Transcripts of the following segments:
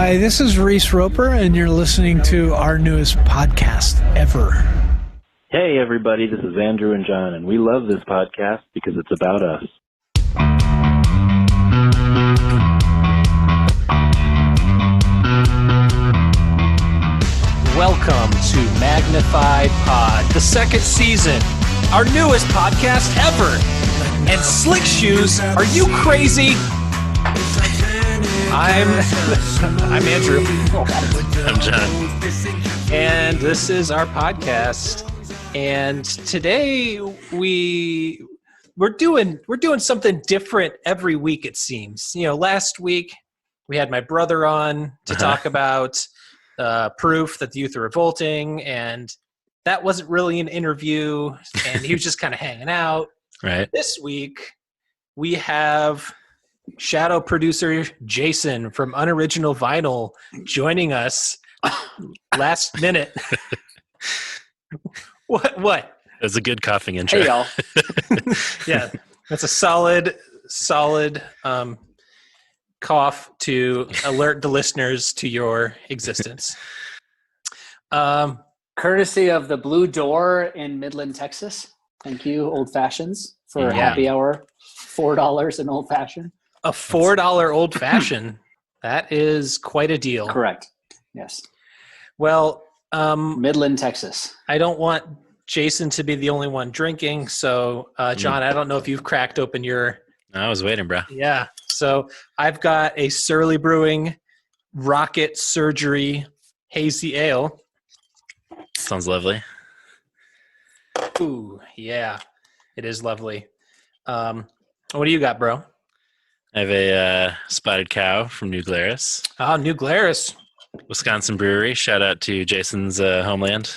Hi, this is Reese Roper, and you're listening to our newest podcast ever. Hey, everybody, this is Andrew and John, and we love this podcast because it's about us. Welcome to Magnified Pod, the second season, our newest podcast ever. And Slick Shoes, are you crazy? I'm Andrew. I'm John. And this is our podcast. And today we're doing something different every week, it seems. You know, last week we had my brother on to talk about proof that the youth are revolting, and that wasn't really an interview, and he was just kind of hanging out. Right. This week we have shadow producer Jason from Unoriginal Vinyl joining us last minute. What? That's a good coughing intro. Hey, y'all. Yeah, that's a solid cough to alert the listeners to your existence. Courtesy of the Blue Door in Midland, Texas. Thank you, Old Fashions, for happy hour. $4 an old fashioned. A $4 old fashioned. That is quite a deal. Correct. Yes. Well, Midland, Texas. I don't want Jason to be the only one drinking. So, John, I don't know if you've cracked open your... I was waiting, bro. Yeah. So I've got a Surly Brewing Rocket Surgery Hazy Ale. Sounds lovely. Ooh, yeah. It is lovely. What do you got, bro? I have a Spotted Cow from New Glarus. Oh, New Glarus. Wisconsin brewery. Shout out to Jason's homeland.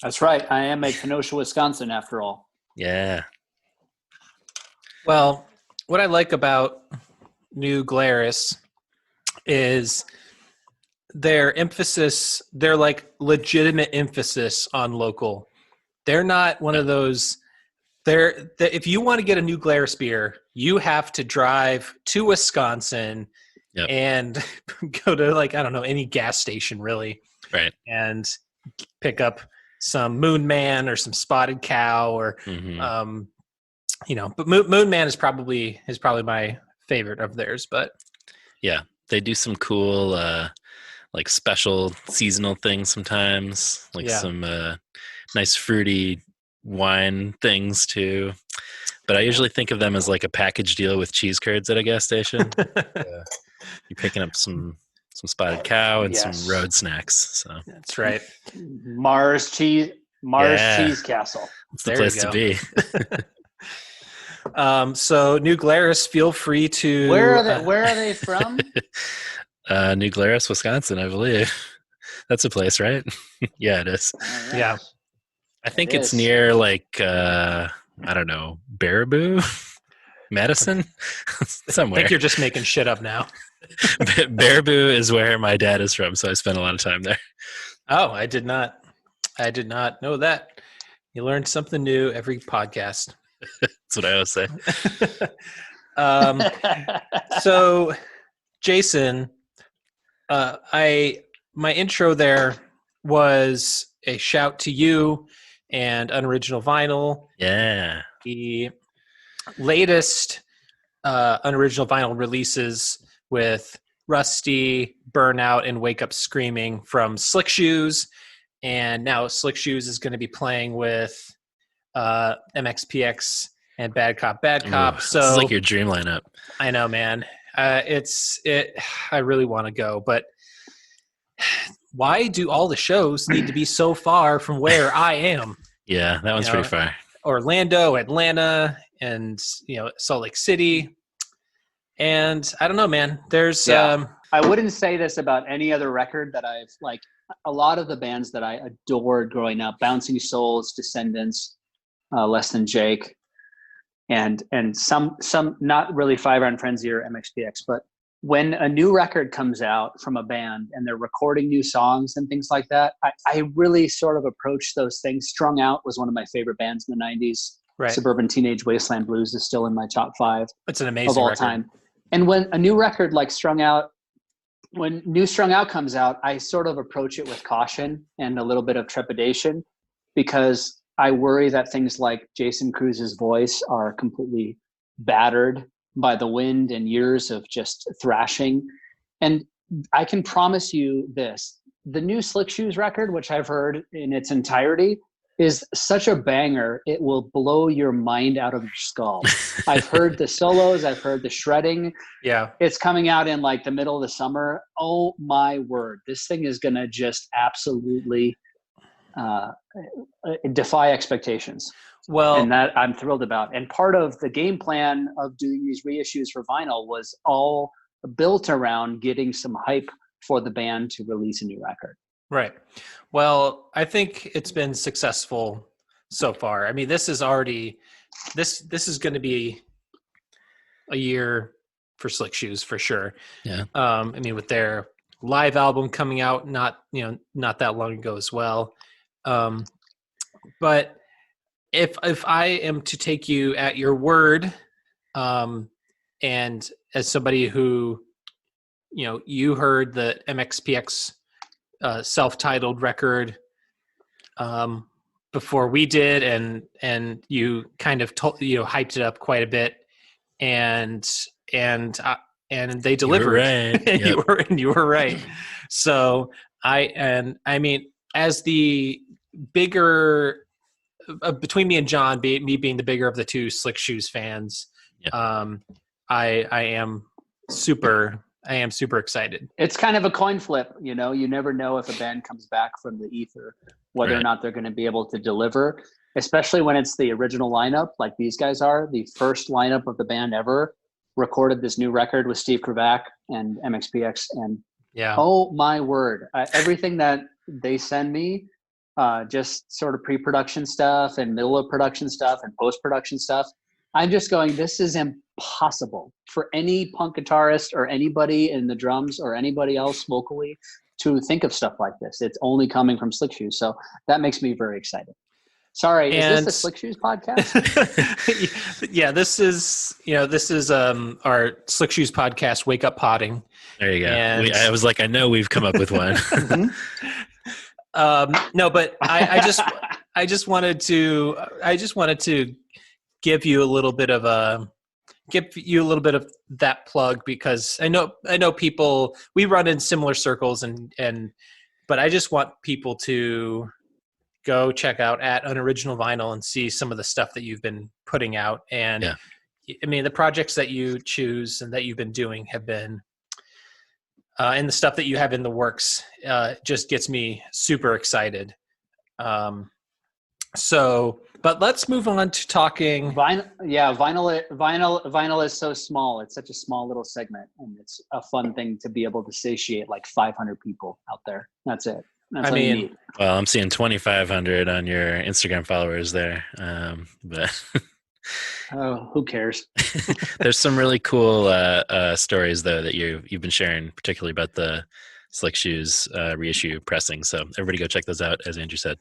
That's right. I am a Kenosha, Wisconsin, after all. Yeah. Well, what I like about New Glarus is their emphasis, their like legitimate emphasis on local. They're not one of those, if you want to get a New Glarus beer, you have to drive to Wisconsin and go to like, I don't know, any gas station really. Right. And pick up some Moon Man or some Spotted Cow or, you know, but Moon Man is probably my favorite of theirs, but yeah, they do some cool, like special seasonal things sometimes, like some nice fruity wine things too. But I usually think of them as like a package deal with cheese curds at a gas station. You're picking up some Spotted Cow and some road snacks. So that's right. Mars Cheese Castle. It's the place to be. So New Glarus, feel free to. Where are they from? New Glarus, Wisconsin, I believe. That's a place, right? Yeah, it is. Right. Yeah. I think it's near like I don't know, Baraboo, Madison, somewhere. I think you're just making shit up now. Baraboo is where my dad is from, so I spent a lot of time there. Oh, I did not know that. You learn something new every podcast. That's what I always say. So, Jason, my intro there was a shout to you and Unoriginal Vinyl. Yeah. The latest Unoriginal Vinyl releases with Rusty, Burnout, and Wake Up Screaming from Slick Shoes. And now Slick Shoes is going to be playing with MXPX and Bad Cop, Bad Cop. Ooh, so this is like your dream lineup. I know, man. I really want to go, but why do all the shows need to be so far from where I am? Yeah, that one's pretty far. Orlando, Atlanta, and Salt Lake City. And I don't know, man. There's I wouldn't say this about any other record that I've like. A lot of the bands that I adored growing up, Bouncing Souls, Descendants, Less Than Jake, and some not really Five Iron Frenzy or MXPX, but when a new record comes out from a band and they're recording new songs and things like that, I really sort of approach those things. Strung Out was one of my favorite bands in the 90s. Right. Suburban Teenage Wasteland Blues is still in my top 5 it's an amazing of all record. time. And when a new record like Strung Out when New Strung Out comes out, I sort of approach it with caution and a little bit of trepidation, because I worry that things like Jason Cruz's voice are completely battered by the wind and years of just thrashing. And I can promise you this, the new Slick Shoes record, which I've heard in its entirety, is such a banger, it will blow your mind out of your skull. I've heard the solos, I've heard the shredding. Yeah. It's coming out in like the middle of the summer. Oh my word. This thing is going to just absolutely defy expectations. Well, and that I'm thrilled about. And part of the game plan of doing these reissues for vinyl was all built around getting some hype for the band to release a new record. right. Well, I think it's been successful so far. I mean, this is already this is going to be a year for Slick Shoes for sure. Yeah. I mean, with their live album coming out not that long ago as well. But if I am to take you at your word, and as somebody who, you heard the MXPX self-titled record before we did, and you kind of hyped it up quite a bit, and they delivered. You were right. Yep. you were right. So I mean, as the bigger between me and John, me being the bigger of the two Slick Shoes fans, I am super excited. It's kind of a coin flip, you never know if a band comes back from the ether, whether or not they're going to be able to deliver, especially when it's the original lineup like these guys are. The first lineup of the band ever recorded this new record with Steve Kravac and MXPX. And oh my word, everything that they send me, just sort of pre-production stuff and middle of production stuff and post-production stuff, I'm just going, this is impossible for any punk guitarist or anybody in the drums or anybody else vocally to think of stuff like this. It's only coming from Slick Shoes. So that makes me very excited. Sorry, is this the Slick Shoes podcast? Yeah, this is our Slick Shoes podcast, Wake Up Potting. There you go. I was like, I know we've come up with one. No, but I just wanted to give you a little bit of that plug, because I know people, we run in similar circles, but I just want people to go check out at Unoriginal Vinyl and see some of the stuff that you've been putting out. And I mean, the projects that you choose and that you've been doing have been, and the stuff that you have in the works, just gets me super excited. But let's move on to talking vinyl. Yeah, vinyl is so small. It's such a small little segment, and it's a fun thing to be able to satiate like 500 people out there. That's it. That's all you need. Well, I'm seeing 2,500 on your Instagram followers there, but oh, who cares? There's some really cool stories though that you've been sharing, particularly about the Slick Shoes reissue pressing. So everybody go check those out, as Andrew said.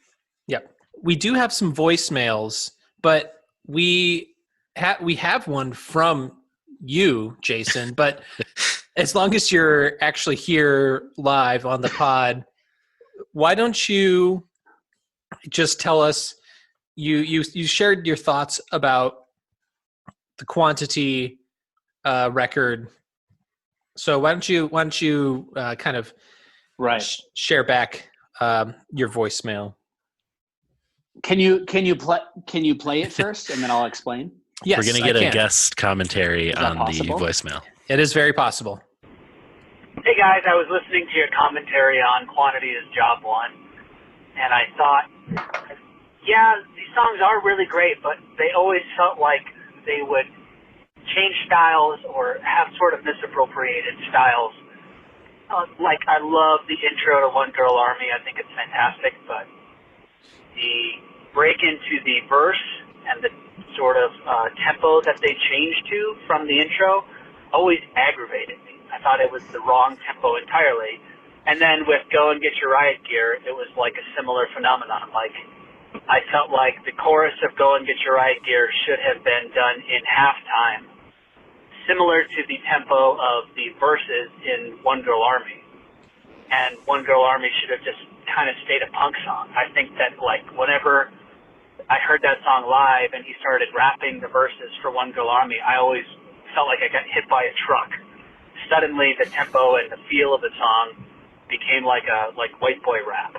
Yep. We do have some voicemails, but we have one from you, Jason. But as long as you're actually here live on the pod, why don't you just tell us? You shared your thoughts about the Quantity record. So why don't you kind of share back your voicemail? Can you play it first, and then I'll explain? Yes, we're going to get a guest commentary on the voicemail. It is very possible. Hey guys, I was listening to your commentary on Quantity as Job 1, and I thought, yeah, these songs are really great, but they always felt like they would change styles or have sort of misappropriated styles. Like, I love the intro to One Girl Army. I think it's fantastic, but the break into the verse and the sort of tempo that they changed to from the intro always aggravated me. I thought it was the wrong tempo entirely. And then with Go and Get Your Riot Gear, it was like a similar phenomenon. Like, I felt like the chorus of Go and Get Your Riot Gear should have been done in halftime, similar to the tempo of the verses in One Girl Army. And One Girl Army should have just kind of stayed a punk song. I think that, like, whenever I heard that song live and he started rapping the verses for One Girl Army, I always felt like I got hit by a truck. Suddenly, the tempo and the feel of the song became like white boy rap.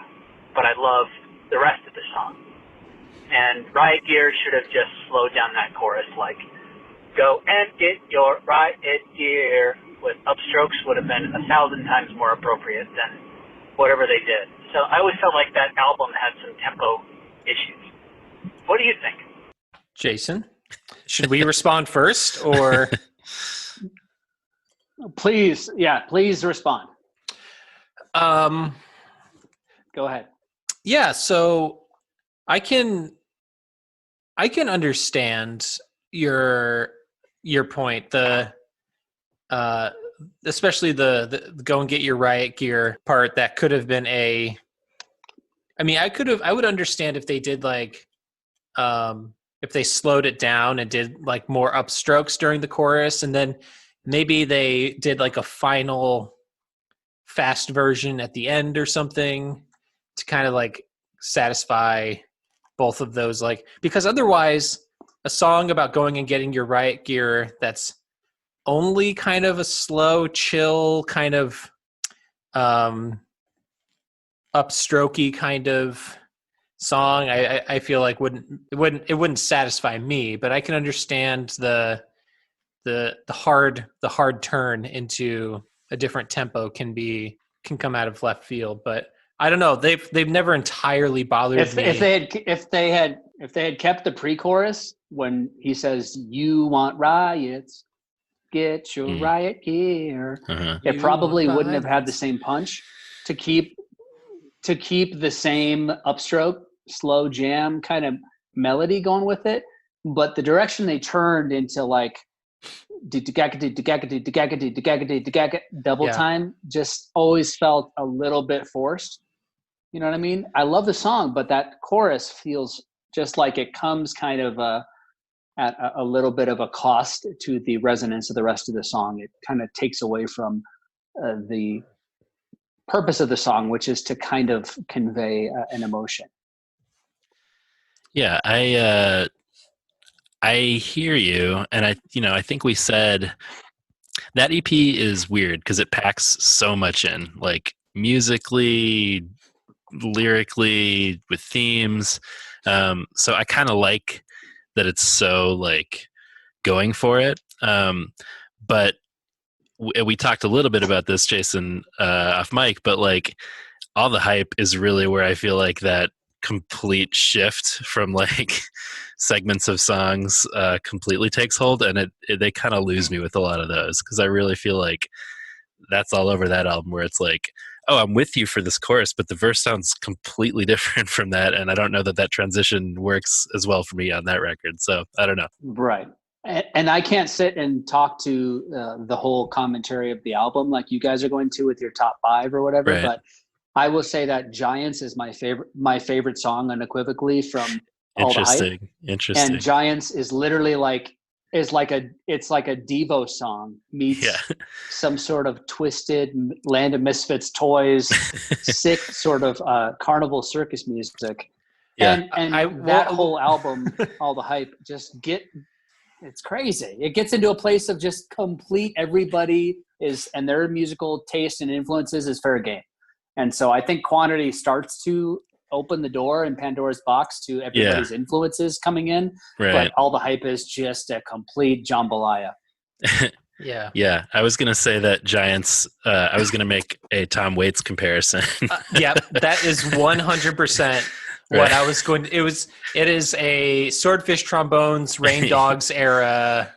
But I love the rest of the song. And Riot Gear should have just slowed down that chorus, like, go and get your riot gear, with upstrokes would have been 1,000 times more appropriate than whatever they did. So I always felt like that album had some tempo issues. What do you think? Jason, should we respond first or? Please respond. Go ahead. Yeah, so I can understand your point. Especially the go and get your riot gear part, that could have been I would understand if they did like if they slowed it down and did like more upstrokes during the chorus, and then maybe they did like a final fast version at the end or something to kind of like satisfy both of those, like, because otherwise a song about going and getting your riot gear that's only kind of a slow, chill, kind of upstrokey kind of song, I feel like it wouldn't satisfy me. But I can understand the hard turn into a different tempo can come out of left field. But I don't know. They've never entirely bothered me. If they had kept the pre-chorus when he says, "You want riots, get your riot gear," it probably wouldn't have had the same punch. To keep the same upstroke, slow jam kind of melody going with it, but the direction they turned into like double time just always felt a little bit forced. You know what I mean? I love the song, but that chorus feels just like it comes kind of at a little bit of a cost to the resonance of the rest of the song. It kind of takes away from the purpose of the song, which is to kind of convey an emotion. Yeah, I hear you, and I think we said that EP is weird because it packs so much in, like musically, lyrically, with themes. So I kind of like that it's so like going for it. But we talked a little bit about this, Jason, off mic, but like All the Hype is really where I feel like that complete shift from like segments of songs completely takes hold, and they kind of lose me with a lot of those, because I really feel like that's all over that album, where it's like, oh, I'm with you for this chorus, but the verse sounds completely different from that, and I don't know that transition works as well for me on that record. So I don't know. Right. And I can't sit and talk to the whole commentary of the album like you guys are going to with your top 5 or whatever, Right. But I will say that Giants is my favorite song unequivocally from All the Hype. Interesting. And Giants is literally it's like a Devo song meets some sort of twisted Land of Misfits Toys, sick sort of carnival circus music. Yeah. And that whole album, All the Hype, it's crazy. It gets into a place of just complete everybody and their musical taste and influences is fair game. And so I think Quantity starts to open the door in Pandora's box to everybody's influences coming in. Right. But All the Hype is just a complete jambalaya. Yeah. Yeah. I was going to say that Giants, I was going to make a Tom Waits comparison. Yeah, that is 100% what I was going to. It is a Swordfish Trombones, Rain Dogs era.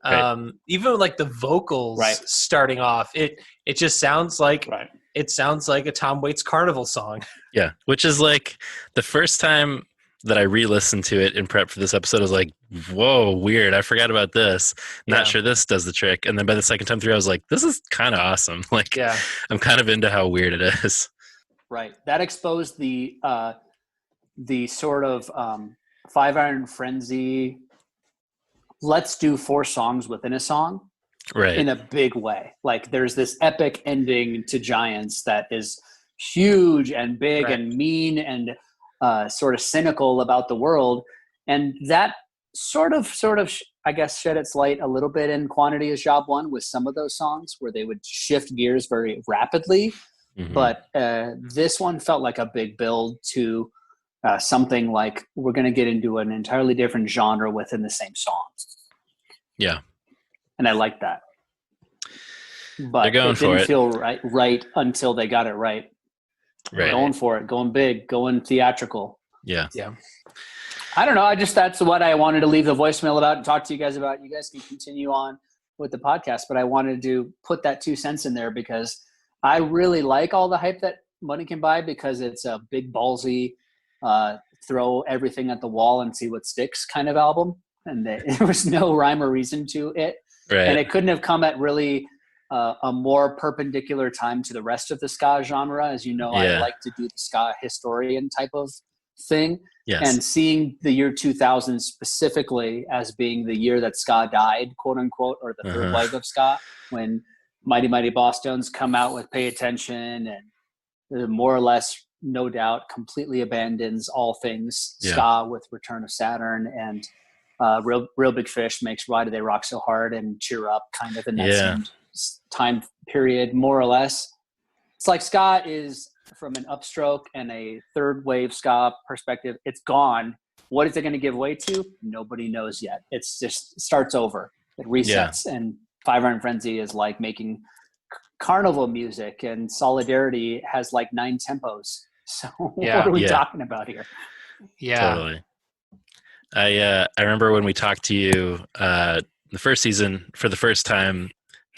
Even like the vocals starting off, it just sounds like it sounds like a Tom Waits Carnival song. Yeah, which is like the first time that I re-listened to it in prep for this episode, I was like, whoa, weird. I forgot about this. Not sure this does the trick. And then by the second time through, I was like, this is kind of awesome. Like, I'm kind of into how weird it is. Right. That exposed the sort of 5-iron frenzy. Let's do 4 songs within a song. Right. in a big way. Like there's this epic ending to Giants that is huge and big Right. and mean and sort of cynical about the world. And that sort of, I guess, shed its light a little bit in Quantity is Job One with some of those songs where they would shift gears very rapidly. Mhm. But this one felt like a big build to something like we're going to get into an entirely different genre within the same song. Yeah. And I like that. But They're going it didn't for it. feel right until they got it right. Right. Going for it, going big, going theatrical. Yeah. Yeah. I don't know. That's what I wanted to leave the voicemail about and talk to you guys about. You guys can continue on with the podcast, but I wanted to put that 2 cents in there because I really like All the Hype That Money Can Buy because it's a big ballsy, throw everything at the wall and see what sticks kind of album. And there was no rhyme or reason to it. Right. And it couldn't have come at really a more perpendicular time to the rest of the ska genre. As you know, I like to do the ska historian type of thing. Yes. And seeing the year 2000 specifically as being the year that ska died, quote unquote, or the third wave of ska, when Mighty Mighty Boss Tones come out with Pay Attention and more or less, no doubt, completely abandons all things ska with Return of Saturn, and Real Big Fish makes Why Do They Rock So Hard and Cheer Up kind of in that same time period, more or less. It's like ska is, from an upstroke and a third wave ska perspective, it's gone. What is it going to give way to? Nobody knows yet. It's just starts over. It resets. And Five Iron Frenzy is like making carnival music, and Solidarity has like 9 tempos. So what are we talking about here? Yeah. Totally. I remember when we talked to you the first season for the first time.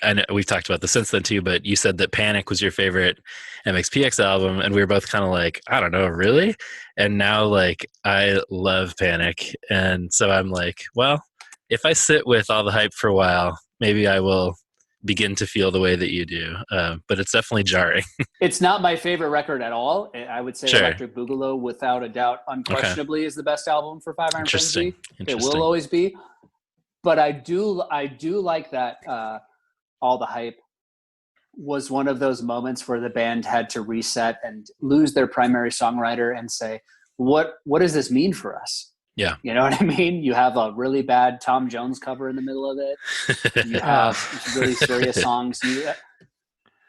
I know we've talked about this since then too, but you said that Panic was your favorite MXPX album, and we were both kind of like, I don't know, really? And now, like, I love Panic, and so I'm like, well, if I sit with All the Hype for a while, maybe I will begin to feel the way that you do. But it's definitely jarring. It's not my favorite record at all. I would say Electric Boogaloo, without a doubt, unquestionably is the best album for Five Iron Frenzy. It will always be. But I do like that All the Hype was one of those moments where the band had to reset and lose their primary songwriter and say, what does this mean for us? Yeah. You know what I mean? You have a really bad Tom Jones cover in the middle of it. You have really serious songs.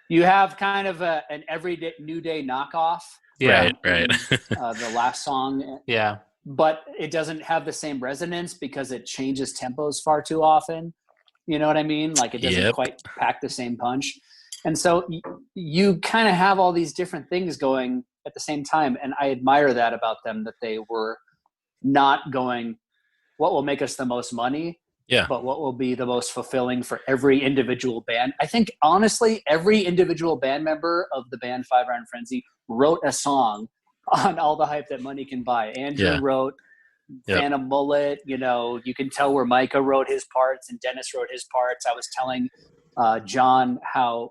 You have kind of an everyday New Day knockoff. Right. The last song. Yeah. But it doesn't have the same resonance because it changes tempos far too often. You know what I mean? Like it doesn't quite pack the same punch. And so you kind of have all these different things going at the same time. And I admire that about them, that they were not going, what will make us the most money? Yeah. But what will be the most fulfilling for every individual band? I think, honestly, every individual band member of the band Five Iron Frenzy wrote a song on All the Hype That Money Can Buy. Andrew wrote Phantom Mullet. You know, you can tell where Micah wrote his parts and Dennis wrote his parts. I was telling John how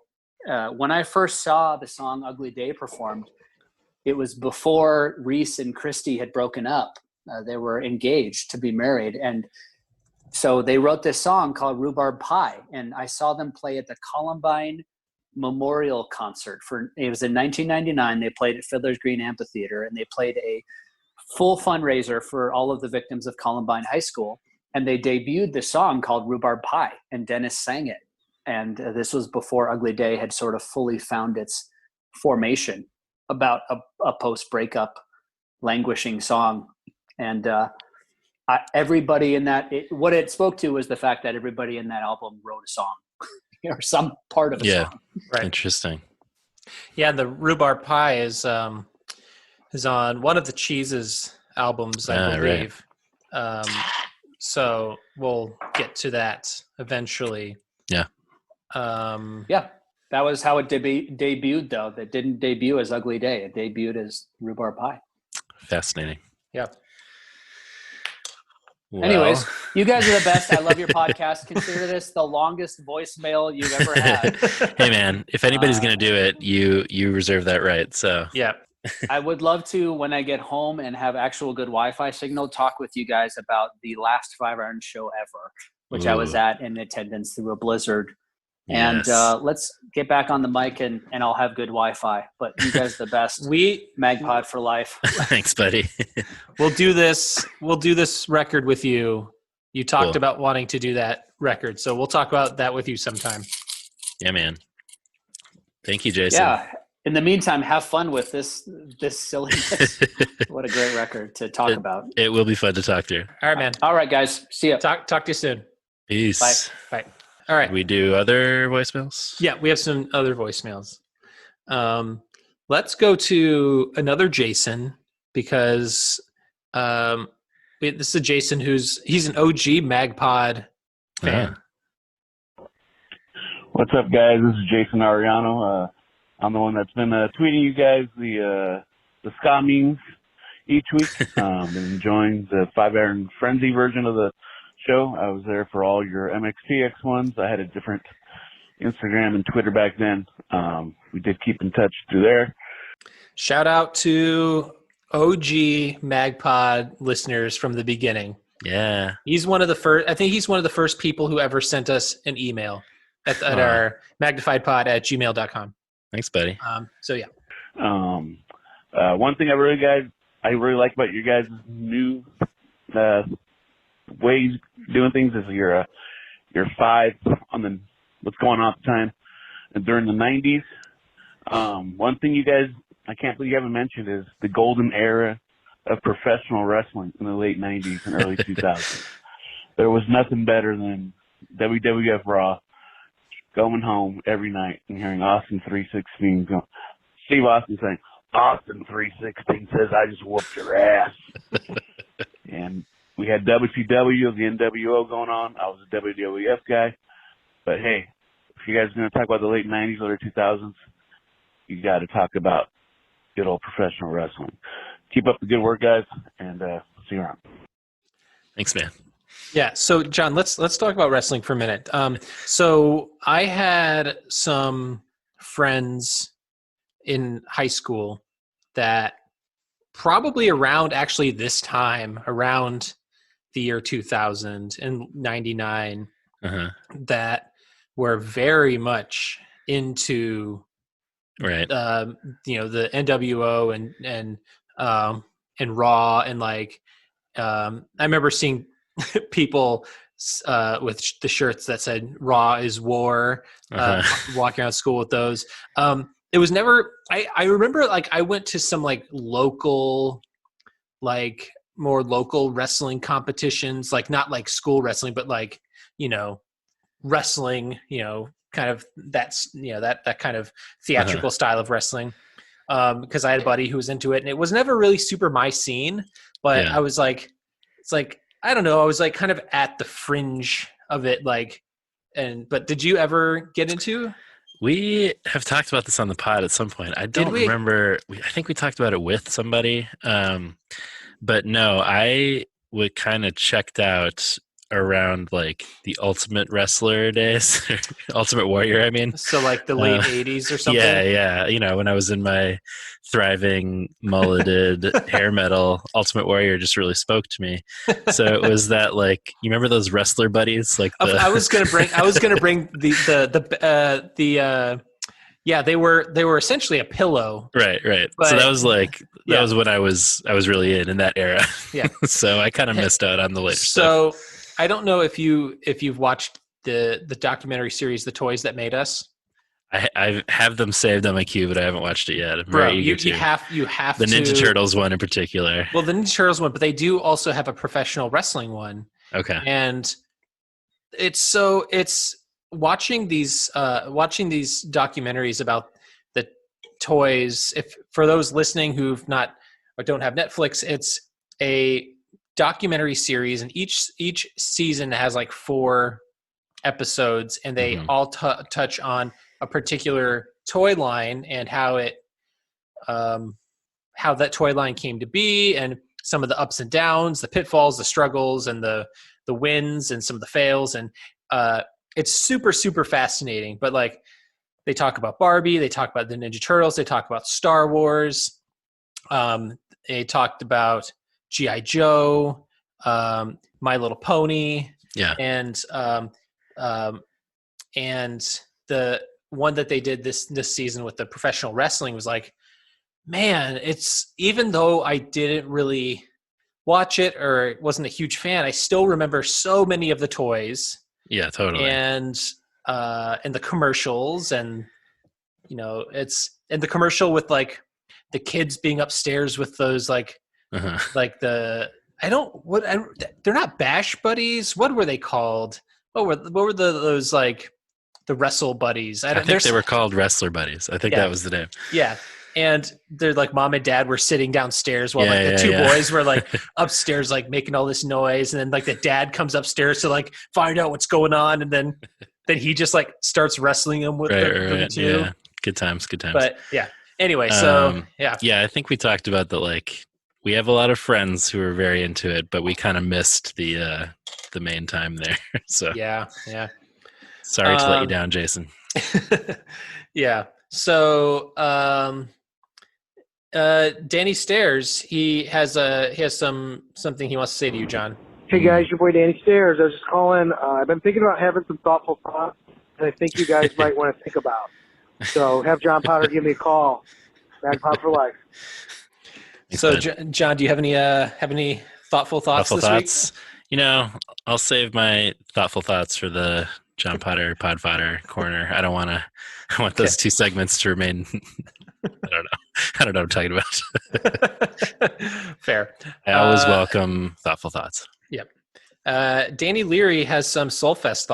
when I first saw the song Ugly Day performed, it was before Reese and Christy had broken up. They were engaged to be married. And so they wrote this song called Rhubarb Pie. And I saw them play at the Columbine Memorial Concert. It was in 1999. They played at Fiddler's Green Amphitheater, and they played a full fundraiser for all of the victims of Columbine High School. And they debuted this song called Rhubarb Pie, and Dennis sang it. And this was before Ugly Day had sort of fully found its formation, about a post-breakup languishing song. And everybody in that, what it spoke to was the fact that everybody in that album wrote a song or some part of a song. Right. Interesting. Yeah, the Rhubarb Pie is on one of the Cheese's albums, I believe. Right. So we'll get to that eventually. Yeah. That was how it debuted, though. That didn't debut as Ugly Day. It debuted as Rhubarb Pie. Fascinating. Yeah. Well, anyways, you guys are the best. I love your podcast. Consider this the longest voicemail you've ever had. Hey, man, if anybody's going to do it, you reserve that right. So yeah. I would love to, when I get home and have actual good Wi-Fi signal, talk with you guys about the last Five Iron show ever, which I was at in attendance through a blizzard And Yes. let's get back on the mic and I'll have good Wi-Fi. But you guys are the best. Magpod for life. Thanks, buddy. We'll do this. We'll do this record with you. You talked Cool. about wanting to do that record, so we'll talk about that with you sometime. Yeah, man. Thank you, Jason. Yeah. In the meantime, have fun with this silliness. What a great record to talk about. It will be fun to talk through. All right, man. All right, guys. See ya. Talk to you soon. Peace. Bye. All right. We do other voicemails? Yeah, we have some other voicemails. Let's go to another Jason because this is a Jason he's an OG Magpod fan. What's up, guys? This is Jason Ariano. I'm the one that's been tweeting you guys the ska memes each week. Been enjoying the 5 Iron Frenzy version of the show. I was there for all your MXPX ones. I had a different Instagram and Twitter back then. We did keep in touch through there. Shout out to OG Magpod listeners from the beginning. Yeah. He's one of the first. I think he's one of the first people who ever sent us an email at our magnifiedpod@gmail.com. Thanks, buddy. So yeah. One thing I really like about you guys' new ways of doing things is your 5 on what's going on at the time and during the 90s. One thing you guys, I can't believe you haven't mentioned, is the golden era of professional wrestling in the late 90s and early 2000s. There was nothing better than WWF Raw, going home every night and hearing Austin 316 go. Steve Austin saying, Austin 316 says, I just whooped your ass. And we had WCW, the NWO going on. I was a WWF guy. But hey, if you guys are going to talk about the late 90s, early 2000s, you got to talk about good old professional wrestling. Keep up the good work, guys, and see you around. Thanks, man. Yeah. So John, let's talk about wrestling for a minute. So I had some friends in high school that probably around actually this time, around the year 2000 and 99, that were very much into right. The NWO and Raw, and like I remember seeing people with the shirts that said "Raw is War," walking around school with those. It was never. I remember like I went to some like local, like more local wrestling competitions, like not like school wrestling, but like wrestling. Kind of that kind of theatrical style of wrestling. Because I had a buddy who was into it, and it was never really super my scene. But I was like, it's like, I don't know. I was like kind of at the fringe of it. Like, but did you ever get into? We have talked about this on the pod at some point. I don't remember. I think we talked about it with somebody. But no, I would kind of checked out around like the Ultimate Wrestler days, Ultimate Warrior, I mean. So like the late 80s or something? Yeah. When I was in my thriving mulleted hair metal, Ultimate Warrior just really spoke to me. So it was that like, you remember those wrestler buddies? Like I was gonna bring they were essentially a pillow. Right. But, so that was like that was when I was really in that era. Yeah. So I kind of missed out on the later stuff. So I don't know if you've watched the documentary series "The Toys That Made Us." I have them saved on my queue, but I haven't watched it yet. I'm very eager to. You have the Ninja Turtles one in particular. Well, the Ninja Turtles one, but they do also have a professional wrestling one. Okay. And it's watching these documentaries about the toys. If for those listening who've not or don't have Netflix, it's a documentary series, and each season has like 4 episodes, and they all touch on a particular toy line and how that toy line came to be, and some of the ups and downs, the pitfalls, the struggles, and the wins, and some of the fails. And it's super, super fascinating. But like, they talk about Barbie, they talk about the Ninja Turtles, they talk about Star Wars, they talked about G.I. Joe, My Little Pony, and the one that they did this season with the professional wrestling was like, man, it's, even though I didn't really watch it or wasn't a huge fan, I still remember so many of the toys. Yeah, totally. And the commercials, and it's, and the commercial with like the kids being upstairs with those like like the, they're not Bash Buddies. What were they called? What were those like the Wrestle Buddies? I think they were called Wrestler Buddies. I think that was the name. Yeah. And they're like, mom and dad were sitting downstairs while the two boys were like upstairs, like making all this noise. And then like the dad comes upstairs to like find out what's going on. And then he just like starts wrestling them with the two. Yeah. Good times. But yeah. Anyway, so yeah. Yeah, I think we talked about that. Like, we have a lot of friends who are very into it, but we kind of missed the main time there. So yeah. Sorry to let you down, Jason. Yeah. So Danny Stairs, he has something he wants to say to you, John. Hey guys, your boy Danny Stairs. I was just calling. I've been thinking about having some thoughtful thoughts that I think you guys might want to think about. So have John Potter give me a call. Magpod for life. So John, do you have any thoughtful thoughts this week? You know, I'll save my thoughtful thoughts for the John Potter Pod Fodder corner. I want those two segments to remain. I don't know what I'm talking about. Fair. I always welcome thoughtful thoughts. Yep. Danny Leary has some Soulfest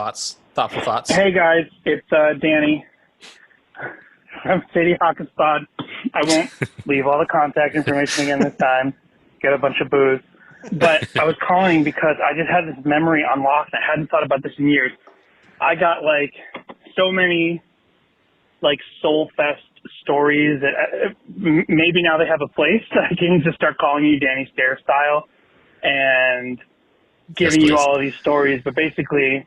thoughtful thoughts. Hey guys, it's Danny from Sadie Hawkinspod. I won't leave all the contact information again this time. Get a bunch of booze. But I was calling because I just had this memory unlocked. I hadn't thought about this in years. I got like so many like Soulfest stories that maybe now they have a place. I can just start calling you Danny Stair style and giving you all of these stories. But basically,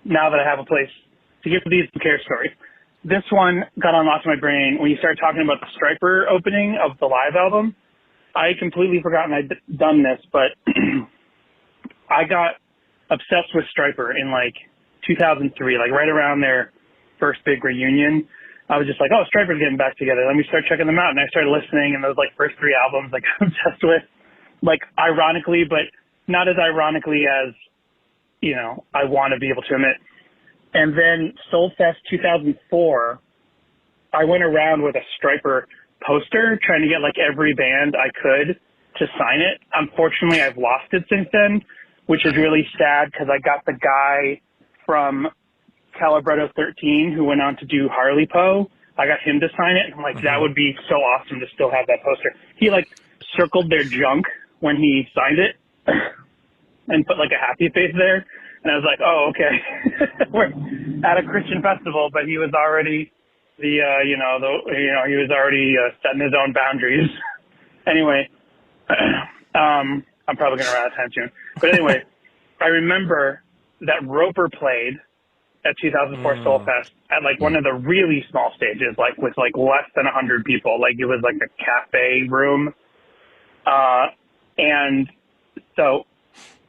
now that I have a place to give these care stories, this one got unlocked in my brain when you started talking about the Striper opening of the live album. I completely forgotten I'd done this, but I got obsessed with Striper in like 2003, like right around their first big reunion. I was just like, oh, Striper's getting back together. Let me start checking them out. And I started listening, and those like first three albums, like I'm obsessed with, like ironically, but not as ironically as, you know, I want to be able to admit. And then Soulfest 2004, I went around with a Striper poster trying to get like every band I could to sign it. Unfortunately, I've lost it since then, which is really sad because I got the guy from Calibretto 13 who went on to do Harley Poe. I got him to sign it. I'm like, that would be so awesome to still have that poster. He like circled their junk when he signed it and put like a happy face there. And I was like, oh, okay. We're at a Christian festival, but he was already he was already setting his own boundaries. Anyway, I'm probably going to run out of time soon. But anyway, I remember that Roper played at 2004 Soulfest at like one of the really small stages, like with like less than 100 people. Like it was like a cafe room. And so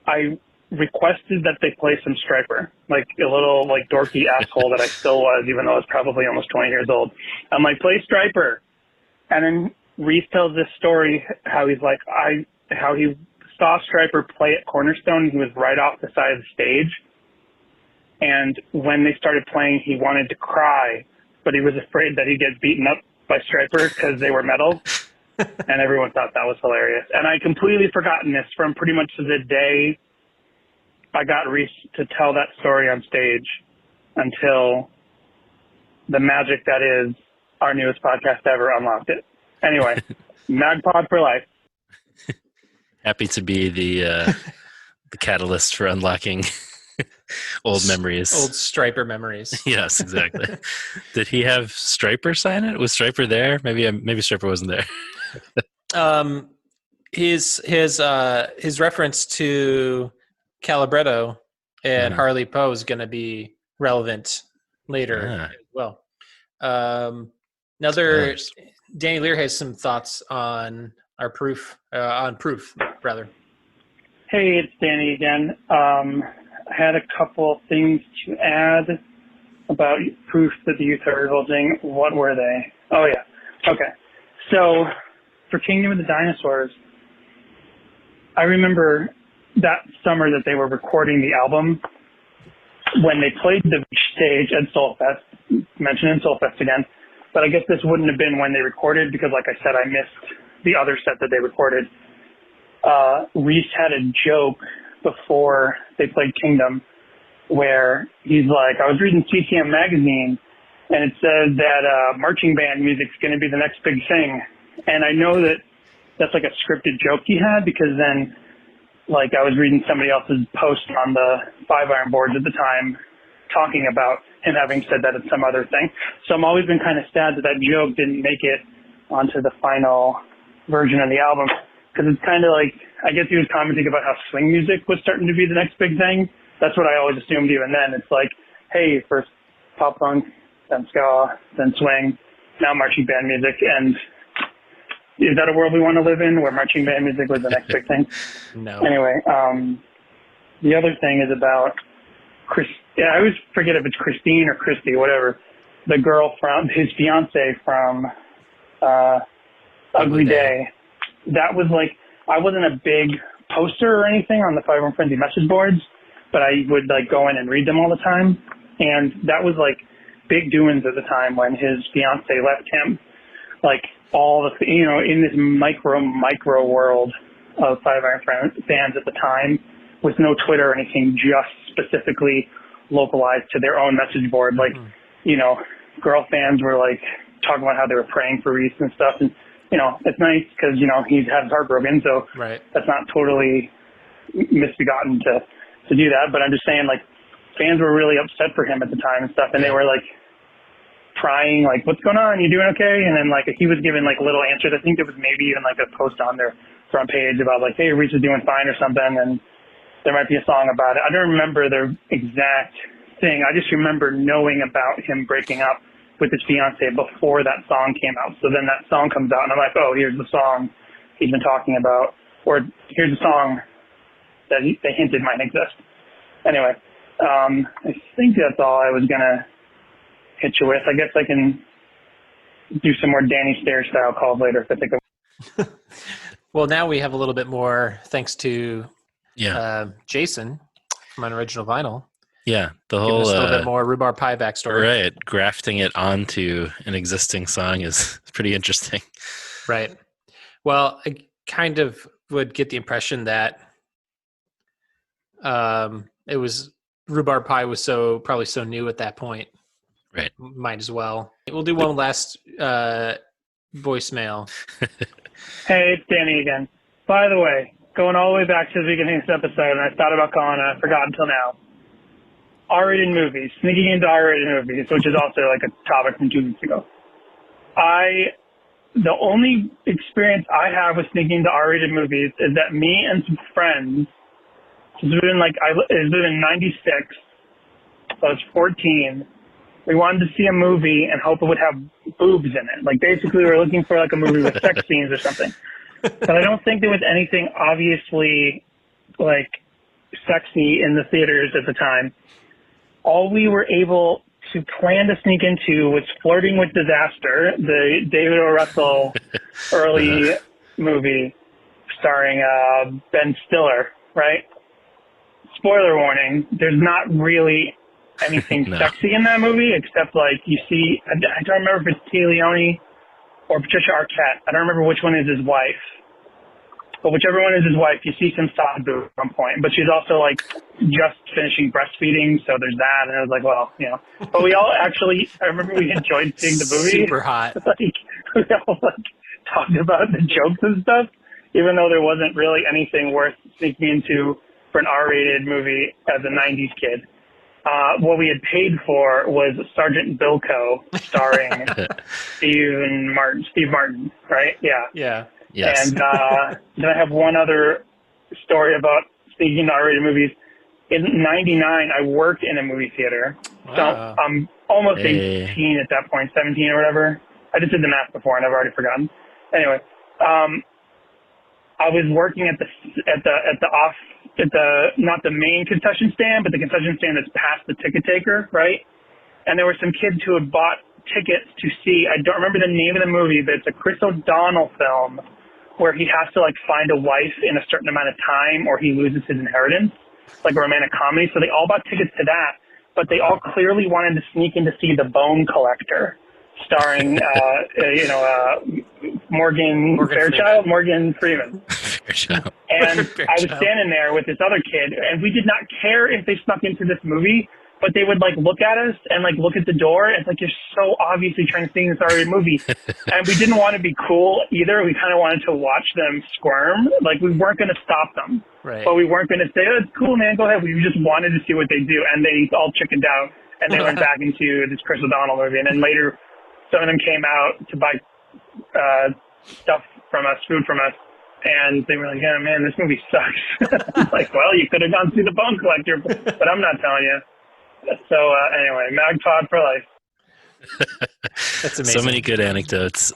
I requested that they play some Striper, like a little like dorky asshole that I still was, even though I was probably almost 20 years old. I'm like, play Striper. And then Reese tells this story how he's like, how he saw Striper play at Cornerstone. He was right off the side of the stage. And when they started playing, he wanted to cry, but he was afraid that he'd get beaten up by Striper because they were metal. And everyone thought that was hilarious. And I completely forgotten this from pretty much the day I got Reese to tell that story on stage until the magic that is our newest podcast ever unlocked it. Anyway, Magpod for life. Happy to be the catalyst for unlocking old memories. Old Striper memories. Yes, exactly. Did he have Striper sign it? Was Striper there? Maybe Striper wasn't there. His reference to Calibretto and Harley Poe is going to be relevant later as well. Danny Lear has some thoughts on our proof, rather. Hey, it's Danny again. I had a couple things to add. about proof that the youth are revolting. What were they? Oh, yeah. Okay. So for Kingdom of the Dinosaurs, I remember that summer that they were recording the album when they played the stage at Soulfest, mentioning Soulfest again. But I guess this wouldn't have been when they recorded because, like I said, I missed the other set that they recorded. Reese had a joke before they played Kingdom where he's like, I was reading CCM magazine and it said that marching band music's going to be the next big thing. And I know that that's like a scripted joke he had because then, like, I was reading somebody else's post on the 5-iron boards at the time talking about him having said that at some other thing. So I'm always been kind of sad that that joke didn't make it onto the final version of the album because it's kind of like, I guess he was commenting about how swing music was starting to be the next big thing. That's what I always assumed even then. It's like, hey, first pop punk, then ska, then swing, now marching band music. And is that a world we want to live in where marching band music was the next big thing? No. Anyway, the other thing is about I always forget if it's Christine or Christy, whatever. The girl from his fiance from Ugly Day. That was like, I wasn't a big poster or anything on the 5-Iron Frenzy message boards, but I would like go in and read them all the time. And that was like big doings at the time when his fiance left him. Like all the, in this micro world of 5-Iron fans at the time with no Twitter or anything, just specifically localized to their own message board. Like, girl fans were like talking about how they were praying for Reese and stuff. And, it's nice because, he's had his heart broken. So that's not totally misbegotten to do that. But I'm just saying, like, fans were really upset for him at the time and stuff. And they were like prying, like, what's going on? You doing okay? And then like he was giving like little answers. I think there was maybe even like a post on their front page about like, hey, Reese is doing fine or something. And there might be a song about it. I don't remember the exact thing. I just remember knowing about him breaking up with his fiance before that song came out. So then that song comes out and I'm like, oh, here's the song he's been talking about. Or here's a song that they hinted might exist. Anyway, I think that's all I was going to hit you with. I guess I can do some more Danny Stair style calls later if I think of. Well, now we have a little bit more thanks to Jason from Unoriginal Vinyl. Yeah, the Give whole us a little bit more rhubarb pie backstory. Right, grafting it onto an existing song is pretty interesting. Right. Well, I kind of would get the impression that it was rhubarb pie was probably so new at that point. Right. Might as well. We'll do one last voicemail. Hey, it's Danny again. By the way, going all the way back to the beginning of this episode, and I thought about calling and I forgot until now. R-rated movies, sneaking into R-rated movies, which is also like a topic from 2 weeks ago. The only experience I have with sneaking into R-rated movies is that me and some friends, it was in 96, so I was 14, we wanted to see a movie and hope it would have boobs in it. Like basically we were looking for like a movie with sex scenes or something. But I don't think there was anything obviously like sexy in the theaters at the time. All we were able to plan to sneak into was Flirting with Disaster, the David O. Russell early movie starring Ben Stiller, right? Spoiler warning, there's not really anything sexy in that movie except like you see, I don't remember if it's Tia Leone or Patricia Arquette. I don't remember which one is his wife. But whichever one is his wife, you see some soft boob at one point. But she's also like just finishing breastfeeding, so there's that. And I was like, well, But we all actually, I remember we enjoyed seeing the movie. Super hot. Like we all like talked about the jokes and stuff, even though there wasn't really anything worth sneaking into for an R-rated movie as a '90s kid. What we had paid for was Sergeant Bilko, starring Steve Martin, right? Yeah. Yeah. Yes. And then I have one other story about speaking to R-rated movies. In '99, I worked in a movie theater. Wow. So I'm almost 18 at that point, 17 or whatever. I just did the math before and I've already forgotten. Anyway, I was working at not the main concession stand, but the concession stand that's past the ticket taker, right? and there were some kids who had bought tickets to see, I don't remember the name of the movie, but it's a Chris O'Donnell film where he has to like find a wife in a certain amount of time or he loses his inheritance. It's like a romantic comedy. So they all bought tickets to that, but they all clearly wanted to sneak in to see The Bone Collector, starring, Morgan Freeman. Fairchild. And I was standing there with this other kid, and we did not care if they snuck into this movie, but they would like look at us and like look at the door. And it's like, you're so obviously trying to see this R-rated movie. And we didn't want to be cool either. We kind of wanted to watch them squirm. Like we weren't going to stop them, Right. but we weren't going to say, oh, it's cool, man, go ahead. We just wanted to see what they do. And they all chickened out and they went back into this Chris O'Donnell movie. And then later, some of them came out to buy stuff from us, food from us. And they were like, yeah, man, this movie sucks. I'm like, well, you could have gone see The Bone Collector, but I'm not telling you. So anyway, MagPod for life. That's amazing. So many good anecdotes.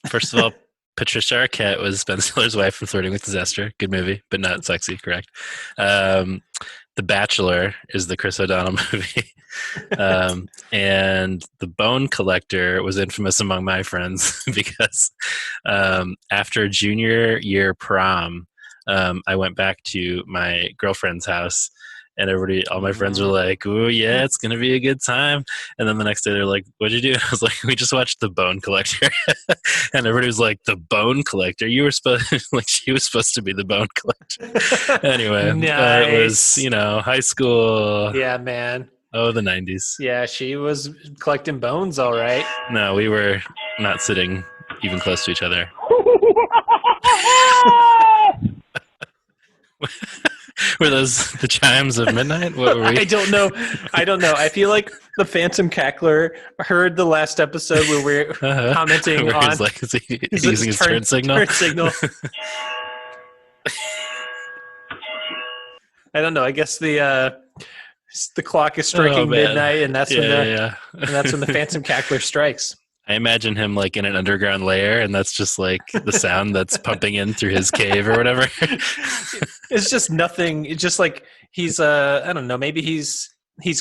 First of all, Patricia Arquette was Ben Stiller's wife from Flirting with Disaster. Good movie, but not sexy, correct? The Bachelor is the Chris O'Donnell movie. And The Bone Collector was infamous among my friends because after junior year prom, I went back to my girlfriend's house. And all my friends were like, "Oh yeah, it's gonna be a good time." And then the next day they're like, "What'd you do?" I was like, "We just watched The Bone Collector." And everybody was like, "The Bone Collector? You were supposed like she was supposed to be the Bone Collector." Anyway, Nice. it was high school. Yeah, man. Oh, the 90s. Yeah, she was collecting bones, all right. No, we were not sitting even close to each other. Were those the chimes of midnight? What were we? I don't know. I feel like the Phantom Cackler heard the last episode where we're commenting where on. he's like, is he using his turn signal? Turn signal. I don't know. I guess the clock is striking midnight, and that's when and that's when the Phantom Cackler strikes. I imagine him like in an underground lair, and that's just like the sound that's pumping in through his cave or whatever. It's just nothing. It's just like he's I don't know. Maybe he's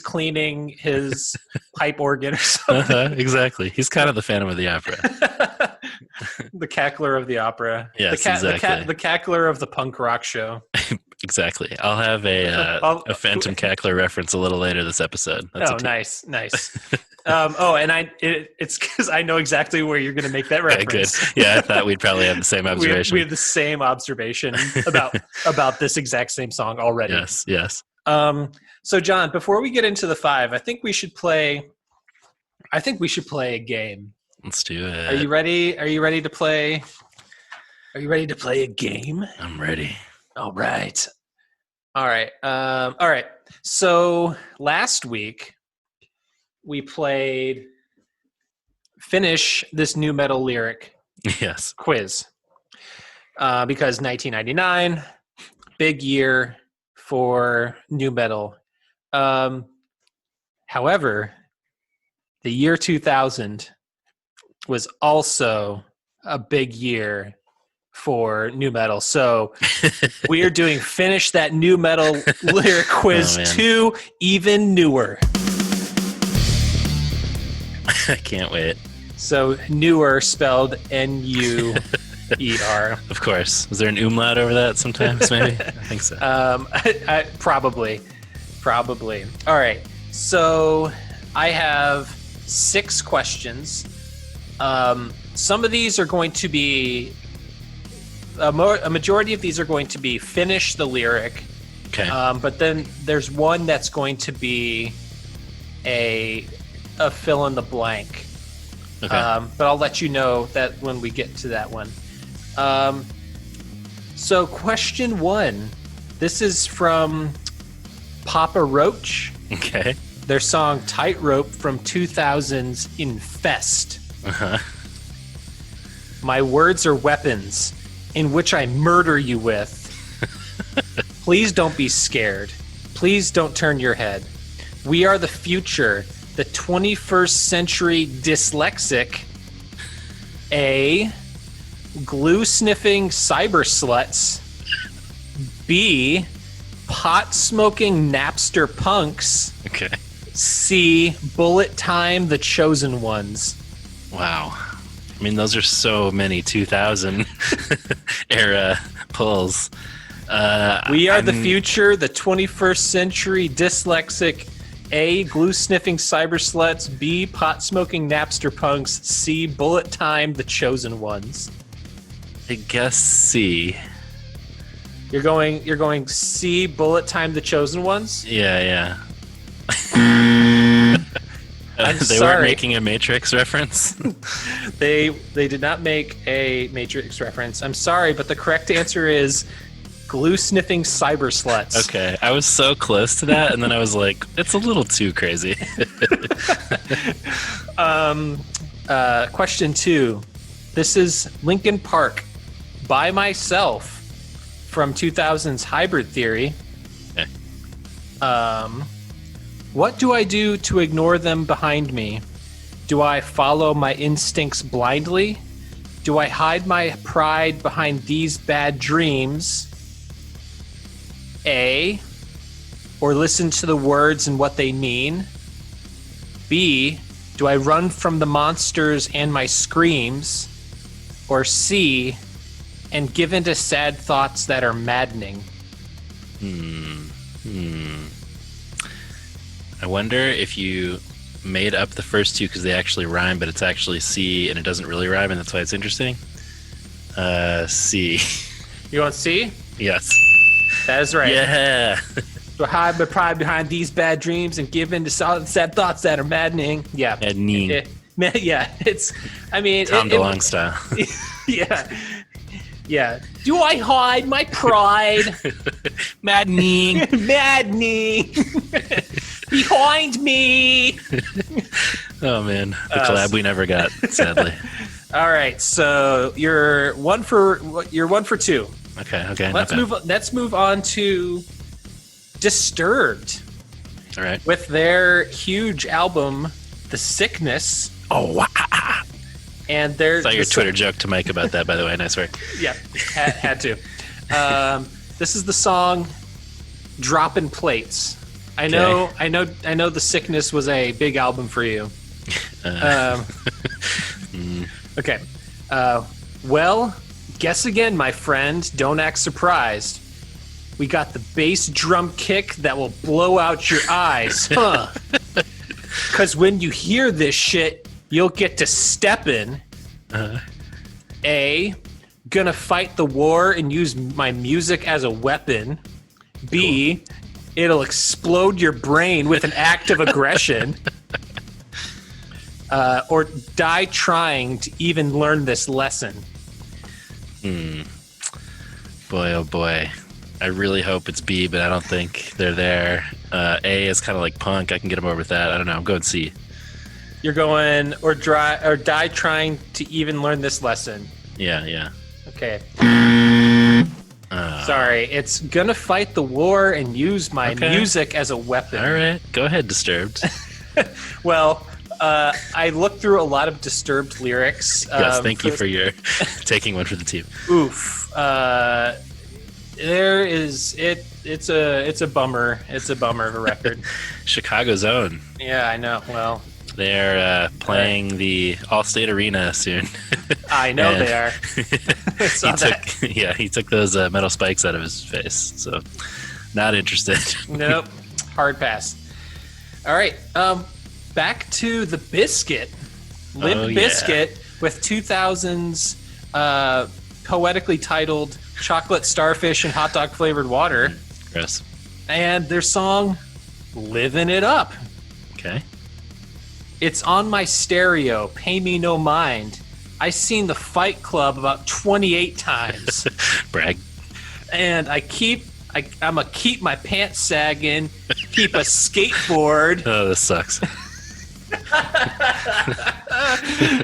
cleaning his pipe organ or something. Exactly. He's kind of the Phantom of the Opera. The cackler of the opera. Yes, exactly. The cackler of the punk rock show. Exactly. I'll have a Phantom Cackler reference a little later this episode. Nice. And it's because I know exactly where you're going to make that reference. Good. Yeah, I thought we'd probably have the same observation. We have the same observation about this exact same song already. Yes. So, John, before we get into the 5, I think we should play a game. Let's do it. Are you ready? Are you ready to play? Are you ready to play a game? I'm ready. All right. All right. So last week we played Finish This New Metal Lyric quiz because 1999, big year for new metal. However, the year 2000 was also a big year for new metal. So we are doing Finish That New Metal Lyric Quiz 2, even newer. I can't wait. So newer spelled N-U-E-R. Of course. Was there an umlaut over that sometimes maybe? I think so. Probably. All right. So I have 6 questions. Some of these are going to be a majority of these are going to be finish the lyric. Okay. But then there's one that's going to be a fill in the blank. Okay. But I'll let you know that when we get to that one. So question 1, this is from Papa Roach. Okay. Their song Tightrope from 2000's Infest. Uh-huh. My words are weapons in which I murder you with. Please don't be scared. Please don't turn your head. We are the future, the 21st century dyslexic. A, glue-sniffing cyber sluts. B, pot-smoking Napster punks. Okay. C, Bullet Time, The Chosen Ones. Wow. I mean, those are so many 2000 era pulls. We are the future, the 21st century, dyslexic. A, glue-sniffing cyber sluts. B, pot-smoking Napster punks. C, Bullet Time, The Chosen Ones. I guess C. You're going C, Bullet Time, The Chosen Ones? Yeah. I'm they sorry. weren't making a Matrix reference? They did not make a Matrix reference. I'm sorry, but the correct answer is glue-sniffing cyber sluts. Okay, I was so close to that, and then I was like, it's a little too crazy. Question 2. This is Linkin Park, By Myself, from 2000's Hybrid Theory. Okay. What do I do to ignore them behind me? Do I follow my instincts blindly? Do I hide my pride behind these bad dreams? A, or listen to the words and what they mean? B, do I run from the monsters and my screams? Or C, and give into sad thoughts that are maddening? I wonder if you made up the first two because they actually rhyme, but it's actually C and it doesn't really rhyme, and that's why it's interesting. C. You want C? Yes. That is right. Yeah. Do I hide my pride behind these bad dreams and give in to sad thoughts that are maddening? Yeah. Maddening. Yeah, it's, I mean... Tom DeLonge style. Yeah. Do I hide my pride? Maddening. Maddening. Behind me. Oh, man. The collab we never got, sadly. All right, so you're one for two. Okay. Let's move on to Disturbed. All right. With their huge album, The Sickness. Oh, wow. And there's your Twitter joke to Mike about that, by the way. Nice work. Yeah, had to. This is the song "Droppin' Plates." I know. The Sickness was a big album for you. Okay. Well, guess again, my friend. Don't act surprised. We got the bass drum kick that will blow out your eyes, huh? Because when you hear this shit, you'll get to steppin'. A, gonna fight the war and use my music as a weapon. B, it'll explode your brain with an act of aggression. Or die trying to even learn this lesson. Boy, oh boy. I really hope it's B, but I don't think they're there. A is kind of like punk. I can get them over with that. I don't know. I'm going C. You're going or die trying to even learn this lesson. Yeah. Okay. Sorry, it's gonna fight the war and use my music as a weapon. All right, go ahead, Disturbed. Well, I looked through a lot of Disturbed lyrics. Yes, thank you for your taking one for the team. Oof. There is it. It's a bummer. It's a bummer of a record. Chicago's own. Yeah, I know. Well, they're playing the Allstate Arena soon. I know they are. He took those metal spikes out of his face, so not interested. Nope, hard pass. All right, back to the Biscuit, Limp Bizkit with 2000's poetically titled "Chocolate Starfish and Hot Dog Flavored Water." Gross. And their song "Living It Up." Okay. It's on my stereo, pay me no mind. I seen the Fight Club about 28 times. Brag. And I'm gonna keep my pants sagging, keep a skateboard. Oh, this sucks.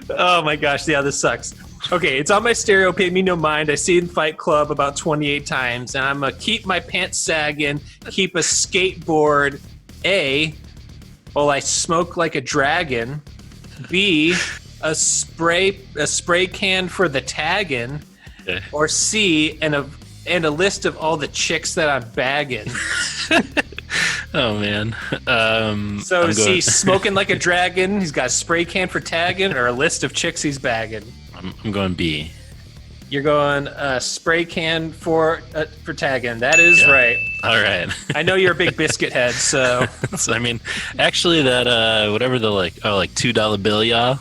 Oh my gosh, yeah, this sucks. Okay, it's on my stereo, pay me no mind. I seen Fight Club about 28 times, and I'm gonna keep my pants sagging, keep a skateboard. A, while I smoke like a dragon. B, a spray can for the tagging. Okay. Or C, and a list of all the chicks that I'm bagging. Oh man. So I'm is he smoking like a dragon? He's got a spray can for tagging, or a list of chicks he's bagging? I'm going B. You're going spray can for tagging. That is right. All right. I know you're a big biscuit head, so. So, I mean, actually, that whatever the like $2 bill, y'all.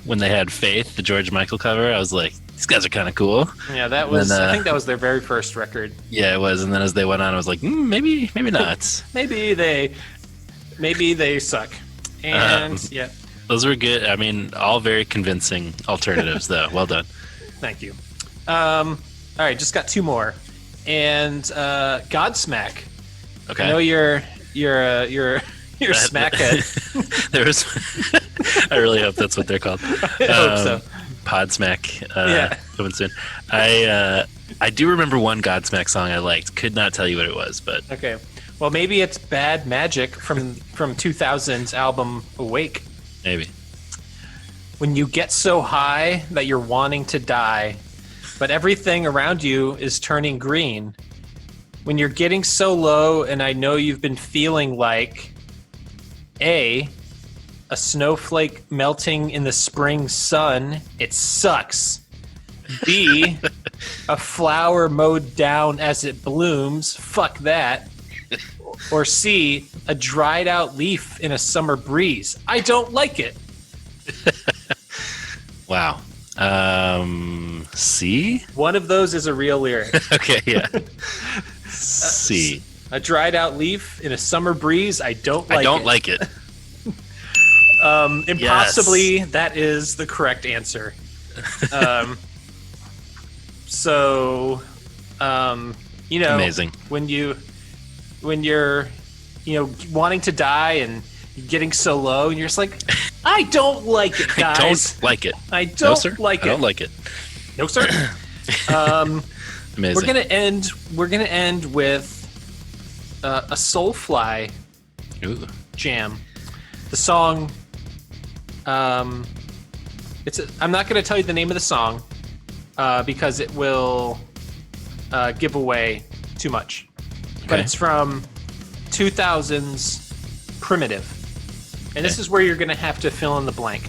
When they had Faith, the George Michael cover, I was like, these guys are kind of cool. Yeah, that was. I think that was their very first record. Yeah, it was. And then as they went on, I was like, maybe not. maybe they suck. And yeah, those were good. I mean, all very convincing alternatives, though. Well done. Thank you. All right, just got two more, and Godsmack. Okay. I know you're smackhead. There was. I really hope that's what they're called. I hope so. Podsmack. Coming soon. I do remember one Godsmack song I liked. Could not tell you what it was, but okay. Well, maybe it's Bad Magic from 2000's album Awake. Maybe. When you get so high that you're wanting to die, but everything around you is turning green. When you're getting so low, and I know you've been feeling like A, a snowflake melting in the spring sun, it sucks. B, a flower mowed down as it blooms, fuck that. Or C, a dried out leaf in a summer breeze, I don't like it. Wow. C? One of those is a real lyric. Okay, yeah. C. A dried out leaf in a summer breeze, I don't like it. I don't like it. Impossibly, yes. That is the correct answer. Amazing. When you're, wanting to die and getting so low, and you're just like, I don't like it, guys. I don't like it. I don't no, sir. like it. I don't like it. No, sir. Amazing. We're gonna end with a Soulfly jam. The song. I'm not going to tell you the name of the song because it will give away too much. Okay. But it's from 2000's Primitive. And this is where you're going to have to fill in the blank.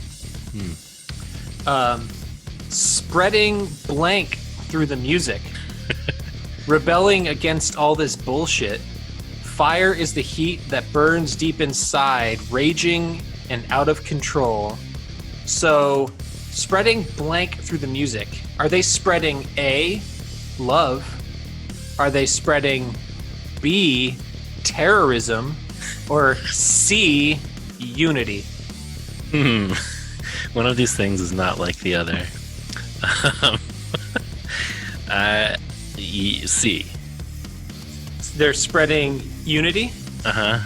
Spreading blank through the music. Rebelling against all this bullshit. Fire is the heat that burns deep inside, raging and out of control. So, spreading blank through the music. Are they spreading A, love? Are they spreading B, terrorism? Or C, unity? One of these things is not like the other. C. They're spreading unity? Uh-huh.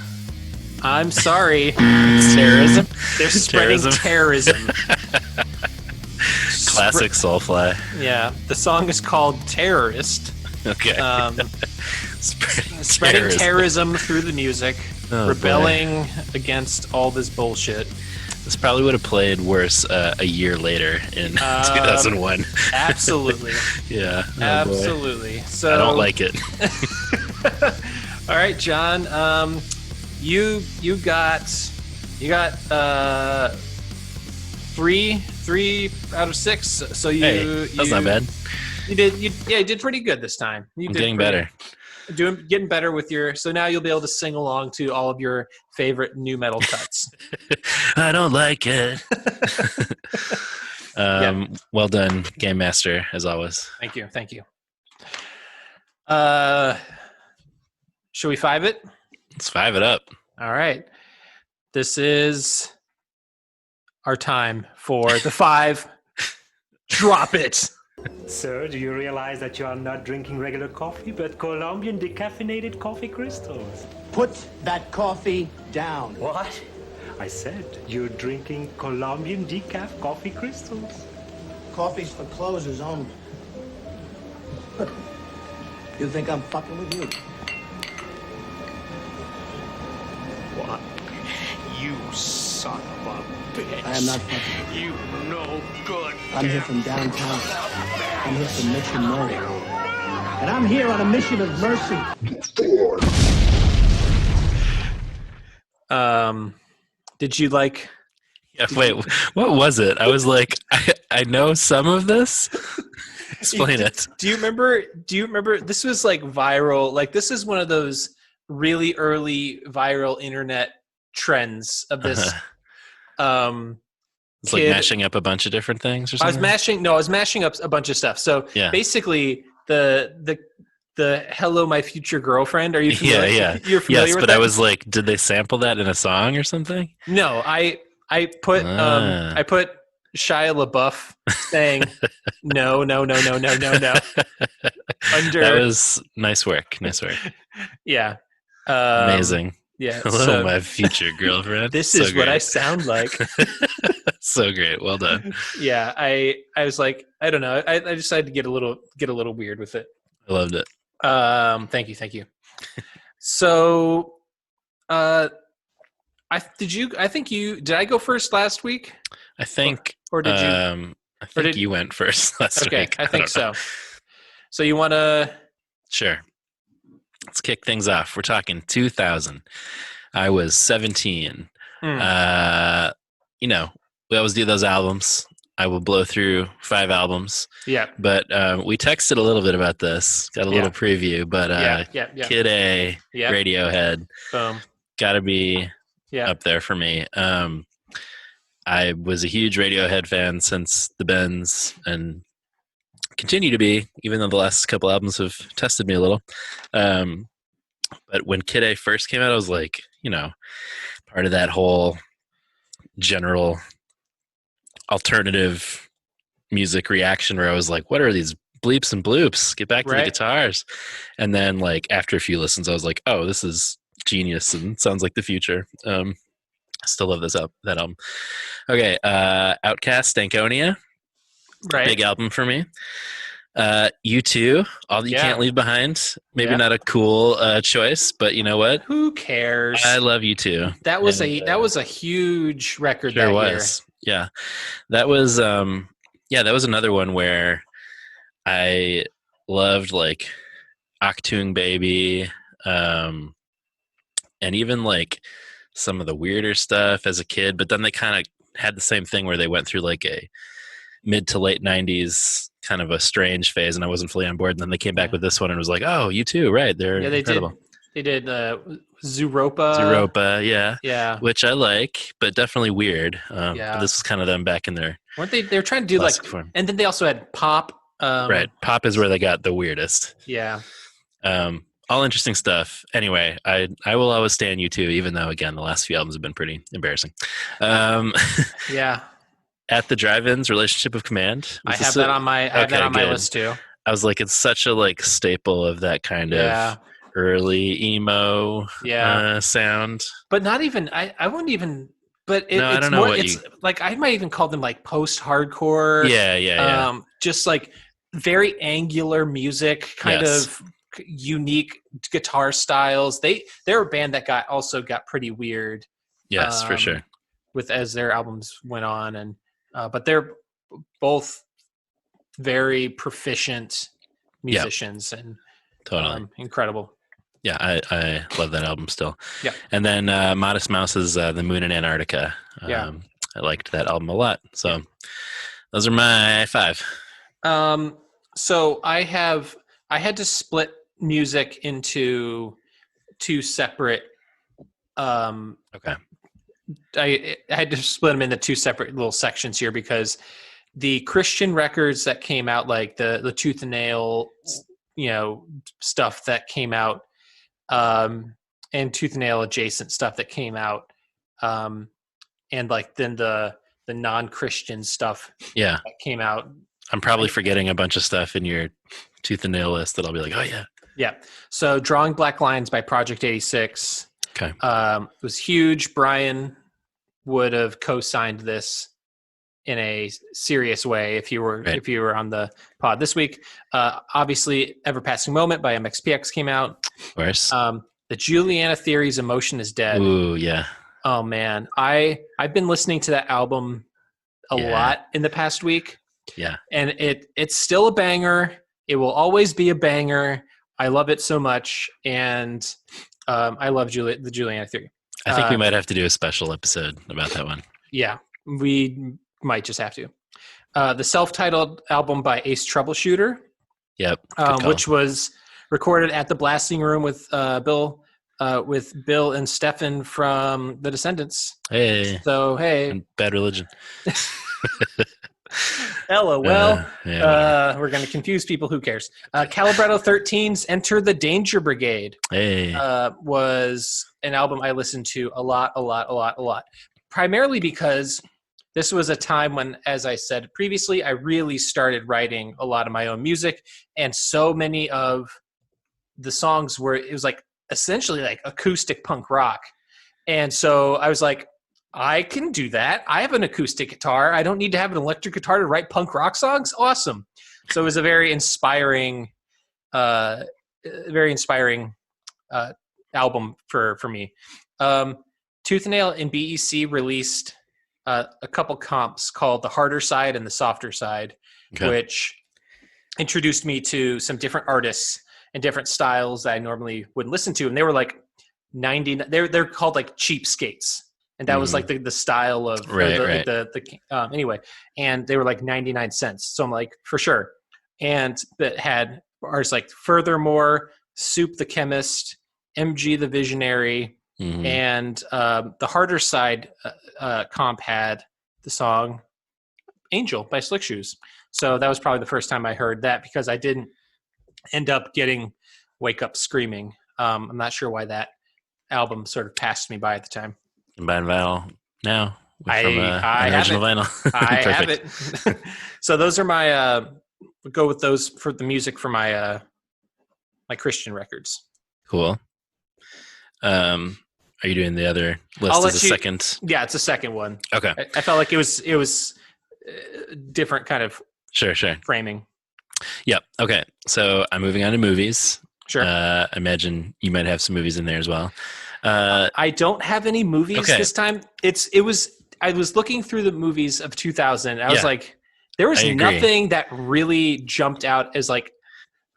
I'm sorry. It's terrorism? They're spreading terrorism. Classic Soulfly. Yeah. The song is called Terrorist. Okay. Spreading terrorism through the music. Rebelling against all this bullshit. This probably would have played worse a year later in 2001. Absolutely. Yeah. Oh absolutely. Boy. So I don't like it. All right, John. You got 3 out of 6. So that's not bad. You did pretty good this time. I'm getting better. Getting better with your. So now you'll be able to sing along to all of your favorite new metal cuts. I don't like it. Well done, Game Master, as always. Thank you. Should we 5 it? Let's 5 it up. All right. This is our time for the 5. Drop it. Sir, do you realize that you are not drinking regular coffee, but Colombian decaffeinated coffee crystals? Put that coffee down. What? I said you're drinking Colombian decaf coffee crystals. Coffee's for closers only. You think I'm fucking with you? What? You son of a bitch. I am not fucking. You no good. I'm here from downtown. I'm here from Mission Murray. And I'm here on a mission of mercy. Did you like? Yeah, wait, what was it? I was like, I know some of this. Explain it. Do you remember? This was like viral. Like this is one of those really early viral internet trends of this. It's like mashing up a bunch of different things or something. I was mashing up a bunch of stuff. So basically, the "Hello, My Future Girlfriend." Are you familiar? Yeah. You're familiar yes, with but that? I was like, did they sample that in a song or something? No, I put Shia LaBeouf saying no. Under That was nice work. Yeah. Amazing. Yeah. Hello, so, my future girlfriend. This So is what great. I sound like. So great. Well done. Yeah. I was like, I don't know. I decided to get a little weird with it. I loved it. Thank you. So, did I go first last week? I think, or did you? you went first last week. Okay, I think so. So you want to? Sure. Let's kick things off. We're talking 2000. I was 17. We always do those albums. I will blow through 5 albums. Yeah. But we texted a little bit about this. Got a little preview. But Kid A, Radiohead, boom, got to be up there for me. I was a huge Radiohead fan since the Bends and continue to be, even though the last couple albums have tested me a little. But when Kid A first came out, I was like, part of that whole general alternative music reaction where I was like, what are these bleeps and bloops? Get back to the guitars. And then like after a few listens, I was like, oh, this is genius and sounds like the future. I still love that album. Okay, Outkast, Stankonia. Right. Big album for me. U2, All That You Can't Leave Behind. Maybe not a cool choice, but you know what? Who cares? I love U2. That was a huge record Sure that was. Year. Yeah. That was that was another one where I loved like Achtung Baby, and even like some of the weirder stuff as a kid, but then they kind of had the same thing where they went through like a mid to late 90s kind of a strange phase and I wasn't fully on board, and then they came back with this one and was like, oh, you too, right, they're incredible. They did Zooropa, yeah, which I like, but definitely weird. But this was kind of them back in their weren't they were trying to do like form. And then they also had Pop, right, Pop is where they got the weirdest. All interesting stuff. Anyway, I will always stand U2, even though again the last few albums have been pretty embarrassing. At the Drive-Ins, Relationship of Command. I have that on my list too. I was like, it's such a like staple of that kind of early emo sound. But not even I wouldn't even. But I don't know more. It's like I might even call them like post-hardcore. Yeah. Just like very angular music, kind of unique guitar styles. They're a band that got pretty weird. Yes, for sure. As their albums went on, and but they're both very proficient musicians and totally incredible. Yeah, I love that album still. Yeah, and then Modest Mouse's "The Moon in Antarctica." I liked that album a lot. So those are my 5. So I had to split music into 2 separate. Okay. I had to split them into 2 separate little sections here because the Christian records that came out, like the Tooth and Nail, stuff that came out, and Tooth and Nail adjacent stuff that came out, and like then the non-Christian stuff that came out. I'm probably forgetting a bunch of stuff in your Tooth and Nail list that I'll be like, oh yeah. Yeah. So Drawing Black Lines by Project 86. Okay. Was huge. Brian would have co-signed this in a serious way if you were on the pod this week. Obviously, Ever Passing Moment by MXPX came out. Of course. The Juliana Theory's Emotion is Dead. Ooh, yeah. Oh man, I've been listening to that album a lot in the past week. Yeah. And it's still a banger. It will always be a banger. I love it so much, and I love the Juliana Theory. I think we might have to do a special episode about that one. Yeah, we might just have to. The self-titled album by Ace Troubleshooter. Yep. Which was recorded at the Blasting Room with Bill and Stefan from The Descendants. Hey. So hey. And Bad Religion. LOL. We're going to confuse people. Who cares? Calibretto 13's Enter the Danger Brigade was an album I listened to a lot. Primarily because this was a time when, as I said previously, I really started writing a lot of my own music, and so many of the songs it was like essentially like acoustic punk rock. And so I was like, I can do that. I have an acoustic guitar. I don't need to have an electric guitar to write punk rock songs. Awesome. So it was a very inspiring album for me. Tooth and Nail and BEC released a couple comps called The Harder Side and The Softer Side, which introduced me to some different artists and different styles that I normally wouldn't listen to. And they were like 90. They're called like cheapskates. And that was like the style of anyway. And they were like 99 cents. So I'm like, for sure. And that had artists like Furthermore, Soup the Chemist, MG the Visionary, and the Harder Side comp had the song Angel by Slick Shoes. So that was probably the first time I heard that, because I didn't end up getting Wake Up Screaming. I'm not sure why that album sort of passed me by at the time. Buying vinyl now from Unoriginal Vinyl. I have it. So those are my go with those for the music for my my Christian records. Cool. Are you doing the other list as a second? Yeah, it's a second one. Okay. I felt like it was different kind of sure framing. Yep. Okay. So I'm moving on to movies. Sure. I imagine you might have some movies in there as well. I don't have any movies this time. I was looking through the movies of 2000. I was like, there was nothing that really jumped out as like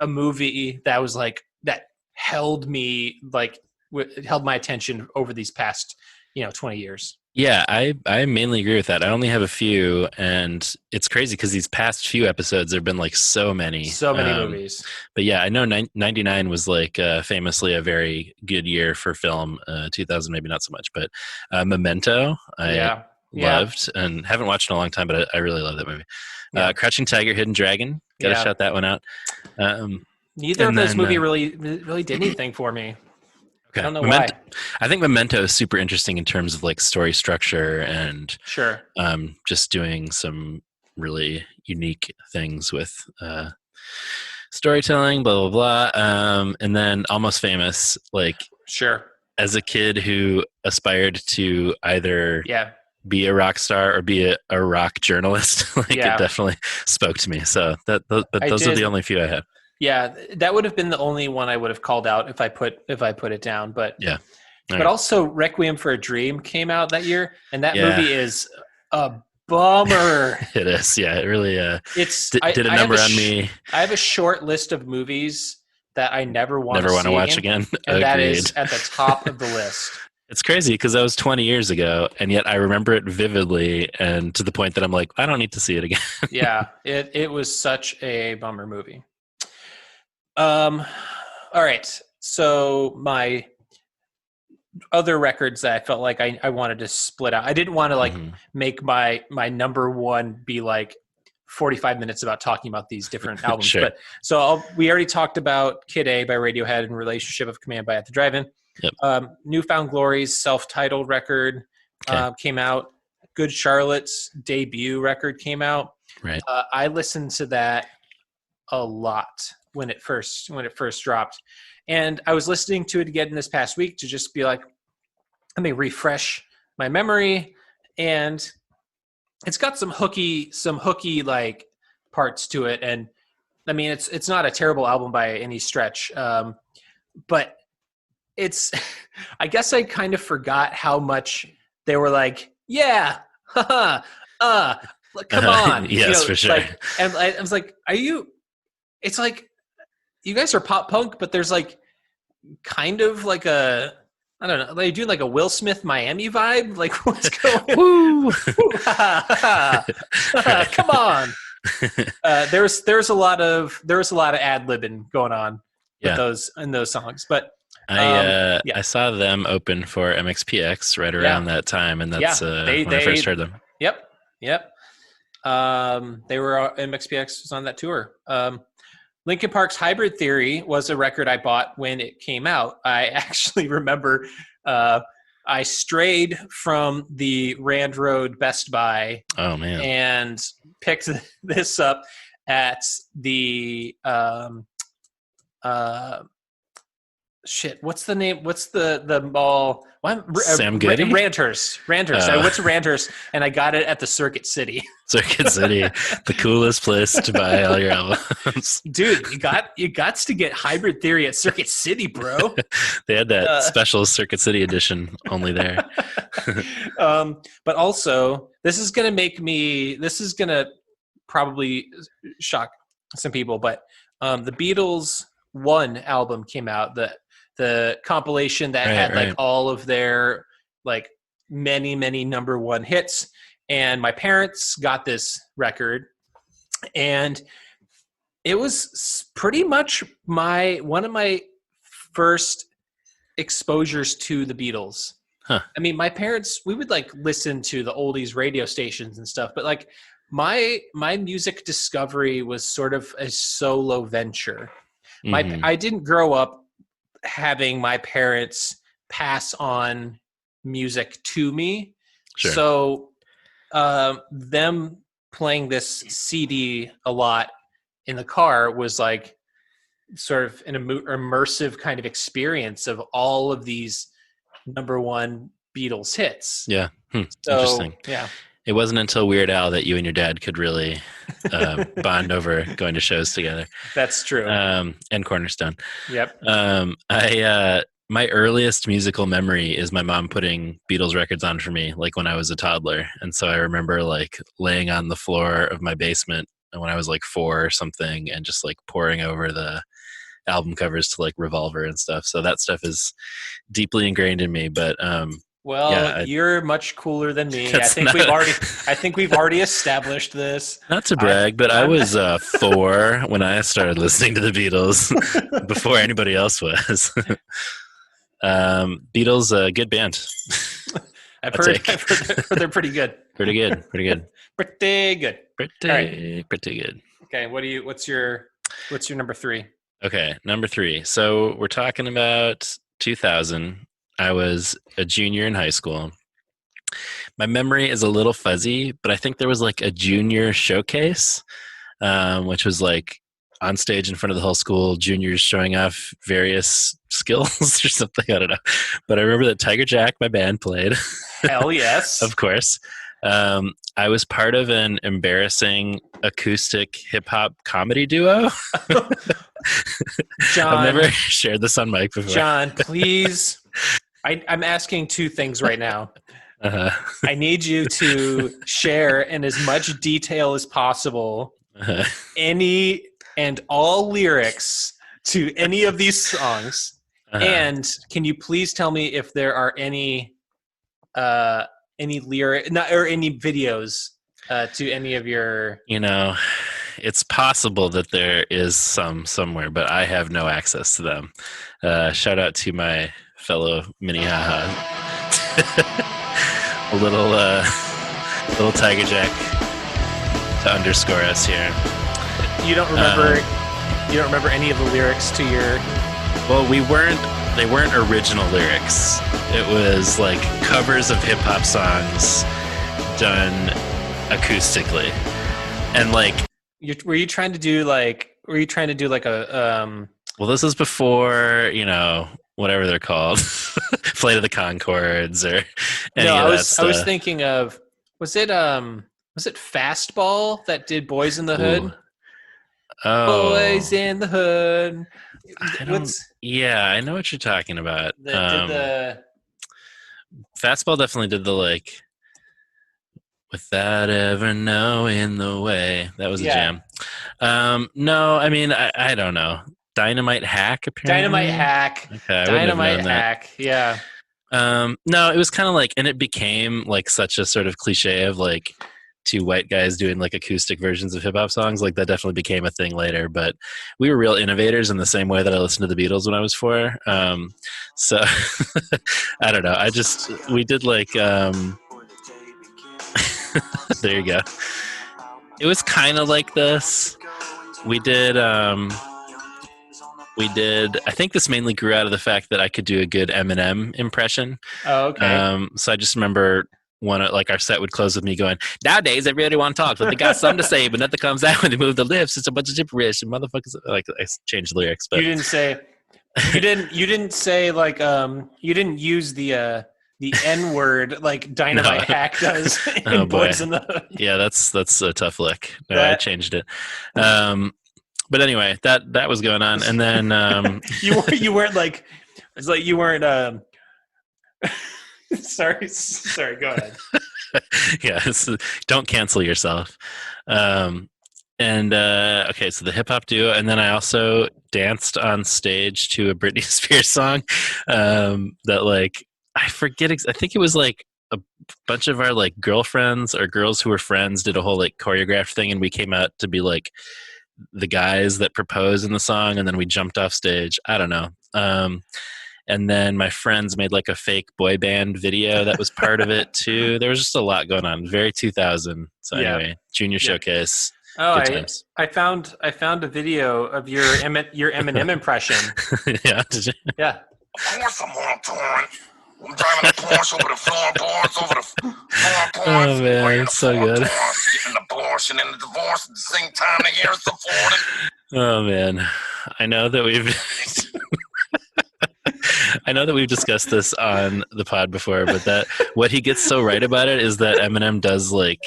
a movie that was like that held me like held my attention over these past 20 years. Yeah, I mainly agree with that. I only have a few, and it's crazy because these past few episodes there have been like so many movies. But yeah, I know 99 was like famously a very good year for film. 2000 maybe not so much, but Memento I loved and haven't watched in a long time, but I really love that movie. Crouching Tiger, Hidden Dragon, gotta shout that one out. Neither of those movies really did anything for me. Okay. I don't know why. I think Memento is super interesting in terms of like story structure and just doing some really unique things with storytelling, blah, blah, blah. And then Almost Famous, like as a kid who aspired to either be a rock star or be a rock journalist, like it definitely spoke to me. So those are the only few I have. Yeah, that would have been the only one I would have called out if I put it down. But But also Requiem for a Dream came out that year, and that movie is a bummer. It is, yeah. It really did a number on me. I have a short list of movies that I never want to watch again, and that is at the top of the list. It's crazy because that was 20 years ago, and yet I remember it vividly, and to the point that I'm like, I don't need to see it again. Yeah, it was such a bummer movie. All right. So my other records that I felt like I wanted to split out. I didn't want to like make my number one be like 45 minutes about talking about these different albums. But so we already talked about Kid A by Radiohead and Relationship of Command by At the Drive-In. Yep. Newfound Glory's self-titled record came out. Good Charlotte's debut record came out. Right. I listened to that a lot when it first dropped, and I was listening to it again this past week to just be like, let me refresh my memory, and it's got some hooky like parts to it, and I mean it's not a terrible album by any stretch, but it's I guess I kind of forgot how much they were like, come on, yes, for sure. Like, and I was like, are you? It's like, you guys are pop punk, but there's like kind of like a I don't know. They do like a Will Smith Miami vibe. Like what's going? Woo! Come on. There's a lot of ad libbing going on with those in those songs, but I saw them open for MXPX right around that time, and that's when I first heard them. Yep. They were MXPX was on that tour. Linkin Park's Hybrid Theory was a record I bought when it came out. I actually remember I strayed from the Rand Road Best Buy. Oh man! And picked this up at the what's the name? What's the mall? Sam Goody? Ranters. What's Ranters? And I got it at the Circuit City. Circuit City, the coolest place to buy all your albums. Dude, you got to get Hybrid Theory at Circuit City, bro. They had that special Circuit City edition only there. But also, this is going to probably shock some people, but the Beatles 1 album came out, the compilation that had like all of their like many number 1 hits, and my parents got this record, and it was pretty much one of my first exposures to the Beatles. Huh. I mean, my parents, we would like listen to the oldies radio stations and stuff, but like my music discovery was sort of a solo venture. I didn't grow up having my parents pass on music to me. Sure. So them playing this CD a lot in the car was like sort of an immersive kind of experience of all of these number 1 Beatles hits. Yeah. So, interesting. Yeah. It wasn't until Weird Al that you and your dad could really bond over going to shows together. That's true. And Cornerstone. Yep. My earliest musical memory is my mom putting Beatles records on for me, like when I was a toddler. And so I remember like laying on the floor of my basement when I was like 4 or something, and just like poring over the album covers to like Revolver and stuff. So that stuff is deeply ingrained in me. But you're much cooler than me. I think we've already established this. Not to brag, but I was 4 when I started listening to the Beatles before anybody else was. Beatles, good band. I've heard they're pretty good. Pretty good. Pretty good. Pretty good. Okay, what's your number 3? Okay, number 3. So we're talking about 2000. I was a junior in high school. My memory is a little fuzzy, but I think there was like a junior showcase, which was like on stage in front of the whole school, juniors showing off various skills or something. I don't know. But I remember that Tiger Jack, my band, played. Hell yes. Of course. I was part of an embarrassing acoustic hip-hop comedy duo. John, I've never shared this on mic before. John, please. I'm asking 2 things right now. I need you to share in as much detail as possible any and all lyrics to any of these songs. And can you please tell me if there are any lyric or any videos to any of your? It's possible that there is some somewhere, but I have no access to them. Shout out to my fellow Minnehaha. a little Tiger Jack to underscore us here. You don't remember any of the lyrics to your? Well, they weren't original lyrics. It was like covers of hip hop songs done acoustically. And like, were you trying to do like a well, this is before, whatever they're called, Flight of the Conchords or any of that stuff. I was thinking of, was it Fastball that did Boys in the Hood? Ooh. Oh, Boys in the Hood. I know what you're talking about. Fastball definitely did the like, without ever knowing the way. That was a jam. No, I mean, I don't know. Dynamite Hack, apparently. Dynamite Hack. Okay, Dynamite Hack. Yeah. No, it was kind of like, and it became like such a sort of cliche of like two white guys doing like acoustic versions of hip hop songs. Like that definitely became a thing later, but we were real innovators in the same way that I listened to the Beatles when I was 4. So I don't know. We did like, there you go. It was kind of like this. We did, I think this mainly grew out of the fact that I could do a good Eminem impression. Oh, okay. So I just remember our set would close with me going, nowadays everybody want to talk, but they got something to say, but nothing comes out when they move the lips. It's a bunch of gibberish and motherfuckers. Like I changed the lyrics, but You didn't say like you didn't use the N word like Dynamite No. Hack does in Oh, boy. Boys in the Hood. Yeah, that's a tough look. I changed it. But anyway, that was going on, and then you weren't like, it's like you weren't sorry, go ahead. Yeah, don't cancel yourself. Okay, so the hip hop duo, and then I also danced on stage to a Britney Spears song that like I forget. I think it was like a bunch of our like girlfriends or girls who were friends did a whole like choreographed thing, and we came out to be like the guys that proposed in the song, and then we jumped off stage. I don't know. And then my friends made like a fake boy band video that was part of it too. There was just a lot going on. Very 2000. So anyway, junior showcase. Oh, Good times. I found a video of your Eminem impression. Yeah. Did you? Yeah. Of course I'm on torrent. I'm driving a Porsche over the floorboards, over the floorboards. Oh man, it's so good. Getting an abortion and a divorce at the same time. The years afforded. Oh man, I know that we've discussed this on the pod before, but that what he gets so right about it is that Eminem does like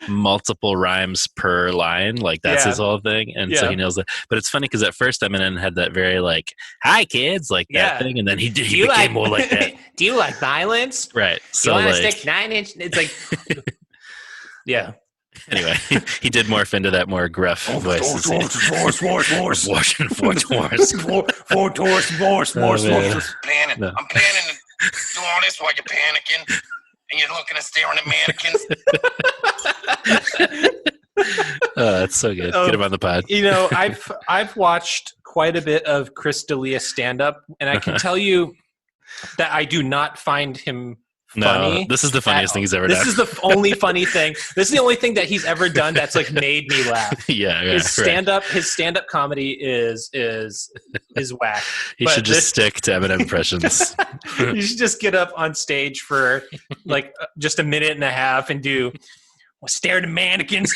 multiple rhymes per line, like that's his whole thing, and so he nails it. But it's funny because at first Eminem had that very like "Hi kids" like that thing, and then he became more like that. Do you like violence? Right. So you want to like, stick 9-inch? It's like, yeah. Anyway, he did morph into that more gruff voice. Planning. I'm planning to do all this while you're panicking and you're looking and staring at mannequins. That's so good. Get him on the pod. You know, I've watched quite a bit of Chris D'Elia stand up, and I can tell you that I do not find him funny. No, this is the funniest thing he's ever done. This is the only funny thing. This is the only thing that he's ever done that's like made me laugh. Yeah, his stand up comedy is whack. He should just stick to Eminem impressions. You should just get up on stage for like just a minute and a half and do stare at mannequins.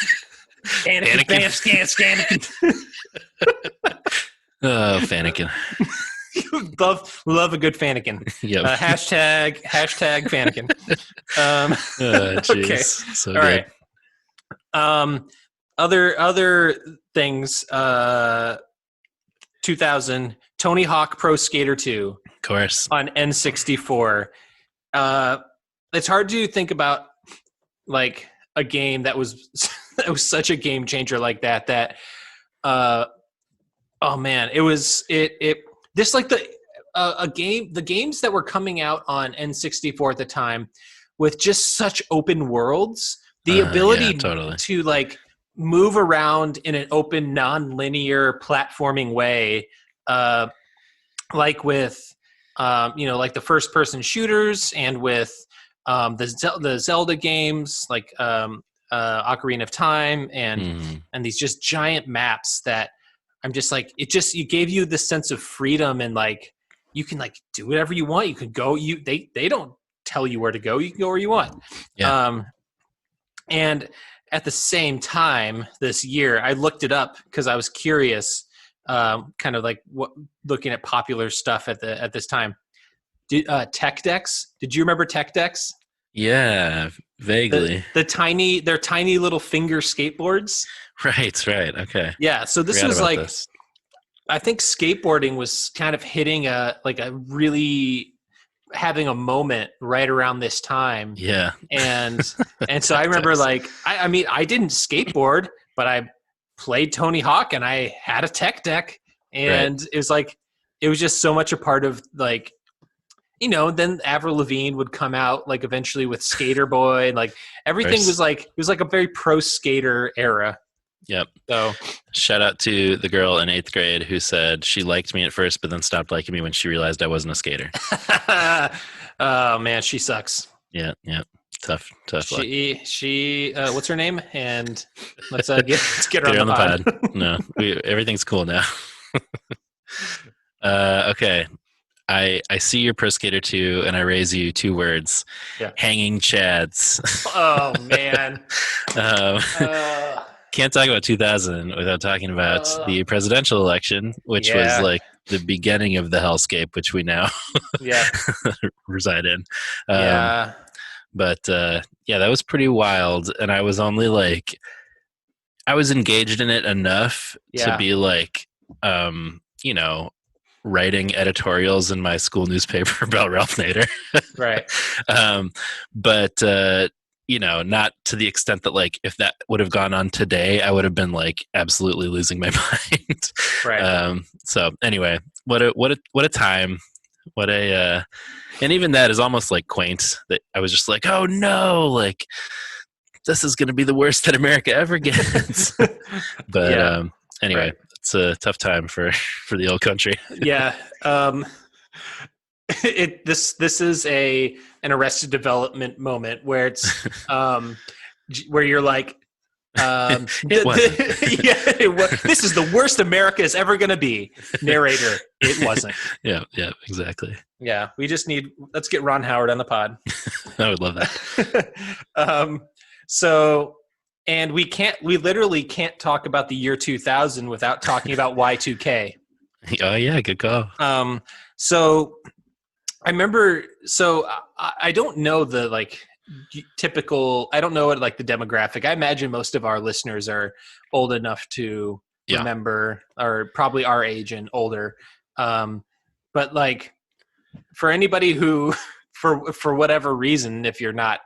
Mannequin. Oh, Fanakin. love a good Fanakin. Yep. Hashtag Fanakin. Okay. So all good. Right. Other things. 2000 Tony Hawk Pro Skater 2. Of course. On N64. It's hard to think about like a game that was such a game changer like that. Oh man, it was this like the games that were coming out on N64 at the time with just such open worlds, the ability to like move around in an open, non-linear platforming way, like with like the first-person shooters and with the Zelda games like Ocarina of Time and these just giant maps that I'm just like, it gave you this sense of freedom and like you can like do whatever you want. You can go, they don't tell you where to go. You can go where you want. Yeah. And at the same time this year, I looked it up because I was curious, kind of like looking at popular stuff at this time. Tech decks. Did you remember tech decks? Yeah, vaguely. They're tiny little finger skateboards. Right. Okay. Yeah. So this was like, I think skateboarding was kind of hitting a really having a moment right around this time. Yeah. And so I remember like, I mean, I didn't skateboard, but I played Tony Hawk and I had a tech deck and it was like, it was just so much a part of like, then Avril Lavigne would come out like eventually with Skater Boy, and like everything First. was like, it was like a very pro skater era. Yep. So shout out to the girl in 8th grade who said she liked me at first, but then stopped liking me when she realized I wasn't a skater. Oh man, she sucks. Yeah. Tough luck. She what's her name? And let's get her on the pod. No, everything's cool now. Okay. I see your Pro Skater 2 and I raise you 2 words. Yeah. Hanging Chads. Oh man. Can't talk about 2000 without talking about the presidential election, which was like the beginning of the hellscape, which we now reside in. But that was pretty wild. And I was only like, I was engaged in it enough to be like, writing editorials in my school newspaper about Ralph Nader. Right. But not to the extent that like if that would have gone on today, I would have been like absolutely losing my mind. Right. So anyway, what a time. And even that is almost like quaint that I was just like, oh no, like this is going to be the worst that America ever gets. But anyway, it's a tough time for the old country. Yeah. This is an Arrested Development moment where it's where you're like, this is the worst America is ever going to be. Narrator, it wasn't. Yeah, exactly. Yeah, let's get Ron Howard on the pod. I would love that. And we literally can't talk about the year 2000 without talking about Y2K. Oh yeah, good call. So I remember, I don't know the like typical, I don't know what like the demographic. I imagine most of our listeners are old enough to remember, or probably our age and older. But like for anybody who, for whatever reason, if you're not,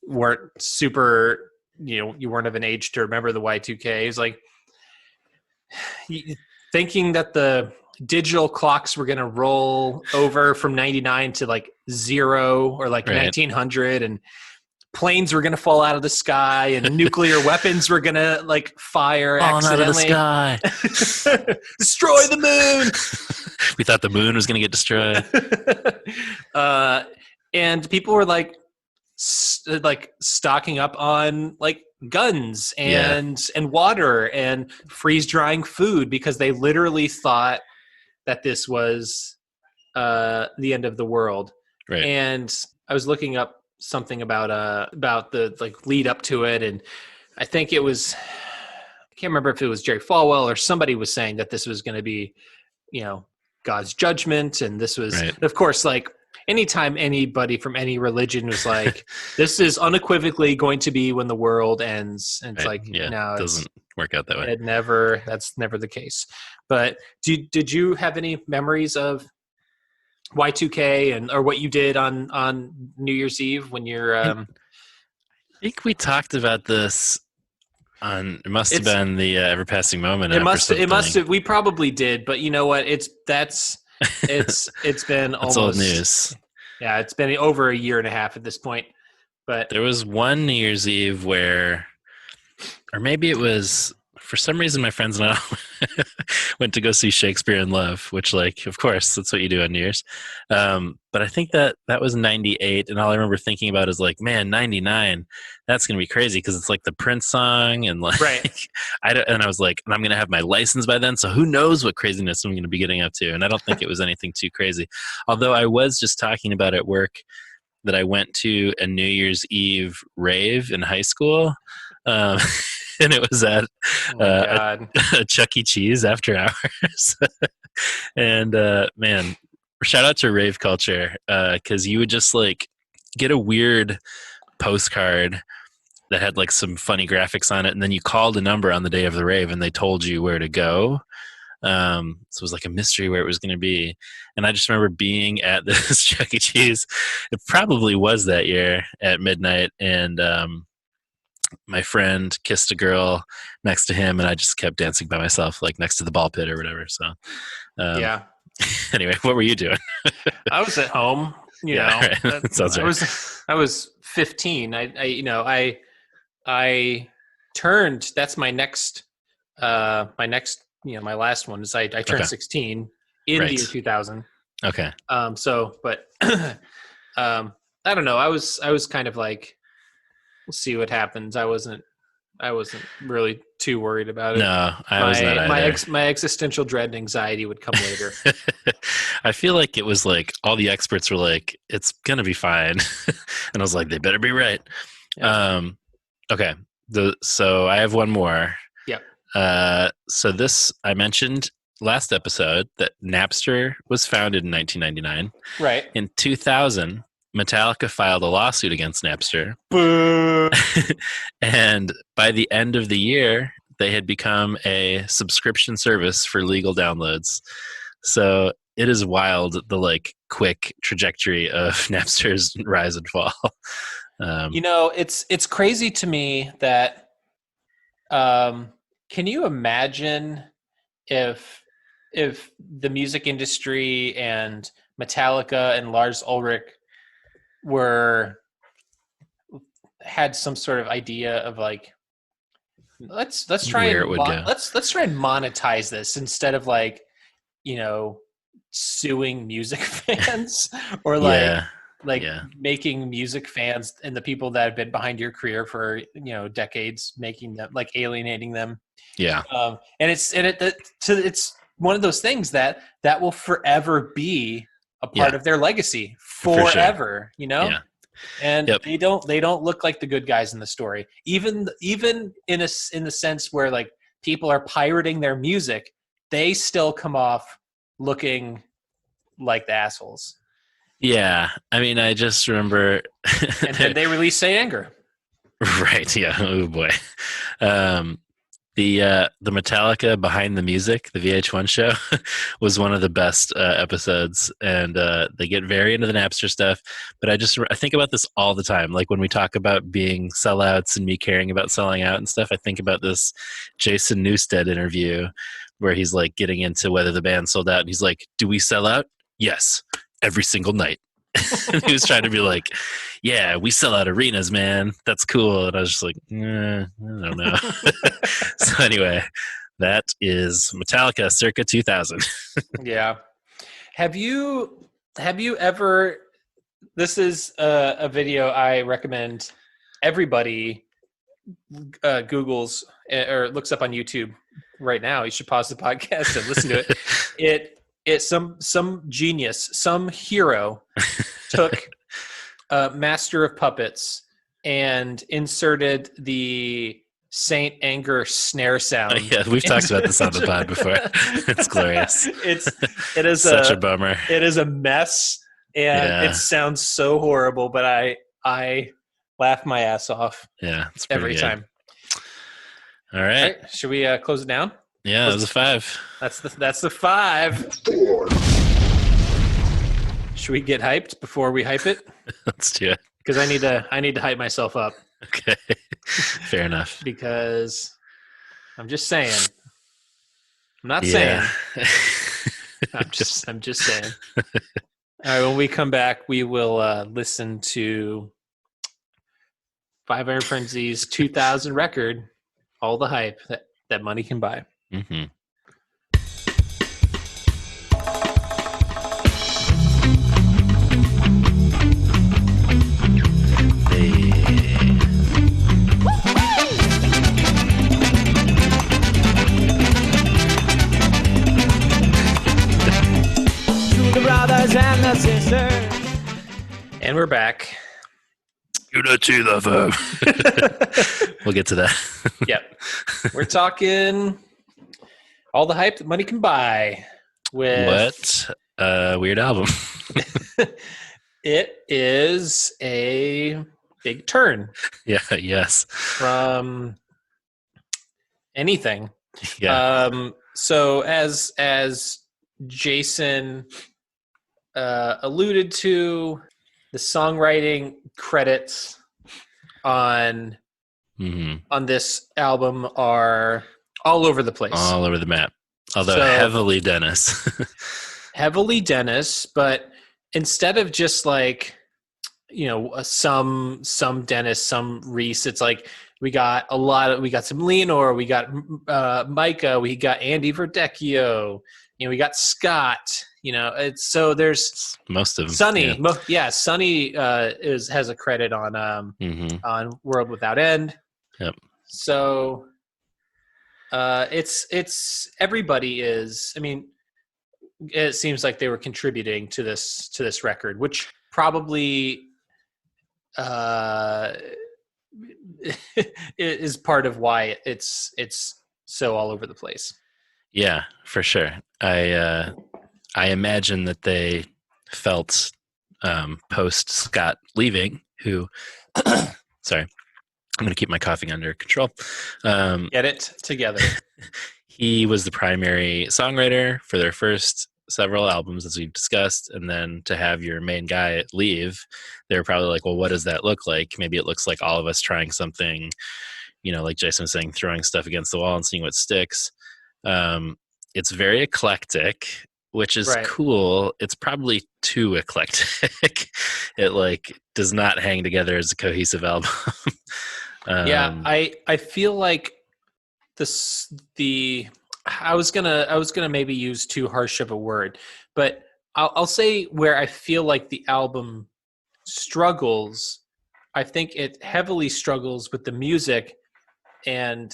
weren't super, you weren't of an age to remember the Y2K, it's like thinking that the digital clocks were going to roll over from 99 to like 0 or like 1900, and planes were going to fall out of the sky, and nuclear weapons were going to like fire accidentally out of the sky. Destroy the moon. We thought the moon was going to get destroyed. And people were like stocking up on like guns and water and freeze drying food, because they literally thought that this was the end of the world. Right. And I was looking up something about the like lead up to it, and I think it was, I can't remember if it was Jerry Falwell or somebody was saying that this was going to be, God's judgment, and this was, of course, like anytime anybody from any religion was like, this is unequivocally going to be when the world ends, and it's like, no, it doesn't work out that way. That's never the case. But did you have any memories of Y2K or what you did on New Year's Eve when you're? I think we talked about this on. It must have been the Ever Passing Moment. It must have. We probably did, but you know what? It's been almost old news. Yeah, it's been over a year and a half at this point. But there was one New Year's Eve where, or maybe it was, for some reason my friends and I went to go see Shakespeare in Love, which, like, of course, that's what you do on New Year's. But I think that was 98, and all I remember thinking about is like, man, 99, that's going to be crazy because it's like the Prince song, and like, and I was like, and I'm going to have my license by then, so who knows what craziness I'm going to be getting up to, and I don't think it was anything too crazy. Although I was just talking about at work that I went to a New Year's Eve rave in high school. And it was at a Chuck E. Cheese after hours. And man, shout out to rave culture, because you would just like get a weird postcard that had like some funny graphics on it, and then you called a number on the day of the rave and they told you where to go. So it was like a mystery where it was going to be. And I just remember being at this Chuck E. Cheese. It probably was that year at midnight, and my friend kissed a girl next to him, and I just kept dancing by myself, like next to the ball pit or whatever. So, Anyway, what were you doing? I was at home. You know, right. Sounds right. I was 15. I turned. That's my next. My next. My last one is I turned 16 in the year 2000. Okay. But I don't know. I was kind of like, we'll see what happens. I wasn't really too worried about it. No, I was not either. My existential dread and anxiety would come later. I feel like it was like all the experts were like, it's going to be fine. And I was like, they better be right. Yeah. Okay. So I have one more. Yeah. So this, I mentioned last episode that Napster was founded in 1999. Right. In 2000, Metallica filed a lawsuit against Napster. Boo. And by the end of the year, they had become a subscription service for legal downloads. So it is wild, the like quick trajectory of Napster's rise and fall. It's crazy to me that can you imagine if the music industry and Metallica and Lars Ulrich had some sort of idea of like, let's try and let's try and monetize this instead of like, suing music fans or making music fans and the people that have been behind your career for decades, making them like alienating them. Yeah. And it's one of those things that will forever be a part of their legacy forever, Yeah. And they don't look like the good guys in the story. Even in the sense where like people are pirating their music, they still come off looking like the assholes. Yeah. I mean, I just remember and then they released Say Anger. Right, yeah. Oh boy. The Metallica Behind the Music, the VH1 show, was one of the best episodes, and they get very into the Napster stuff. But I think about this all the time. Like when we talk about being sellouts and me caring about selling out and stuff, I think about this Jason Newsted interview where he's like getting into whether the band sold out, and he's like, "Do we sell out? Yes, every single night." And he was trying to be like, yeah, we sell out arenas, man. That's cool. And I was just like, I don't know. So anyway, that is Metallica circa 2000. Yeah. Have you ever, this is a video I recommend everybody Googles or looks up on YouTube right now. You should pause the podcast and listen to it. It's some genius, some hero took Master of Puppets and inserted the Saint Anger snare sound. Yeah, we've talked about this on the pod before. It's glorious. It is such a bummer. It is a mess, and it sounds so horrible. But I laugh my ass off. Yeah, it's every good. time. All right. Should we close it down? Yeah, that was a 5. That's the 5. Should we get hyped before we hype it? Let's do it. Because I need to hype myself up. Okay. Fair enough. Because I'm just saying. I'm not saying. I'm just saying. All right, when we come back, we will listen to 500 Frenzy's 2000 record, All the Hype that money can buy. Mm-hmm. And the sisters. And we're back. Unity lover. We'll get to that. Yep. We're talking All the Hype that money can buy. With what weird album. It is a big turn. Yeah, yes. From anything. Yeah. So as Jason alluded to, the songwriting credits on this album are all over the place. All over the map. Although heavily Dennis. heavily Dennis, but instead of just like, some Dennis, some Reese, it's like we got some Leonore, we got Micah, we got Andy Verdecchio, we got Scott, it's so there's most of them. Sonny. Sonny has a credit on World Without End. Yep. So it's everybody is. I mean, it seems like they were contributing to this record, which probably is part of why it's so all over the place. Yeah, for sure. I imagine that they felt post Scott leaving, who sorry, I'm going to keep my coughing under control. Get it together. He was the primary songwriter for their first several albums, as we've discussed, and then to have your main guy leave, they were probably like, well, what does that look like? Maybe it looks like all of us trying something, like Jason was saying, throwing stuff against the wall and seeing what sticks. It's very eclectic, which is cool. It's probably too eclectic. It like does not hang together as a cohesive album. I feel like I was gonna maybe use too harsh of a word, but I'll say where I feel like the album struggles. I think it heavily struggles with the music, and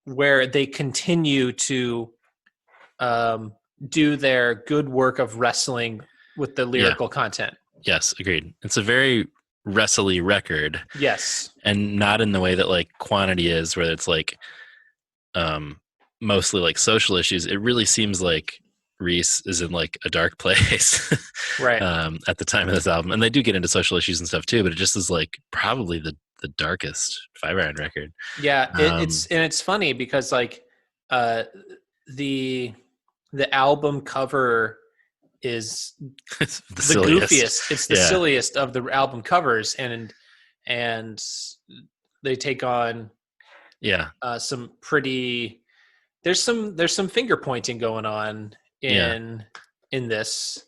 where they continue to do their good work of wrestling with the lyrical content. Yes, agreed. It's a very wrestly record. Yes, and not in the way that like Quantity is, where it's like mostly like social issues. It really seems like Reese is in like a dark place right at the time of this album, and they do get into social issues and stuff too, but it just is like probably the darkest Five Iron record. It's funny because like the album cover is the goofiest. It's the silliest of the album covers, and they take on some pretty. There's some finger pointing going on in this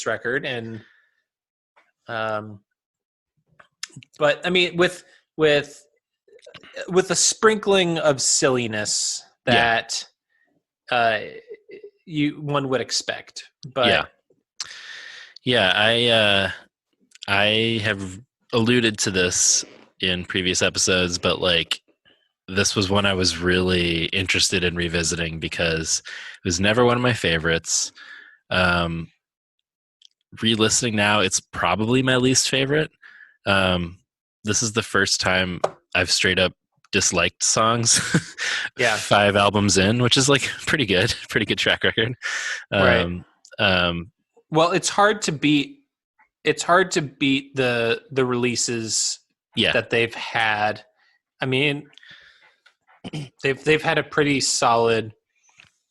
record, and but I mean with a sprinkling of silliness that one would expect, but I have alluded to this in previous episodes, but like this was one I was really interested in revisiting because it was never one of my favorites. Re-listening now, it's probably my least favorite. This is the first time I've straight up disliked songs 5 albums in, which is like pretty good track record. Well, it's hard to beat the releases that they've had. I mean, they've had a pretty solid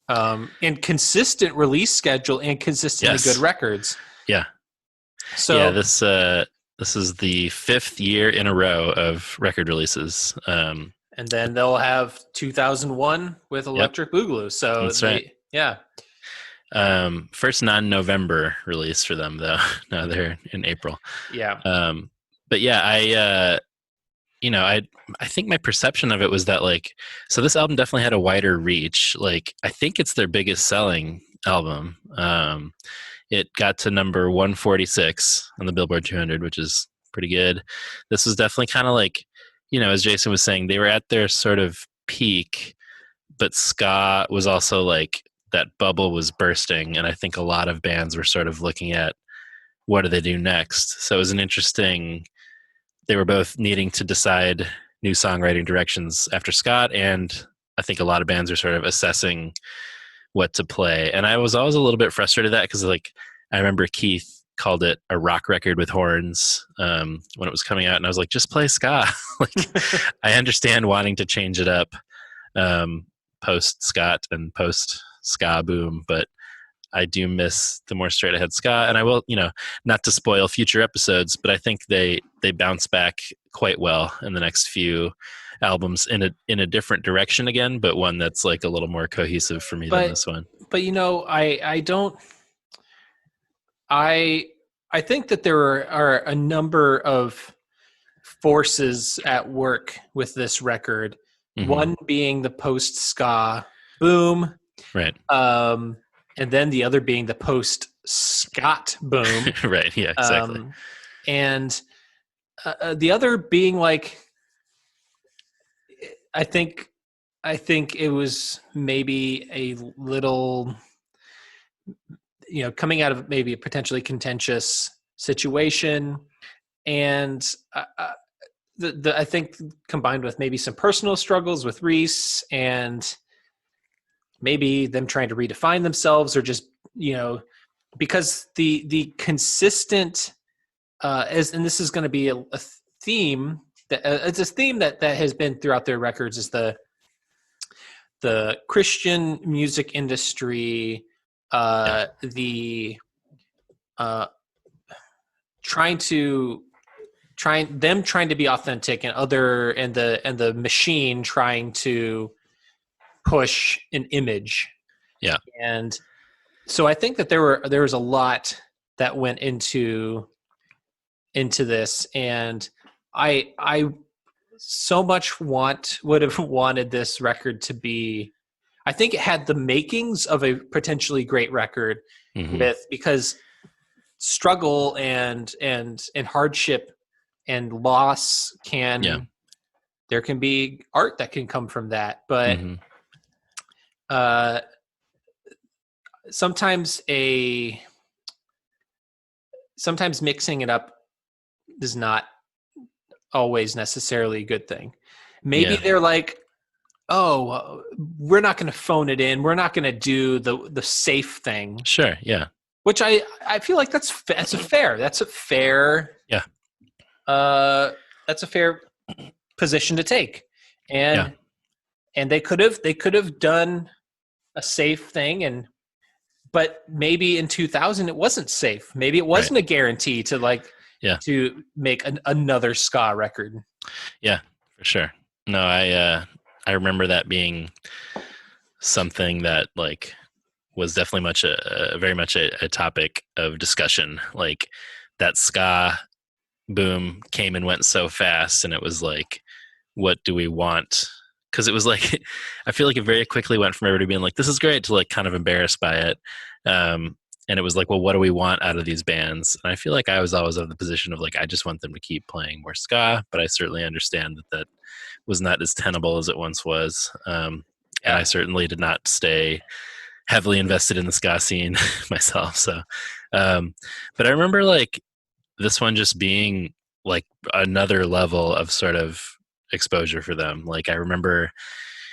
and consistent release schedule and consistently good records. So this is the 5th year in a row of record releases. And then they'll have 2001 with Electric Boogaloo. So that's right. First non-November release for them though. No, they're in April. But yeah, I think my perception of it was that like, so this album definitely had a wider reach. Like, I think it's their biggest selling album. It got to number 146 on the Billboard 200, which is pretty good. This was definitely kind of like, as Jason was saying, they were at their sort of peak, but ska was also like that bubble was bursting. And I think a lot of bands were sort of looking at what do they do next? So it was an interesting, they were both needing to decide new songwriting directions after Scott, and I think a lot of bands are sort of assessing what to play. And I was always a little bit frustrated at that because like I remember Keith called it a rock record with horns when it was coming out, and I was like, just play ska. Like I understand wanting to change it up post Scott and post ska boom, but I do miss the more straight ahead ska. And I will, not to spoil future episodes, but I think they bounce back quite well in the next few albums in a different direction again, but one that's like a little more cohesive for me than this one. But I don't I think that there are a number of forces at work with this record. Mhm. One being the post ska boom, right? And then the other being the post scot boom, Right. Yeah. Exactly. And the other being like, I think it was maybe a little, coming out of maybe a potentially contentious situation, and I think combined with maybe some personal struggles with Reese, and maybe them trying to redefine themselves, or just because the consistent and this is going to be a theme that it's a theme that has been throughout their records, is the Christian music industry, the trying to be authentic, and the machine trying to push an image. Yeah. And so I think that there was a lot that went into this, and I so much would have wanted this record to be, I think it had the makings of a potentially great record, because struggle and hardship and loss there can be art that can come from that, but sometimes mixing it up is not always necessarily a good thing. Maybe they're like, oh, we're not going to phone it in. We're not going to do the safe thing. Sure. Yeah. Which I feel like that's a fair position to take. And they could have done a safe thing, but maybe in 2000 it wasn't safe. Maybe it wasn't a guarantee to to make another ska record. Yeah, for sure. No, I remember that being something that was definitely very much a topic of discussion. Like, that ska boom came and went so fast, and it was like, what do we want? Because it was like, I feel like it very quickly went from everybody being like, this is great, to kind of embarrassed by it. And it was like, well, what do we want out of these bands? And I feel like I was always of the position of I just want them to keep playing more ska, but I certainly understand that was not as tenable as it once was. And I certainly did not stay heavily invested in the ska scene myself. So, but I remember this one just being another level of sort of exposure for them. I remember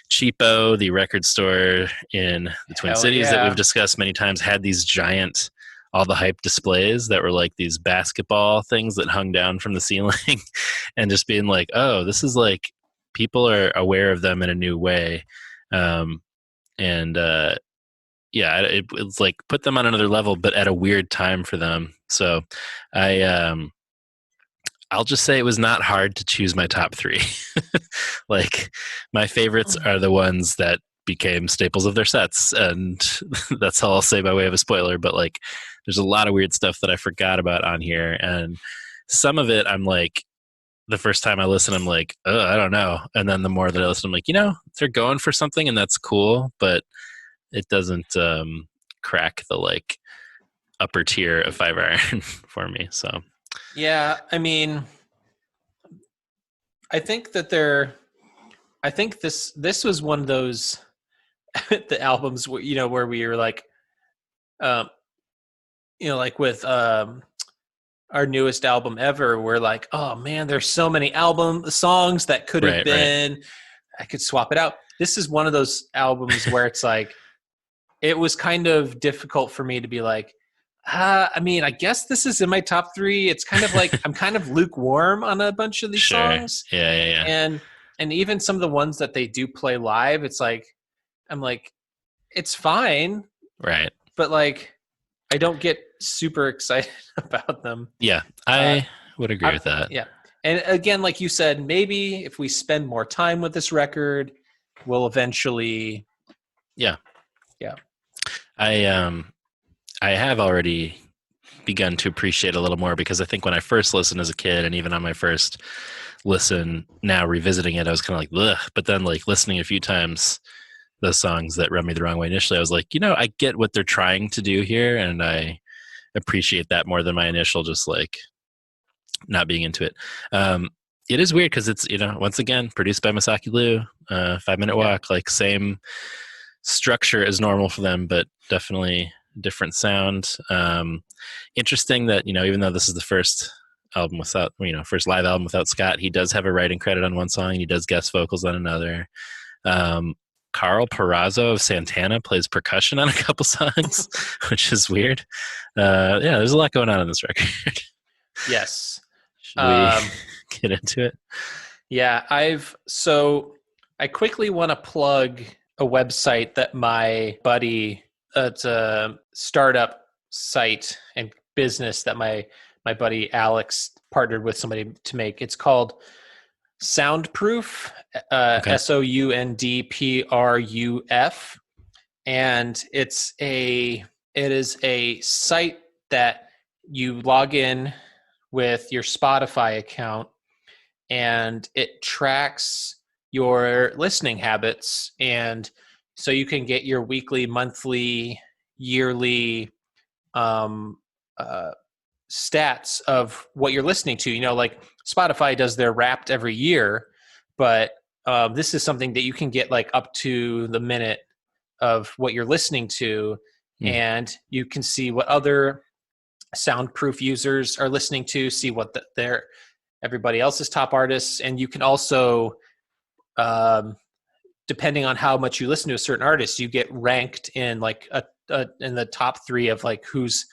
Cheapo, the record store in the Twin Cities that we've discussed many times, had these giant All the Hype displays that were these basketball things that hung down from the ceiling, and just being oh, this is people are aware of them in a new way. It's put them on another level, but at a weird time for them. So I'll just say it was not hard to choose my top three. My favorites are the ones that became staples of their sets, and that's all I'll say by way of a spoiler. But there's a lot of weird stuff that I forgot about on here, and some of it I'm the first time I listen, I'm oh, I don't know. And then the more that I listen, I'm they're going for something, and that's cool, but it doesn't crack the upper tier of 5 Iron for me. So yeah, I mean, I think that this was one of those the albums where where we were with our newest album ever, we're oh man, there's so many songs that could have been. I could swap it out. This is one of those albums where it's it was kind of difficult for me to be I mean, I guess this is in my top 3. It's kind of I'm kind of lukewarm on a bunch of these songs. Yeah. And even some of the ones that they do play live, it's I'm it's fine. Right. But I don't get super excited about them. Yeah, I would agree with that. Yeah. And again, like you said, maybe if we spend more time with this record, we'll eventually. Yeah. Yeah. I have already begun to appreciate a little more, because I think when I first listened as a kid, and even on my first listen now revisiting it, I was kind of like, ugh. But then like listening a few times, those songs that rubbed me the wrong way initially, I was like, I get what they're trying to do here, and I appreciate that more than my initial just like not being into it. It is weird because it's, once again, produced by Masaki Liu, 5 Minute Walk, like same structure as normal for them, but definitely different sound. Interesting that, even though this is the first album without, first live album without Scott, he does have a writing credit on one song, and he does guest vocals on another. Carl Perazzo of Santana plays percussion on a couple songs, which is weird. There's a lot going on in this record. Yes. Should we get into it? Yeah, I quickly want to plug a website that my buddy, it's a startup site and business that my buddy Alex partnered with somebody to make. It's called Soundproof, Okay. Soundproof, and it is a site that you log in with your Spotify account, and it tracks your listening habits, and so you can get your weekly, monthly, yearly stats of what you're listening to. Like Spotify does their Wrapped every year, but this is something that you can get like up to the minute of what you're listening to, and you can see what other Soundproof users are listening to, see what everybody else's top artists, and you can also, depending on how much you listen to a certain artist, you get ranked in like in the top 3 of like who's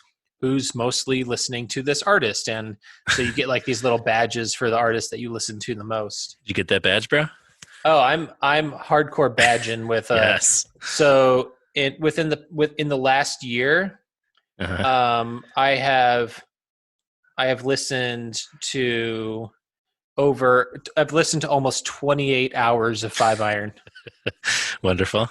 mostly listening to this artist, and so you get like these little badges for the artist that you listen to the most. Did you get that badge, bro? Oh, I'm hardcore badging with yes. So within the last year, I have listened to almost 28 hours of Five Iron. Wonderful.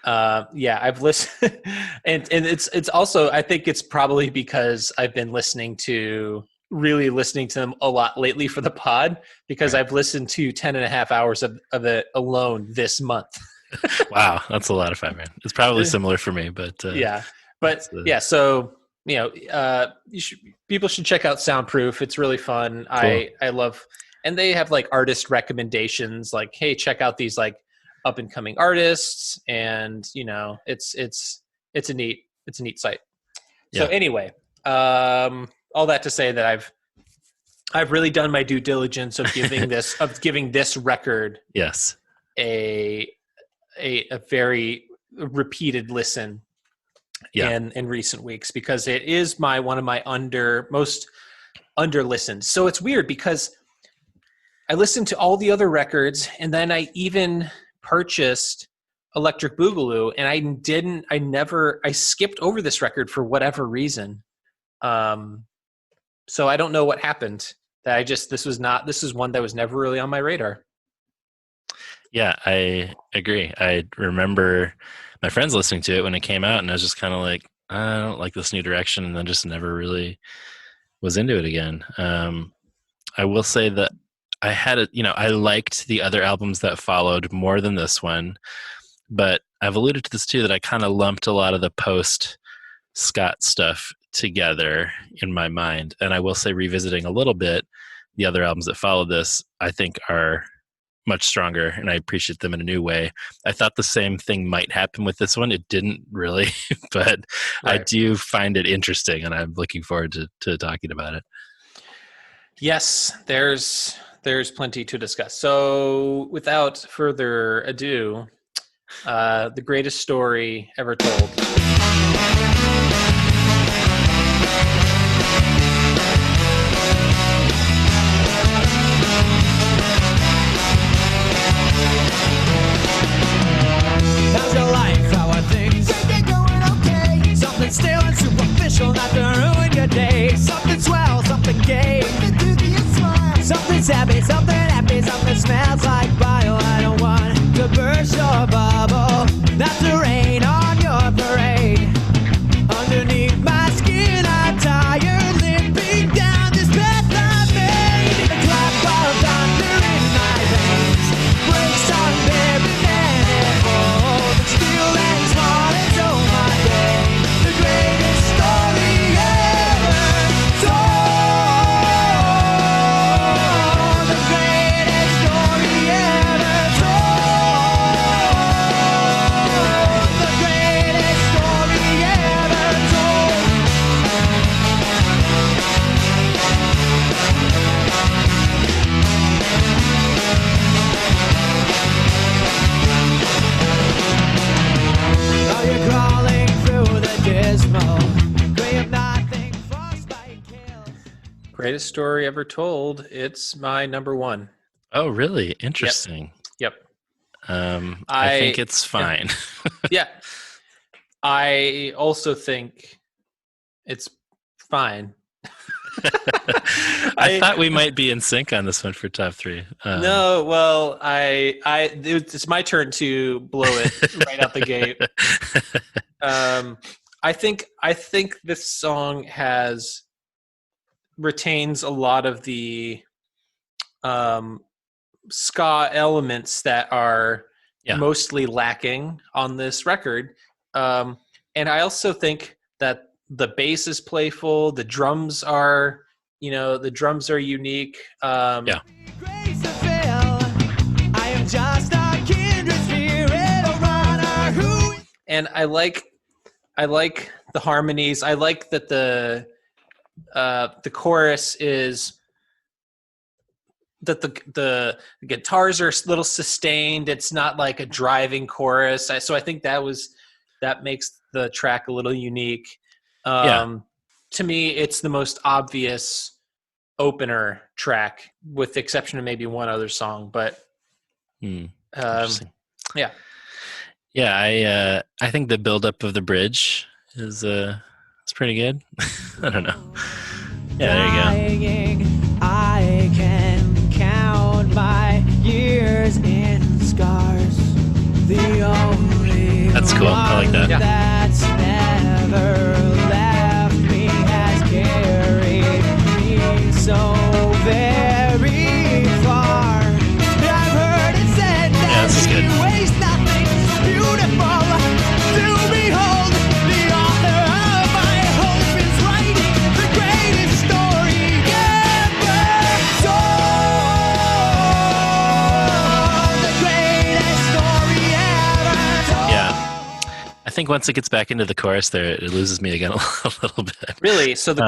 I've listened, and it's also, I think it's probably because I've been listening to them a lot lately for the pod, because I've listened to 10.5 hours of it alone this month. Wow, that's a lot of Five Iron. It's probably similar for me, but so people should check out Soundproof. It's really fun. Cool. I love, and they have like artist recommendations, like, hey, check out these like up and coming artists, and it's a neat site. So anyway, all that to say that I've really done my due diligence of giving this record a very repeated listen in recent weeks, because it is one of my most under listened. So it's weird because I listened to all the other records, and then I even purchased Electric Boogaloo, and I skipped over this record for whatever reason. So I don't know what happened. This was one that was never really on my radar. Yeah, I agree. I remember my friends listening to it when it came out, and I was just kind of like, I don't like this new direction, and then just never really was into it again. I will say that I liked the other albums that followed more than this one, but I've alluded to this too, that I kind of lumped a lot of the post Scott stuff together in my mind. And I will say, revisiting a little bit, the other albums that followed this, I think are much stronger, and I appreciate them in a new way. I thought the same thing might happen with this one. It didn't really, but I do find it interesting, and I'm looking forward to talking about it. Yes, there's plenty to discuss. So without further ado, the greatest story ever told. How's your life? How are things? They're going okay. Something stale and superficial, not to ruin your day. Something swell, something gay. Something's happy, something smells like bio. I don't want to burst your bubble, not to rain on your parade. Underneath my skin, I Greatest story ever told. It's my number one. Oh, really? Interesting. Yep. I think it's fine. Yeah. I also think it's fine. I thought we might be in sync on this one for top three. No, well, it's my turn to blow it right out the gate. I think this song retains a lot of the ska elements that are mostly lacking on this record. And I also think that the bass is playful. The drums are, unique. And I like the harmonies. I like that the chorus is that the guitars are a little sustained. It's not like a driving chorus. So I think that makes the track a little unique. To me, it's the most obvious opener track, with the exception of maybe one other song. But yeah. I think the buildup of the bridge is pretty good. I don't know. Yeah, there you go. I can count my years in scars. The only That's cool. I like that. That's never left me has carried me so very far. I've heard it said that this is good. waste nothing beautiful to behold. The author of my hope is writing the greatest story ever told. The greatest story ever told. Yeah. I think once it gets back into the chorus there, it loses me again a little bit. Really? So the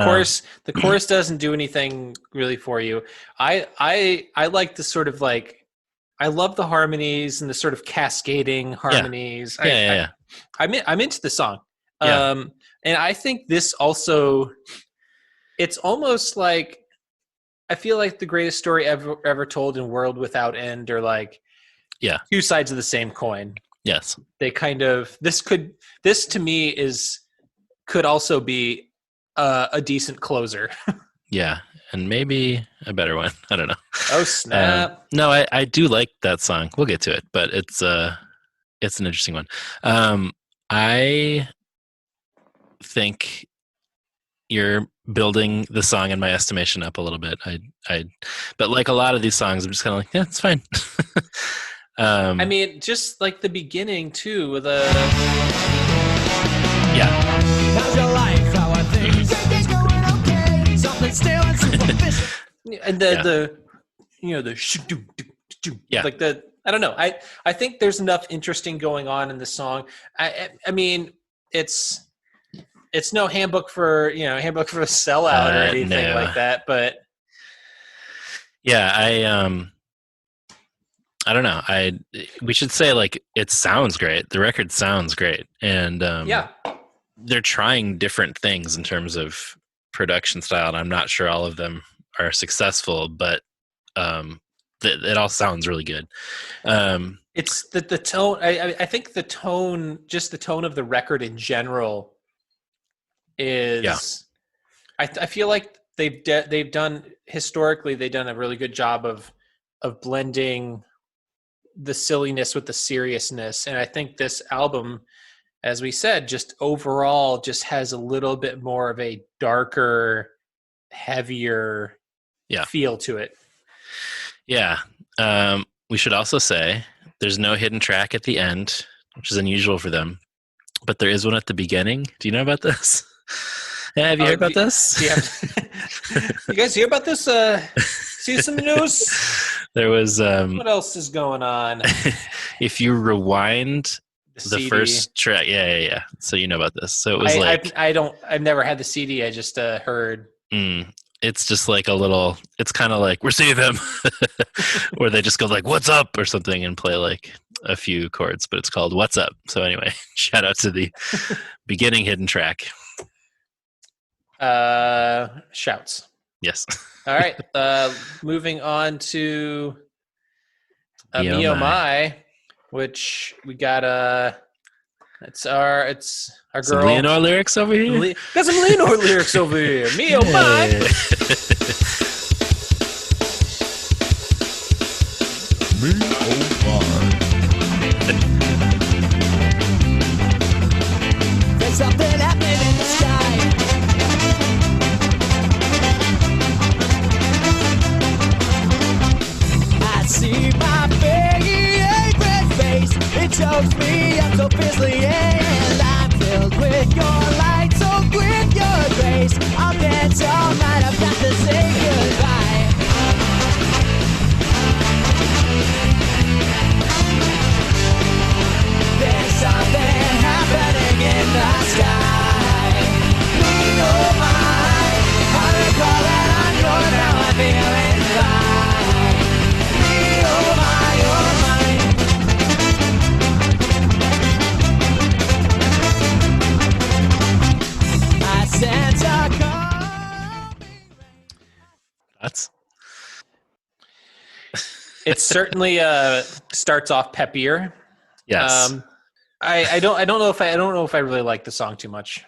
chorus doesn't do anything really for you. I like the sort of like, I love the harmonies and the sort of cascading harmonies. Yeah. I'm into the song. Yeah. And I think this also, it's almost like, I feel like the greatest story ever told and World Without End are like two sides of the same coin. Yes. They kind of, this to me could also be a decent closer. Yeah. And maybe a better one. I don't know. Oh, snap. No, I do like that song. We'll get to it, but it's an interesting one. I think you're building the song, in my estimation, up a little bit. But like a lot of these songs, I'm just kind of like, yeah, it's fine. I mean, just like the beginning too, with How's your life? How are things? Everything's going okay. Something still and superficial. And the like the, I don't know. I think there's enough interesting going on in the song. I mean, it's no handbook for a sellout or anything like that. But yeah, I don't know. We should say, like, it sounds great. The record sounds great, and they're trying different things in terms of production style, and I'm not sure all of them are successful, but it all sounds really good. It's the tone. I think the tone, just the tone of the record in general, is. I feel like they've done historically. They've done a really good job of blending the silliness with the seriousness, and I think this album, as we said, just overall just has a little bit more of a darker, heavier feel to it. Yeah. We should also say there's no hidden track at the end, which is unusual for them, but there is one at the beginning. Do you know about this? Have you heard about this? Yeah. You guys hear about this? See some news? There was what else is going on? If you rewind the first track, yeah. So you know about this. So it was I've never had the CD. I just heard. It's just like a little. It's kind of like, we're seeing them, or they just go like, "What's up?" or something, and play like a few chords. But it's called "What's Up." So anyway, shout out to the beginning hidden track. Shouts. Yes. All right. Moving on to Me Oh Me Oh My. My, which we got it's our Some girl. Leonore lyrics over here. Got some Leonore lyrics over here. Me Oh My. Me oh my. There's something happening in the sky. I see my favorite face. It chokes me up so fiercely, and I'm filled with your light, so with your grace. I'll dance all night. I've got to say goodbye. There's something happening in the sky. Me oh my, I recall that I'm yours now. I'm feeling fine. Me oh my, oh my. I sent a call. That's It certainly starts off peppier. yes. I don't know if I really like the song too much.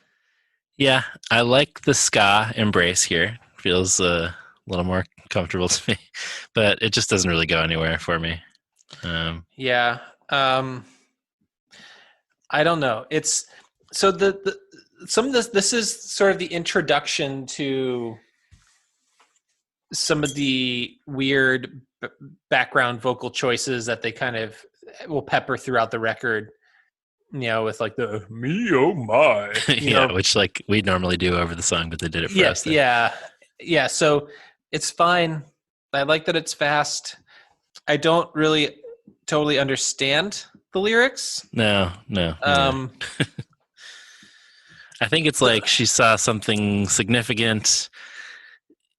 Yeah, I like the ska embrace here. Feels a little more comfortable to me, but it just doesn't really go anywhere for me. Yeah. I don't know. It's so the some of this is sort of the introduction to some of the weird background vocal choices that they kind of will pepper throughout the record. You know, with like the me oh my, yeah, which like we normally do over the song, but they did it for us. Yeah. So it's fine. I like that it's fast. I don't really totally understand the lyrics. No. I think it's like she saw something significant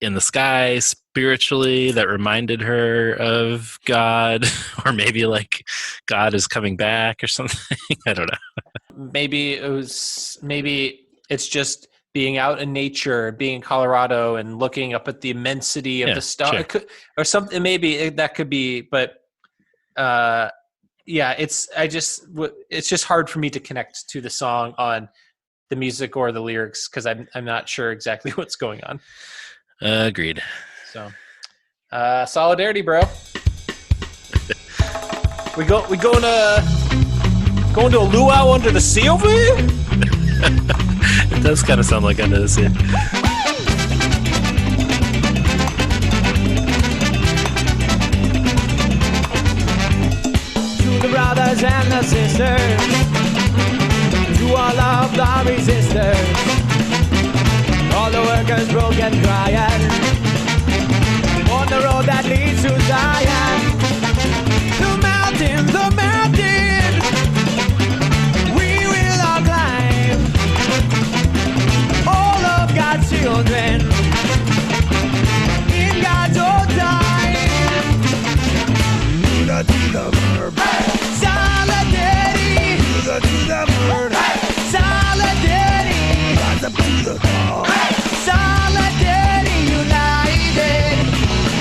in the sky spiritually that reminded her of God, or maybe like God is coming back or something. I don't know. Maybe it's just being out in nature, being in Colorado and looking up at the immensity of the star. Sure. It could, or something. Maybe that could be, but it's just hard for me to connect to the song on the music or the lyrics because I'm not sure exactly what's going on. Agreed. So, solidarity, bro. we going to a luau under the sea over here? It does kind of sound like Under the Sea. To the brothers and the sisters, to all of the resistors, all the workers broke and crying on the road that leads to Zion. The mountain, we will all climb. All of God's children in God's own time. To the bird. Solidarity. To the bird. Solidarity. Rise up to the call. Solidarity united.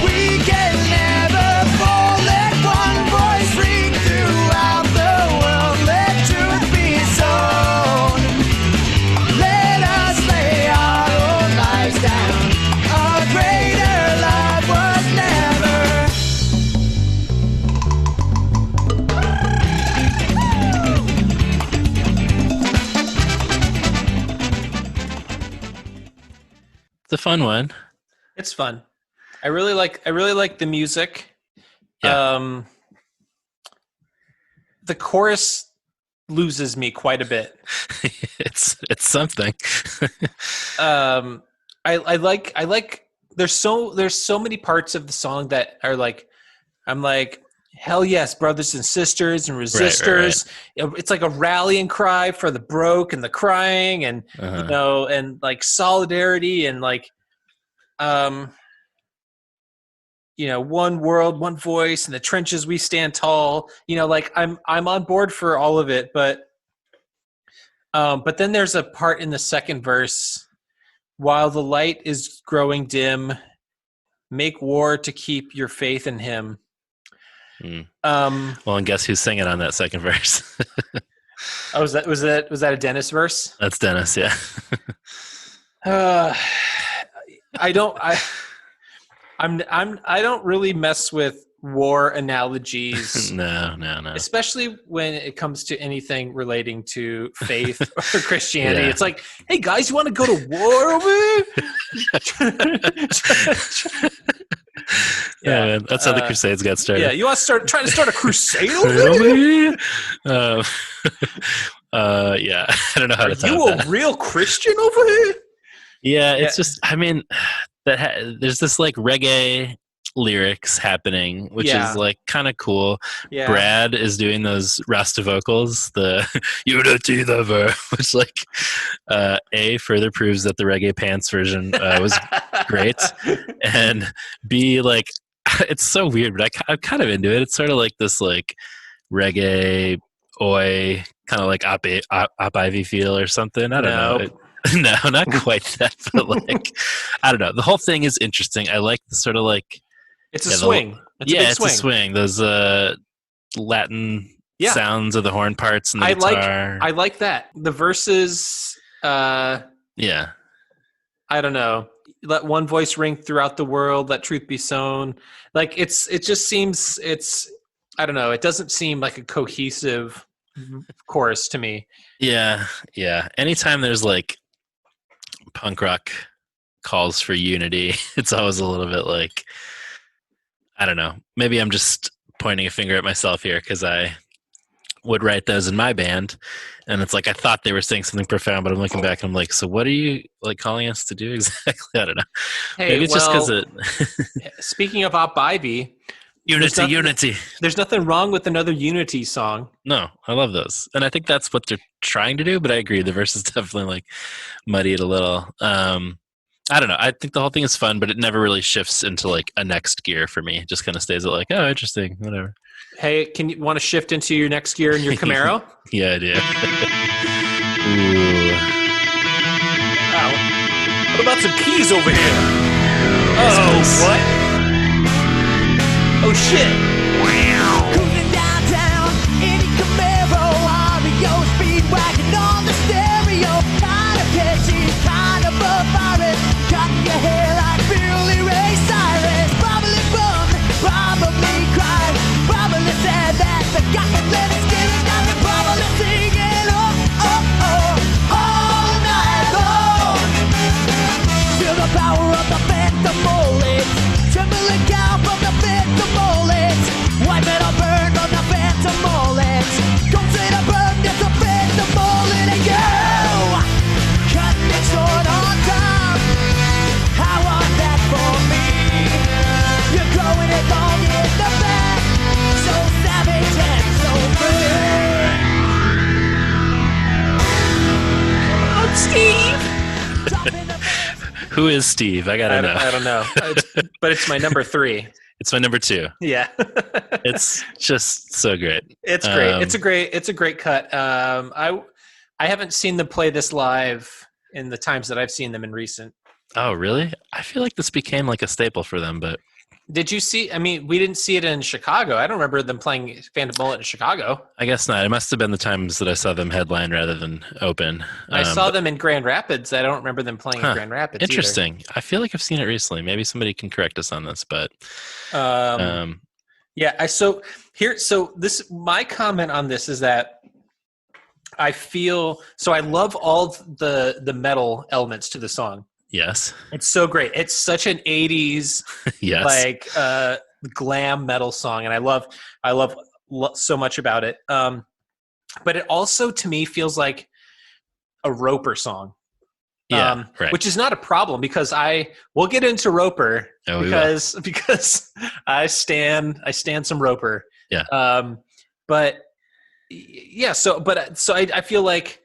We can never fall. Let one voice ring throughout the world. Let truth be sown. Let us lay our own lives down. A greater love was never. It's a fun one. It's fun. I really like the music. Yeah. The chorus loses me quite a bit. it's something. I like there's so many parts of the song that are like I'm like hell yes, brothers and sisters and resistors. Right. It's like a rallying cry for the broke and the crying and you know and like solidarity and like you know, one world, one voice, in the trenches we stand tall. You know, like I'm on board for all of it, but then there's a part in the second verse while the light is growing dim, make war to keep your faith in him. Well, and guess who's singing on that second verse? Oh, was that a Dennis verse? That's Dennis, yeah. I don't really mess with war analogies. No. Especially when it comes to anything relating to faith or Christianity. Yeah. It's like, hey guys, you want to go to war over here? Yeah, man, that's how the Crusades got started. Yeah, you want to try to start a crusade over here? Yeah, I don't know how to top You a that. real Christian over here? Yeah, it's just, I mean, there's this like reggae lyrics happening, which is like kind of cool. Yeah. Brad is doing those Rasta vocals, the unity the verb, which like further proves that the reggae pants version was great, and B, like, it's so weird, but I'm kind of into it. It's sort of like this like reggae oi kind of like op Ivy feel or something. I don't know. No, not quite that, but like, I don't know. The whole thing is interesting. I like the sort of like, it's a swing. It's a swing. Those Latin sounds of the horn parts and the guitar. I like that. The verses. I don't know. Let one voice ring throughout the world. Let truth be sown. Like it just seems. I don't know. It doesn't seem like a cohesive chorus to me. Yeah. Anytime there's like punk rock calls for unity, it's always a little bit like, I don't know. Maybe I'm just pointing a finger at myself here because I would write those in my band, and it's like I thought they were saying something profound, but I'm looking back and I'm like, so what are you like calling us to do exactly? I don't know. Hey, maybe it's just because it. Speaking of Op Ivy, unity. There's nothing wrong with another Unity song. No, I love those, and I think that's what they're trying to do. But I agree, the verses definitely like muddy it a little. I don't know. I think the whole thing is fun, but it never really shifts into like a next gear for me. It just kind of stays at like, oh, interesting, whatever. Hey, can you want to shift into your next gear in your Camaro? Yeah, I do. Ooh. Oh. What about some keys over here? What? Oh shit! Cruising downtown in a Camaro, audio speed wagon on the stereo, kind of catchy, kind of barbaric, cutting your hair like Billy Ray Cyrus. Probably bummed, probably cried, probably said that the guy had let it steer and got me probably singing all night long. Feel the power of the phantom bullets, trembling down from the phantom bullets. White metal burn from the phantom bullets. Don't say the burn, it's a phantom bullet. And you cutting it short on time. How was that for me? You're growing it long in the back, so savage and so free. I'm Steve. Who is Steve? I gotta know. I don't know, but it's my number 3. It's my number 2. Yeah. It's just so great. It's great. It's a great cut. I haven't seen them play this live in the times that I've seen them in recent. Oh, really? I feel like this became like a staple for them, but Did you see? I mean, we didn't see it in Chicago. I don't remember them playing Phantom Bullet in Chicago. I guess not. It must have been the times that I saw them headline rather than open. I saw them in Grand Rapids. I don't remember them playing in Grand Rapids. Interesting. Either. I feel like I've seen it recently. Maybe somebody can correct us on this, but yeah. So my comment on this is that I feel so. I love all the metal elements to the song. Yes. It's so great. It's such an 80s yes. like glam metal song, and I love so much about it. But it also to me feels like a Roper song. Yeah, right. Which is not a problem because we'll get into Roper because I stand some Roper. Yeah. But yeah, so I feel like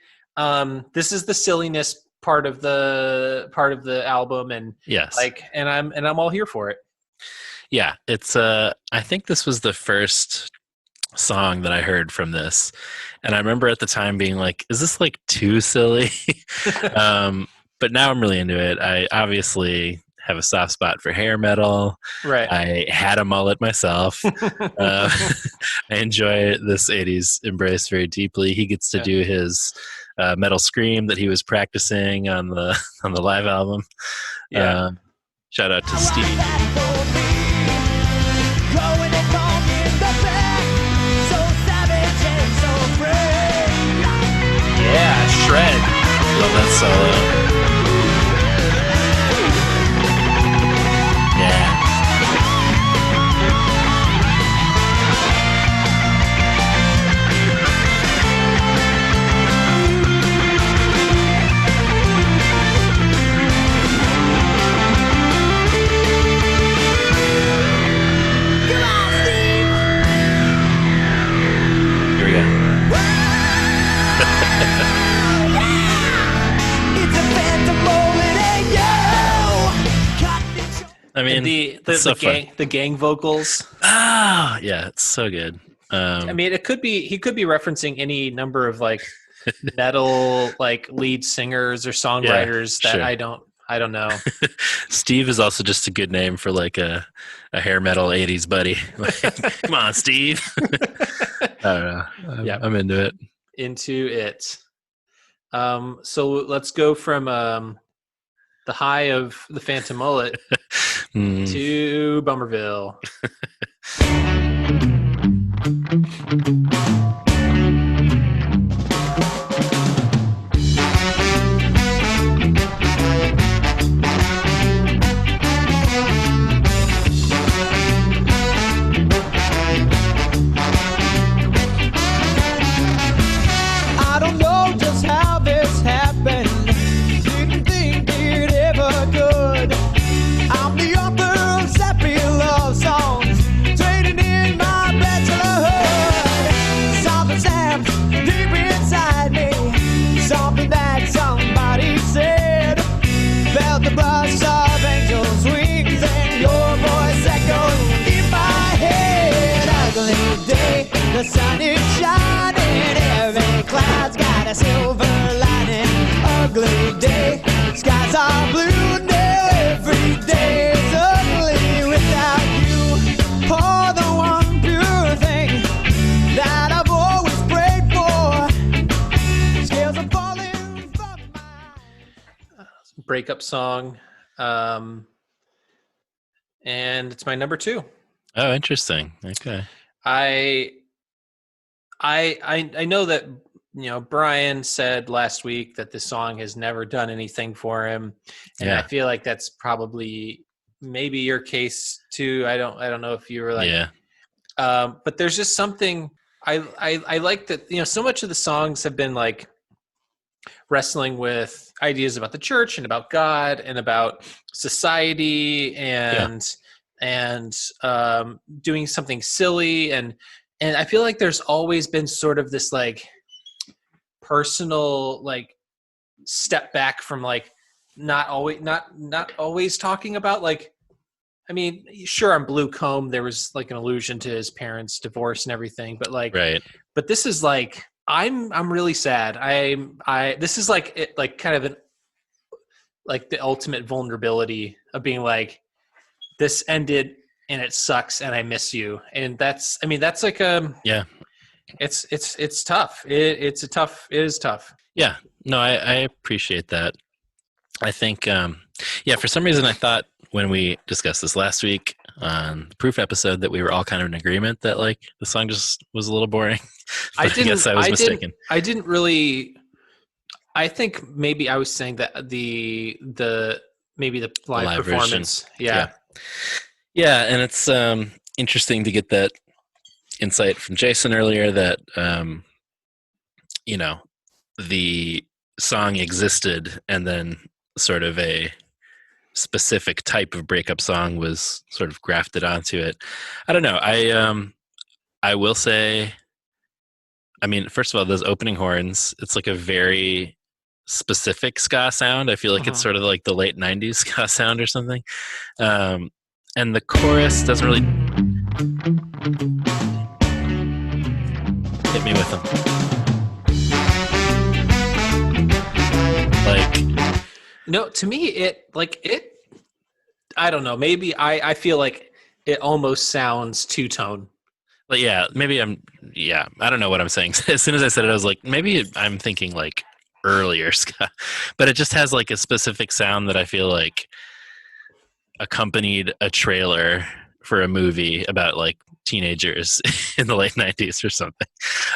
this is the silliness part of the album, and yes, and I'm all here for it. Yeah, it's I think this was the first song that I heard from this, and I remember at the time being like, is this like too silly? but now I'm really into it. I obviously have a soft spot for hair metal. Right. I had a mullet myself. I enjoy this 80s embrace very deeply. He gets to do his metal scream that he was practicing on the live album. Yeah. Shout out to Steve. Yeah, shred. Love that solo. Here we go. I mean, the gang vocals. Ah, yeah, it's so good. I mean, he could be referencing any number of like metal like lead singers or songwriters that sure. I don't know. Steve is also just a good name for like a hair metal 80s buddy. Like, come on, Steve. I don't know. I'm into it. Into it. So let's go from the high of the Phantom Mullet to Bummerville. I don't know just how this happened. Didn't think it ever could. I'm the author of sappy love songs, trading in my bachelorhood. Something snapped deep inside me, something that somebody said. Felt the brush of angels' wings and your voice echoed in my head. Ugly day, the sun is shining, every cloud's got a silver lining. Ugly day, skies are blue now, every day is ugly without you. For the one pure thing that I've always prayed for, scales are falling from Breakup song. And it's my number 2. Oh, interesting. Okay. I know that Brian said last week that this song has never done anything for him, and I feel like that's probably maybe your case too. I don't know if you were like, but there's just something I like that so much of the songs have been like wrestling with ideas about the church and about God and about society and doing something silly and I feel like there's always been sort of this like personal like step back from like not always talking about like, I mean, sure, on Blue Comb there was like an allusion to his parents' divorce and everything, but like, but this is like I'm really sad. This is like it, like kind of like the ultimate vulnerability of being like, this ended and it sucks and I miss you. And that's like it's tough. It is tough. Yeah, no, I appreciate that. I think, for some reason I thought when we discussed this last week on the Proof episode that we were all kind of in agreement that like the song just was a little boring. I guess I was mistaken. I didn't really. I think maybe I was saying that the live performance. Version. Yeah, and it's interesting to get that insight from Jason earlier that the song existed and then sort of a specific type of breakup song was sort of grafted onto it. I don't know. I will say, I mean, first of all, those opening horns, it's like a very specific ska sound. I feel like it's sort of like the late 90s ska sound or something. And the chorus doesn't really hit me with them. Like, No, to me, I don't know. Maybe I feel like it almost sounds two-tone. But yeah, maybe I don't know what I'm saying. As soon as I said it, I was like, maybe I'm thinking like earlier ska, but it just has like a specific sound that I feel like accompanied a trailer for a movie about like teenagers in the late 90s or something.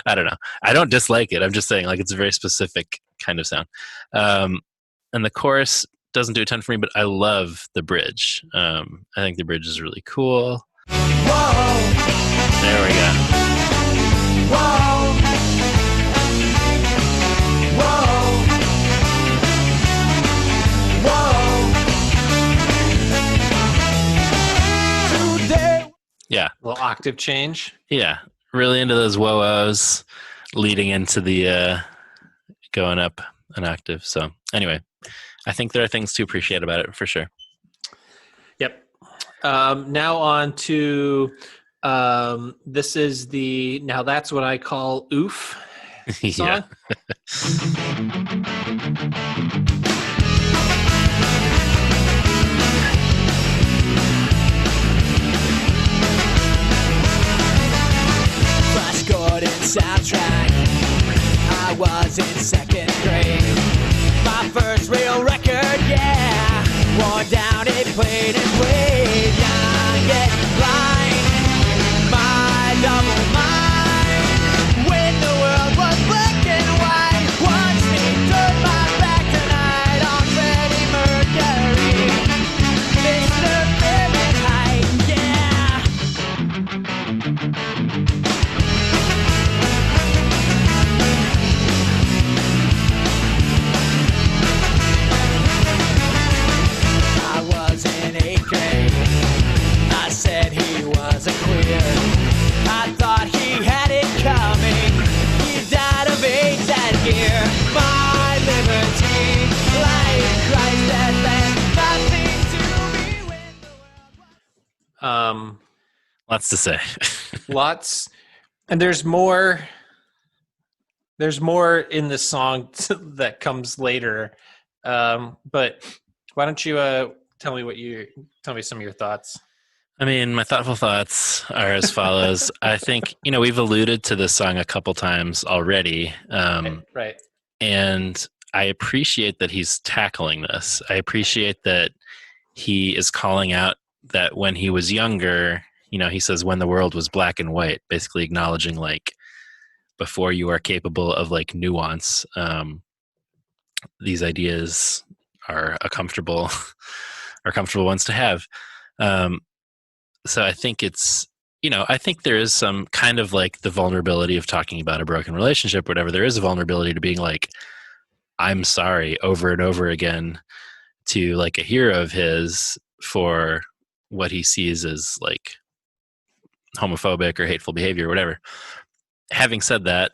I don't know. I don't dislike it. I'm just saying like it's a very specific kind of sound. And the chorus doesn't do a ton for me, but I love the bridge. I think the bridge is really cool. Whoa. There we go. Whoa. Whoa. Whoa. Today. Yeah. A little octave change. Yeah. Really into those whoa-ohs leading into the going up an octave. So anyway, I think there are things to appreciate about it for sure. Yep. Now on to this is now that's what I call oof song. Yeah. Flash Gordon soundtrack. I was in second grade. My first real record, yeah. Worn down, it played and played. Young yet blind, my double mind. When the world was black and white, watch me turn my back tonight on Freddie Mercury. Mr. Fahrenheit, yeah. I was in 8th grade. I said he was a queer. I thought he had it coming. He died of AIDS that year. My liberty, like Christ has been nothing to me when the world. Lots to say. Lots, and there's more. There's more in the song that comes later, but why don't you tell me some of your thoughts? I mean, my thoughtful thoughts are as follows. I think, we've alluded to this song a couple times already. Right. And I appreciate that he's tackling this. I appreciate that he is calling out that when he was younger, he says when the world was black and white, basically acknowledging like before you are capable of like nuance, these ideas are comfortable ones to have. So I think it's, I think there is some kind of like the vulnerability of talking about a broken relationship, whatever. There is a vulnerability to being like, I'm sorry over and over again to like a hero of his for what he sees as like homophobic or hateful behavior or whatever. Having said that,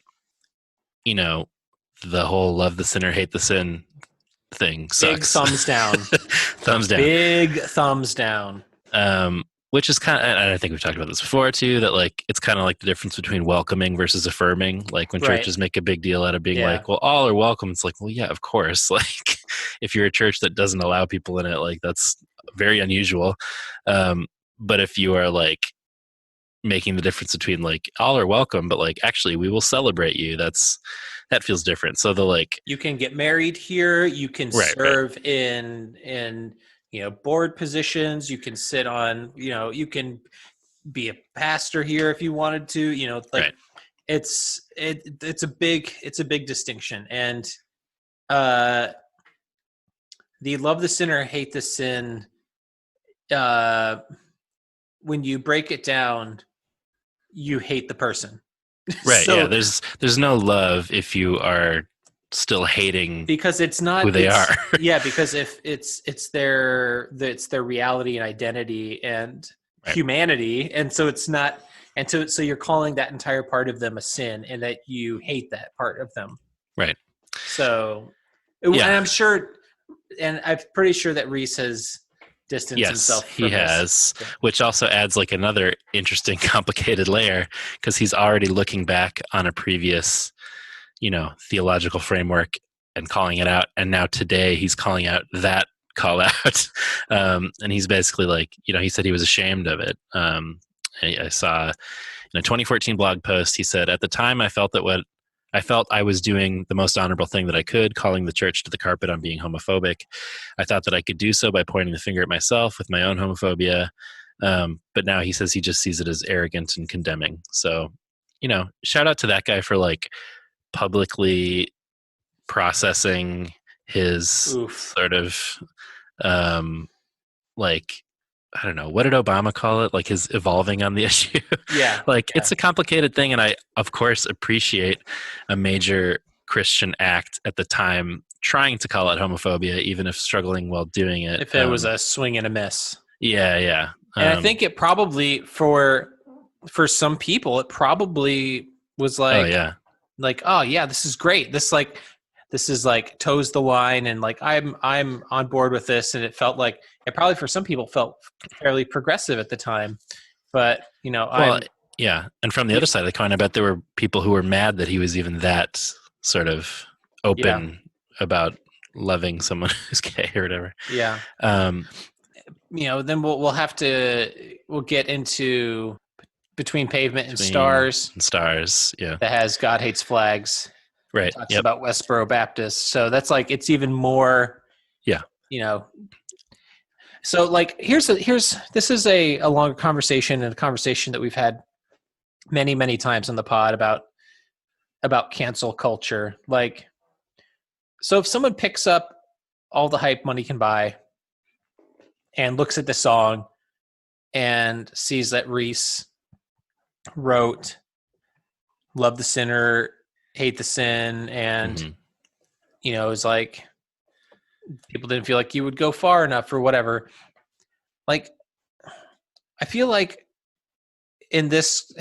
the whole love the sinner, hate the sin thing sucks. Big thumbs down. Thumbs down. Big thumbs down. Which is kind of, and I think we've talked about this before too, that like, it's kind of like the difference between welcoming versus affirming. Like when churches make a big deal out of being like, well, all are welcome. It's like, well, yeah, of course. Like if you're a church that doesn't allow people in it, like that's very unusual. But if you are like making the difference between like all are welcome, but like, actually we will celebrate you. That feels different. So the like, you can get married here. You can serve in board positions. You can sit on, you can be a pastor here if you wanted to, it's a big distinction. And the love the sinner, hate the sin. When you break it down, you hate the person. Right. So, yeah. There's no love if you are still hating because it's not who they are. Yeah. Because if it's their reality and identity and humanity. And so it's not, and so you're calling that entire part of them a sin and that you hate that part of them. Right. So, and I'm sure, and I'm pretty sure that Reese has distanced himself from he has, which also adds like another interesting complicated layer because he's already looking back on a previous theological framework and calling it out. And now today he's calling out that call out. And he's basically like, he said he was ashamed of it. I saw in a 2014 blog post, he said, at the time I felt I was doing the most honorable thing that I could, calling the church to the carpet on being homophobic. I thought that I could do so by pointing the finger at myself with my own homophobia. But now he says he just sees it as arrogant and condemning. So, shout out to that guy for like publicly processing his sort of like, I don't know, what did Obama call it? Like his evolving on the issue. Yeah. It's a complicated thing. And I, of course, appreciate a major Christian act at the time trying to call it homophobia, even if struggling while doing it. If it was a swing and a miss. Yeah, yeah. And I think it probably, for some people, it probably was like, oh yeah, this is great. This is like toes the line, and like I'm on board with this. And it felt like it probably for some people felt fairly progressive at the time. But yeah. And from the other side of the coin, I bet there were people who were mad that he was even that sort of open about loving someone who's gay or whatever. Yeah. Then we'll get into Between Pavement and Stars. Yeah. That has God Hates Flags. Right. Talks about Westboro Baptist. So that's like, it's even more, so like, this is a longer conversation, and a conversation that we've had many, many times on the pod about cancel culture. Like, so if someone picks up All the Hype Money Can Buy and looks at the song and sees that Reese wrote Love the Sinner, Hate the Sin, and it was like people didn't feel like you would go far enough or whatever. Like, I feel like in this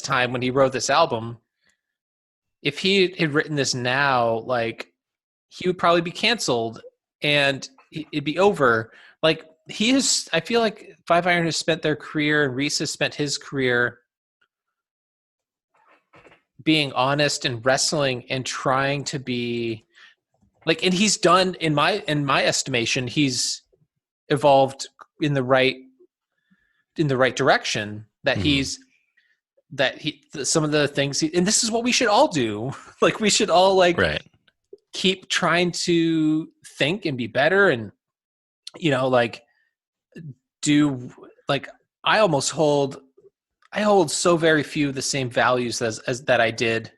time when he wrote this album, if he had written this now, like, he would probably be canceled and it'd be over. Like, I feel like Five Iron has spent their career, and Reese has spent his career being honest and wrestling and trying to be like, and he's done, in my estimation, he's evolved in the right direction. Some of the things and this is what we should all do. Like, we should all keep trying to think and be better, and do, like, I hold so very few of the same values as that I did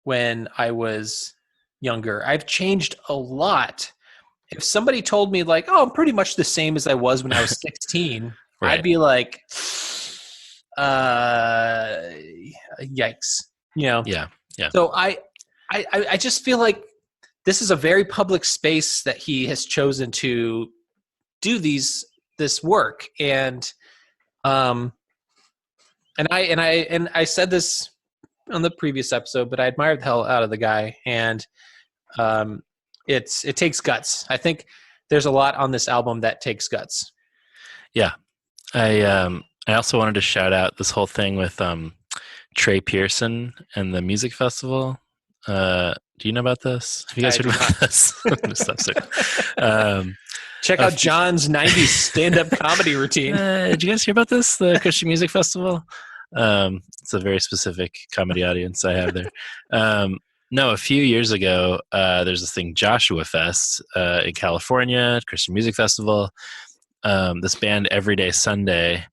when I was younger. I've changed a lot. If somebody told me like, oh, I'm pretty much the same as I was when I was 16, I'd be like, yikes. Yeah. So I just feel like this is a very public space that he has chosen to do this work. And I said this on the previous episode, but I admired the hell out of the guy, and it takes guts. I think there's a lot on this album that takes guts. Yeah. I also wanted to shout out this whole thing with Trey Pearson and the music festival. Do you know about this? Have you guys heard about this? Check out John's 90s stand-up comedy routine. Did you guys hear about this? The Christian Music Festival? It's a very specific comedy audience I have there. No, a few years ago, there's this thing, Joshua Fest, in California, Christian Music Festival. This band, Everyday Sunday,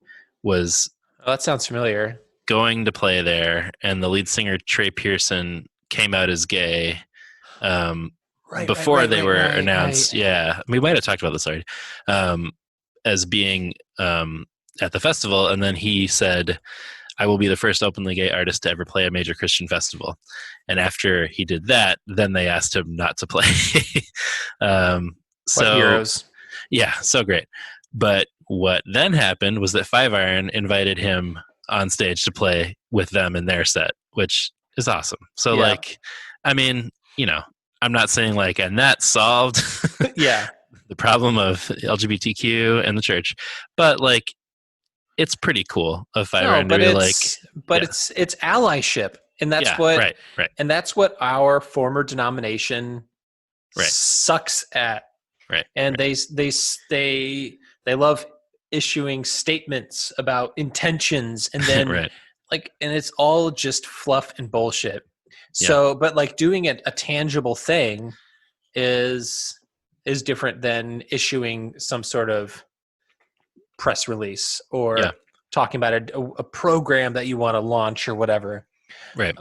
was... Oh, that sounds familiar. Going to play there, and the lead singer, Trey Pearson, came out as gay. Before they were announced. Right. Yeah. We might have talked about this already, as being at the festival. And then he said, I will be the first openly gay artist to ever play a major Christian festival. And after he did that, then they asked him not to play. What heroes. Yeah, so great. But what then happened was that Five Iron invited him on stage to play with them in their set, which is awesome. So I'm not saying and that solved the problem of LGBTQ and the church, but it's pretty cool of Five Iron to be it's allyship, and that's and that's what our former denomination sucks at. Right. And they love issuing statements about intentions, and then Right. and it's all just fluff and bullshit. So, but like doing a tangible thing is different than issuing some sort of press release or talking about a program that you want to launch or whatever. Right.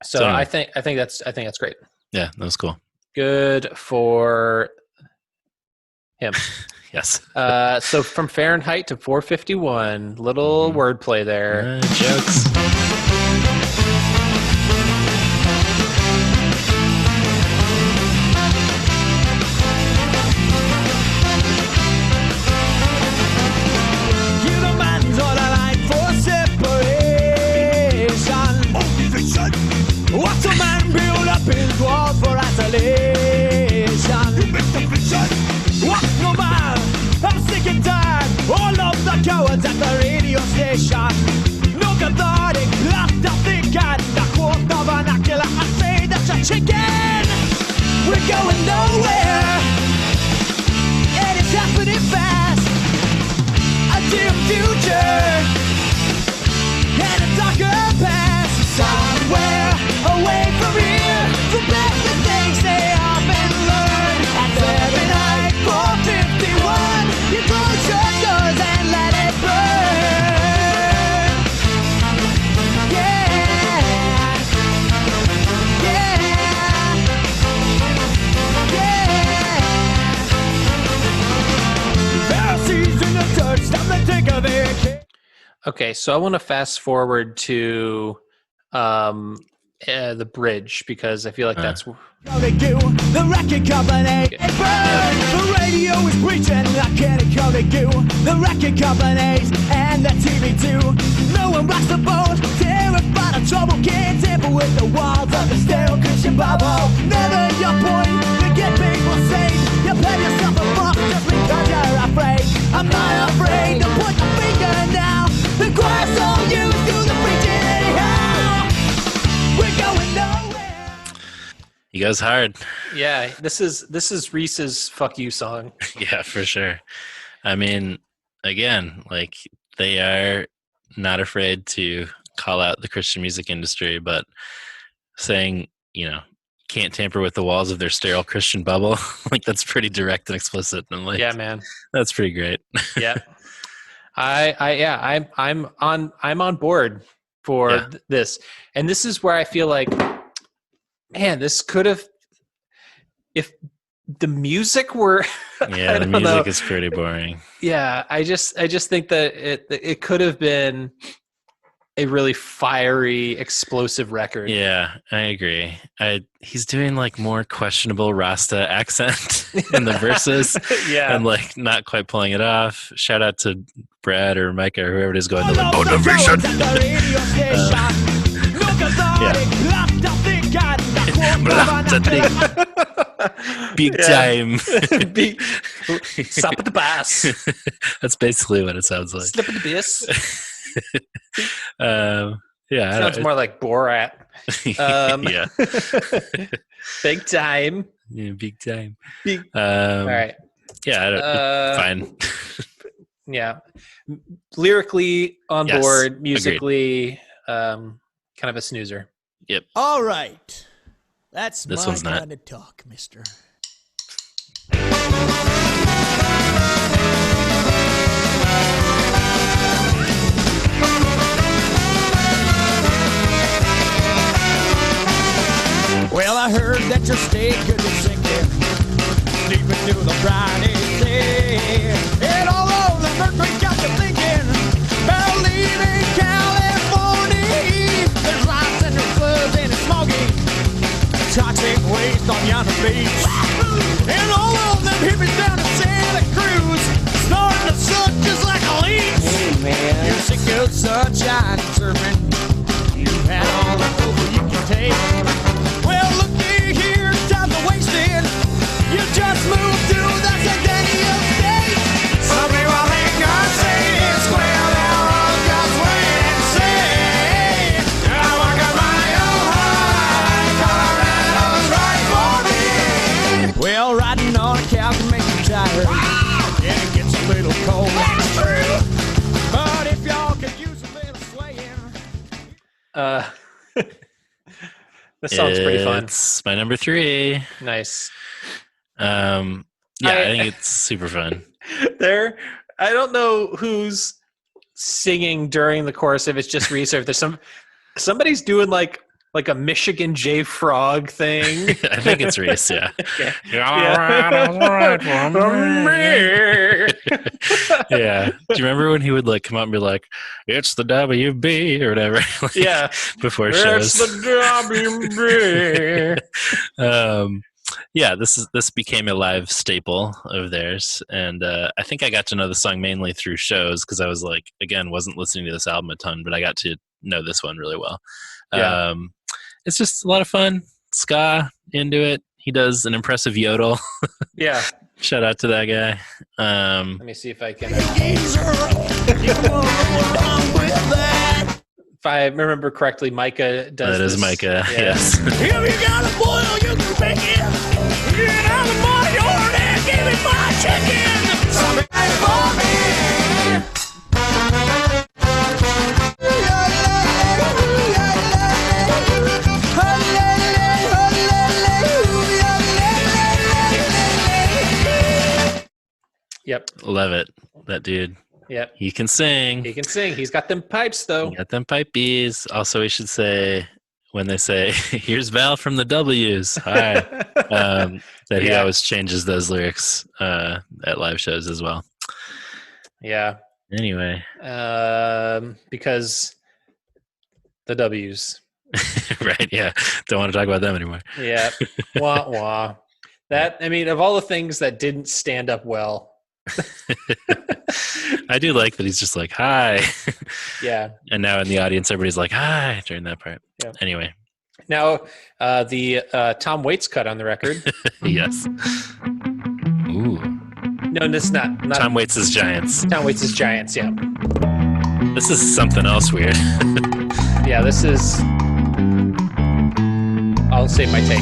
So anyway. I think that's great. Yeah, that was cool. Good for him. Yes. So from Fahrenheit to 451, little wordplay there. Jokes. What's a man build up his walls for isolation? You make the vision. What no man? I'm sick and tired. All of the cowards at the radio station. No cathartic, locked up thinking. The quote of vernacular, I say that's a chicken. We're going nowhere, and it's happening fast. A dim future and a darker past. Somewhere away from here, from back the things they often learn. At 7, 8, 4, 51, you close your doors and let it burn. Yeah, yeah, yeah. Pharisees in the church, time to take a vacation. Okay, so I want to fast forward to the bridge, because I feel like that's the record company. The radio is preaching like Kenny Cody-Goo. The record companies and the TV too. No one rocks the boat, terrified of trouble. Can't tamper with the walls of the stereo Christian bubble. Never your point to get people safe. You pay yourself a buck just because you're afraid. I'm not afraid to put the finger down. The choir's all used to the preaching anyhow. We're going nowhere. He goes hard. Yeah, this is Reese's "Fuck You" song. Yeah, for sure. I mean, again, like, they are not afraid to call out the Christian music industry, but saying, can't tamper with the walls of their sterile Christian bubble, like, that's pretty direct and explicit. And like, yeah, man, that's pretty great. Yeah. I'm on board for this, and this is where I feel like, man, this could have, if the music were, yeah, the music is pretty boring. Yeah, I just think that it could have been a really fiery, explosive record. Yeah, I agree. He's doing like more questionable Rasta accent in the verses. Yeah, and like not quite pulling it off. Shout out to Brad or Micah or whoever it is going to like motivation. Big time. Big slap at the bass. That's basically what it sounds like. Slap at the bass. Yeah, sounds more like Borat. Yeah. Big time. Yeah, big time. All right. Yeah, fine. Yeah, lyrically on board, musically, kind of a snoozer. Yep. All right, that's this my one's not. kind of talk, mister. Well, I heard that your state could be sinking deep into the briny sea. And although the mercury got you thinking about leaving California, there's lights and there's clubs and it's smoggy, toxic waste on yonder beach. And all of them hippies down in Santa Cruz starting to suck just like a leech. Hey, man. You're sick of sunshine and surfing. You've had all the over you can take. Well, looky here, time's wasted. You just moved to the Centennial State. Some people think God says, well, they're all just wait and see. I walk a mile high, Colorado's right for me. Well, riding on a cow can make you tired. Yeah, it gets a little cold. That's true. But if y'all could use a little swaying. This song's pretty fun. It's my number 3. Nice. I think it's super fun. I don't know who's singing during the chorus if it's just Reese or if there's somebody's doing like a Michigan J Frog thing. I think it's Reese, yeah. Okay. Yeah. Do you remember when he would like come out and be like, "It's the WB" or whatever? Like, yeah. Before shows. It's the WB. Yeah, this became a live staple of theirs, and I think I got to know the song mainly through shows because I was like, again, wasn't listening to this album a ton, but I got to know this one really well. Yeah. It's just a lot of fun. Ska, into it. He does an impressive yodel. Yeah. Shout out to that guy. Let me see if I can. If I remember correctly, Micah does. That is this. Micah. Yeah. Yes. If you got a boil, you can make it. Get out of my yard and give me my chicken. Something for me. Yep. Love it. That dude. Yep. He can sing. He can sing. He's got them pipes, though. He got them pipe bees. Also, we should say, when they say, "Here's Val from the W's," hi, that he always changes those lyrics at live shows as well. Yeah. Anyway. Because the W's. Right, yeah. Don't want to talk about them anymore. Yeah. Wah, wah. Of all the things that didn't stand up well. I do like that he's just like, "Hi." Yeah. And now in the audience, everybody's like, "Hi," during that part. Yeah. Anyway. Now, the Tom Waits cut on the record. Yes. Ooh. No, this is not Tom Waits' Giants. Tom Waits' Giants, yeah. This is something else weird. Yeah, this is... I'll save my take.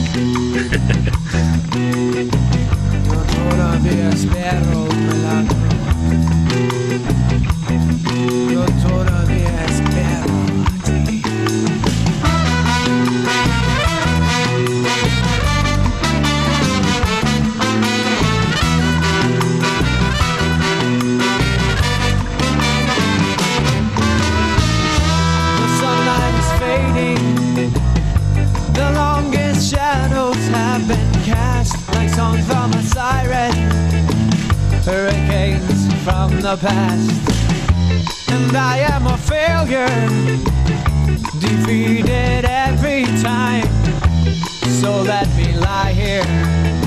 Songs from a siren, hurricanes from the past, and I am a failure, defeated every time. So let me lie here,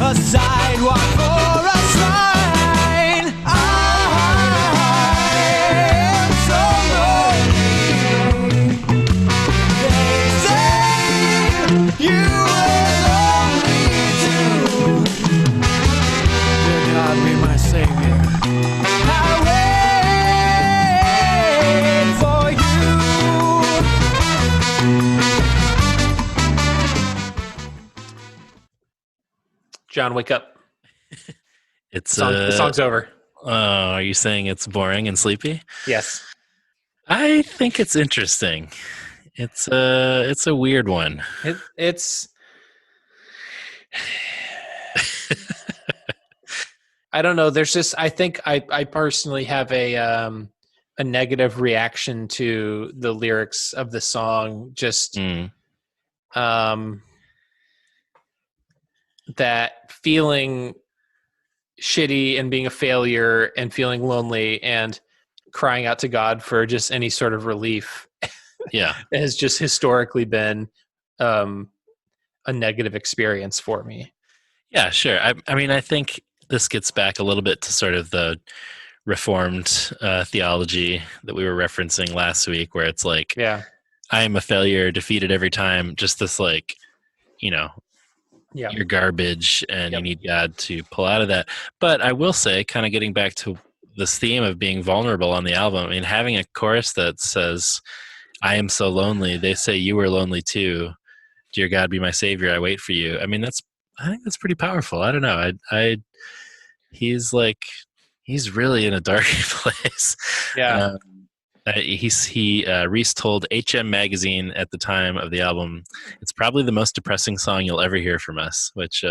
a sidewalk for a sign. I am so lonely. They say you are lonely too. God be my savior. I wait for you. John, wake up. The song's over. Are you saying it's boring and sleepy? Yes. I think it's interesting. It's a weird one. It's I don't know. There's just, I think I personally have a negative reaction to the lyrics of the song. Just that feeling shitty and being a failure and feeling lonely and crying out to God for just any sort of relief. Yeah, it has just historically been a negative experience for me. Yeah, sure. I mean, I think this gets back a little bit to sort of the Reformed theology that we were referencing last week, where it's like, yeah, I am a failure, defeated every time. Just this, like, you know, you're garbage, and you need God to pull out of that. But I will say, kind of getting back to this theme of being vulnerable on the album, I mean, having a chorus that says, "I am so lonely. They say you were lonely too. Dear God, be my savior. I wait for you." I mean, that's think that's pretty powerful. I don't know. He's really in a dark place. Yeah. Reese told HM Magazine at the time of the album, it's probably the most depressing song you'll ever hear from us, which,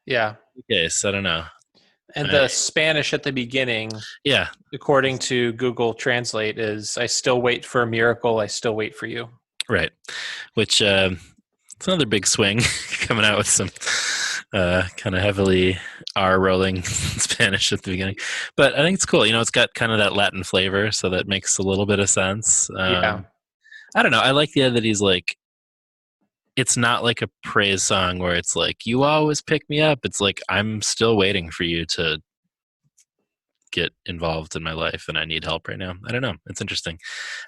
yeah. Yes, I don't know. And the Spanish at the beginning, yeah, according to Google Translate, is "I still wait for a miracle. I still wait for you." Right. Which it's another big swing, coming out with some kind of heavily R-rolling Spanish at the beginning. But I think it's cool. It's got kind of that Latin flavor, so that makes a little bit of sense. Yeah. I don't know. I like the idea that he's like, it's not like a praise song where it's like, you always pick me up. It's like, I'm still waiting for you to get involved in my life and I need help right now. I don't know. It's interesting.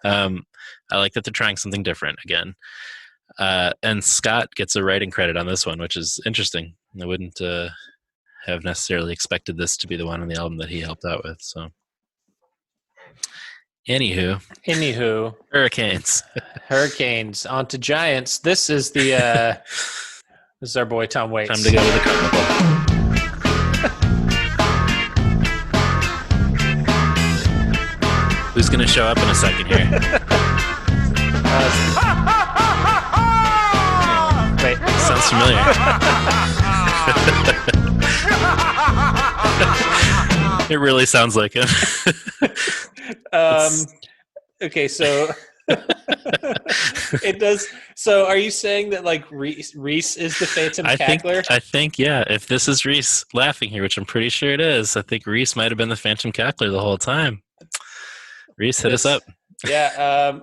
I like that they're trying something different again. And Scott gets a writing credit on this one, which is interesting. I wouldn't have necessarily expected this to be the one on the album that he helped out with. So, anywho, Hurricanes on to Giants. This is the this is our boy Tom Waits. Time to go to the carnival. Who's going to show up in a second here? Wait, sounds familiar. It really sounds like him. Okay, so it does. So, are you saying that like Reese is the Phantom Cackler? I think, yeah. If this is Reese laughing here, which I'm pretty sure it is, I think Reese might have been the Phantom Cackler the whole time. Reese, hit us up. Yeah.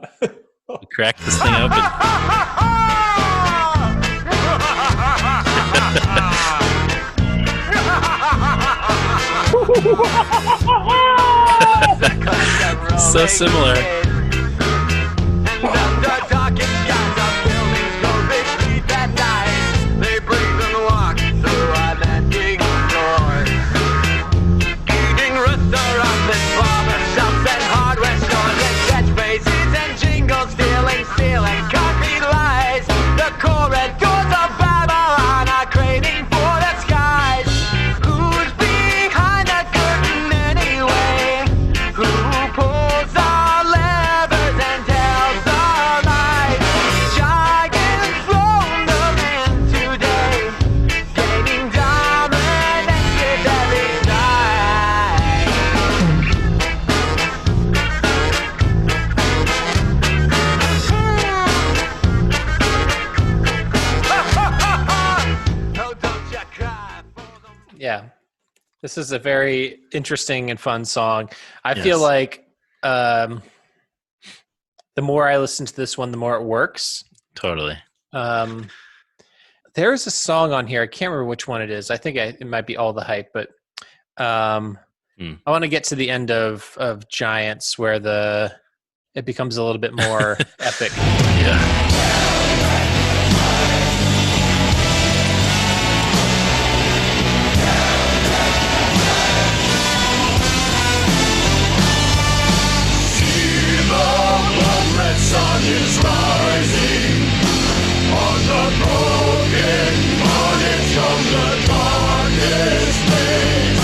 Crack this thing open. So similar. This is a very interesting and fun song. I feel like the more I listen to this one, the more it works. Totally. There's a song on here. I can't remember which one it is. I think it might be All the Hype, but I want to get to the end of Giants where it becomes a little bit more epic. Yeah. Sun is rising on the broken bodies from the darkest days.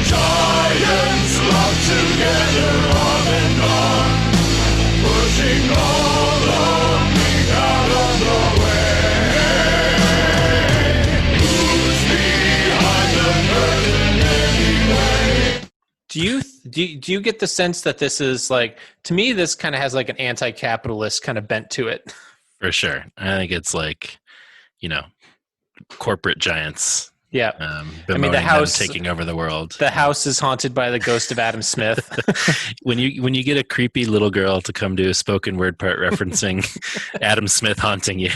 Giants lock together on and on, pushing all the weak out of the way. Who's behind the curtain anyway? Do you get the sense that this is like, to me, this kind of has like an anti-capitalist kind of bent to it? For sure. I think it's like, corporate giants. Yeah. I mean, the house taking over the world. The house is haunted by the ghost of Adam Smith. When you get a creepy little girl to come do a spoken word part referencing Adam Smith haunting you,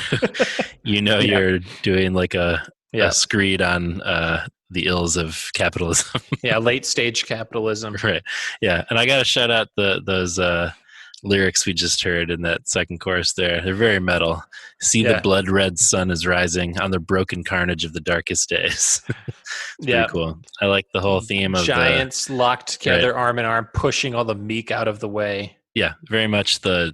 you're doing like a screed on the ills of capitalism. Yeah, late stage capitalism. Right. Yeah, and I got to shout out those lyrics we just heard in that second chorus there. They're very metal. See the blood red sun is rising on the broken carnage of the darkest days. It's pretty cool. I like the whole theme of giants locked together, arm in arm, pushing all the meek out of the way. Yeah, very much the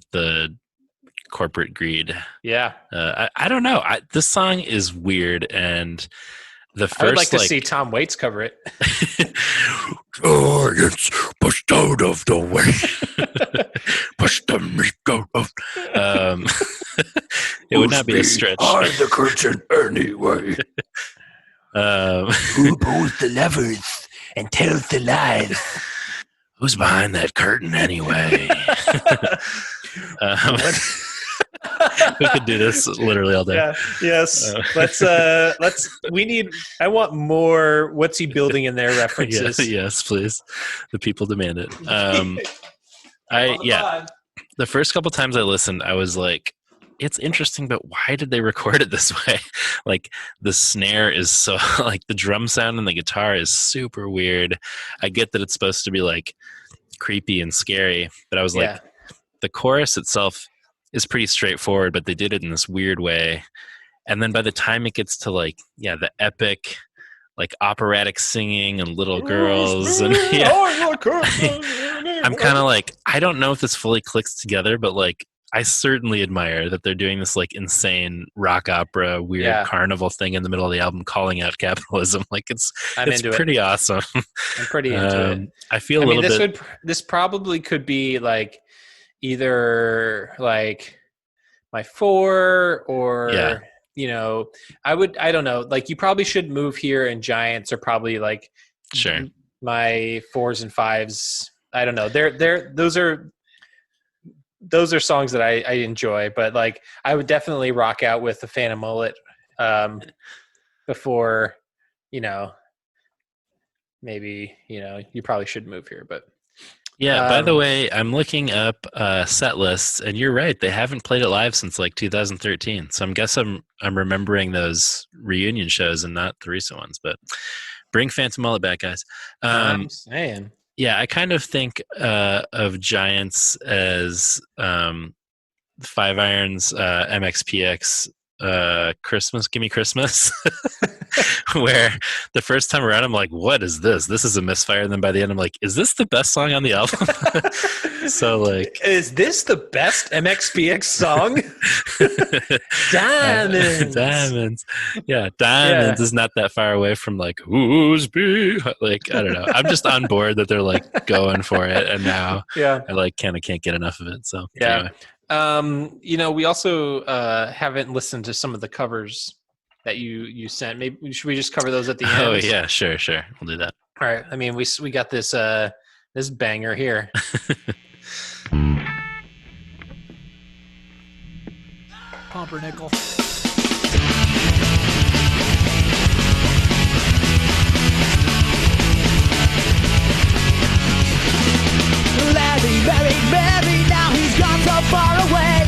corporate greed. Yeah. I don't know. This song is weird, and the first I would like to see Tom Waits cover it. Giants pushed out of the way. Push the meat out of. It would not be a stretch. Behind the curtain anyway. Who pulls the levers and tells the lies? Who's behind that curtain anyway? We could do this literally all day. Yeah. Yes. I want more what's he building in there references. Yes, please. The people demand it. The first couple times I listened, I was like, it's interesting, but why did they record it this way? Like, the snare is so, like, the drum sound and the guitar is super weird. I get that it's supposed to be, like, creepy and scary, but I was like, the chorus itself is pretty straightforward, but they did it in this weird way. And then by the time it gets to, like, the epic, like, operatic singing and little girls, and I'm kind of like, I don't know if this fully clicks together, but, like, I certainly admire that they're doing this, like, insane rock opera, weird carnival thing in the middle of the album, calling out capitalism. Like, it's pretty awesome. I'm pretty into it. I feel this probably could be like either like my 4 or you know, I don't know. Like, you probably should move here, and Giants are probably like my 4s and 5s. I don't know. Those are songs that I enjoy, but like I would definitely rock out with the Phantom Mullet before, you know, maybe, you know, you probably should move here, but by the way, I'm looking up set lists, and you're right, they haven't played it live since like 2013. So I'm remembering those reunion shows and not the recent ones, but bring Phantom Mullet back, guys. I'm saying. Yeah, I kind of think of Giants as 5 Irons, MXPX, Christmas, Gimme Christmas, where the first time around I'm like, what is this? This is a misfire. And then by the end I'm like, is this the best song on the album? So like, is this the best MXPX song? Diamonds. Yeah, Diamonds is not that far away from like, who's be? Like, I don't know. I'm just on board that they're like going for it, and now I like kind of can't get enough of it. So anyway. You know, we also haven't listened to some of the covers that you sent. Maybe should we just cover those at the end? Oh yeah, sure. We'll do that. All right. I mean, we got this this banger here. Pumpernickel. Larry, now he's gone so far away.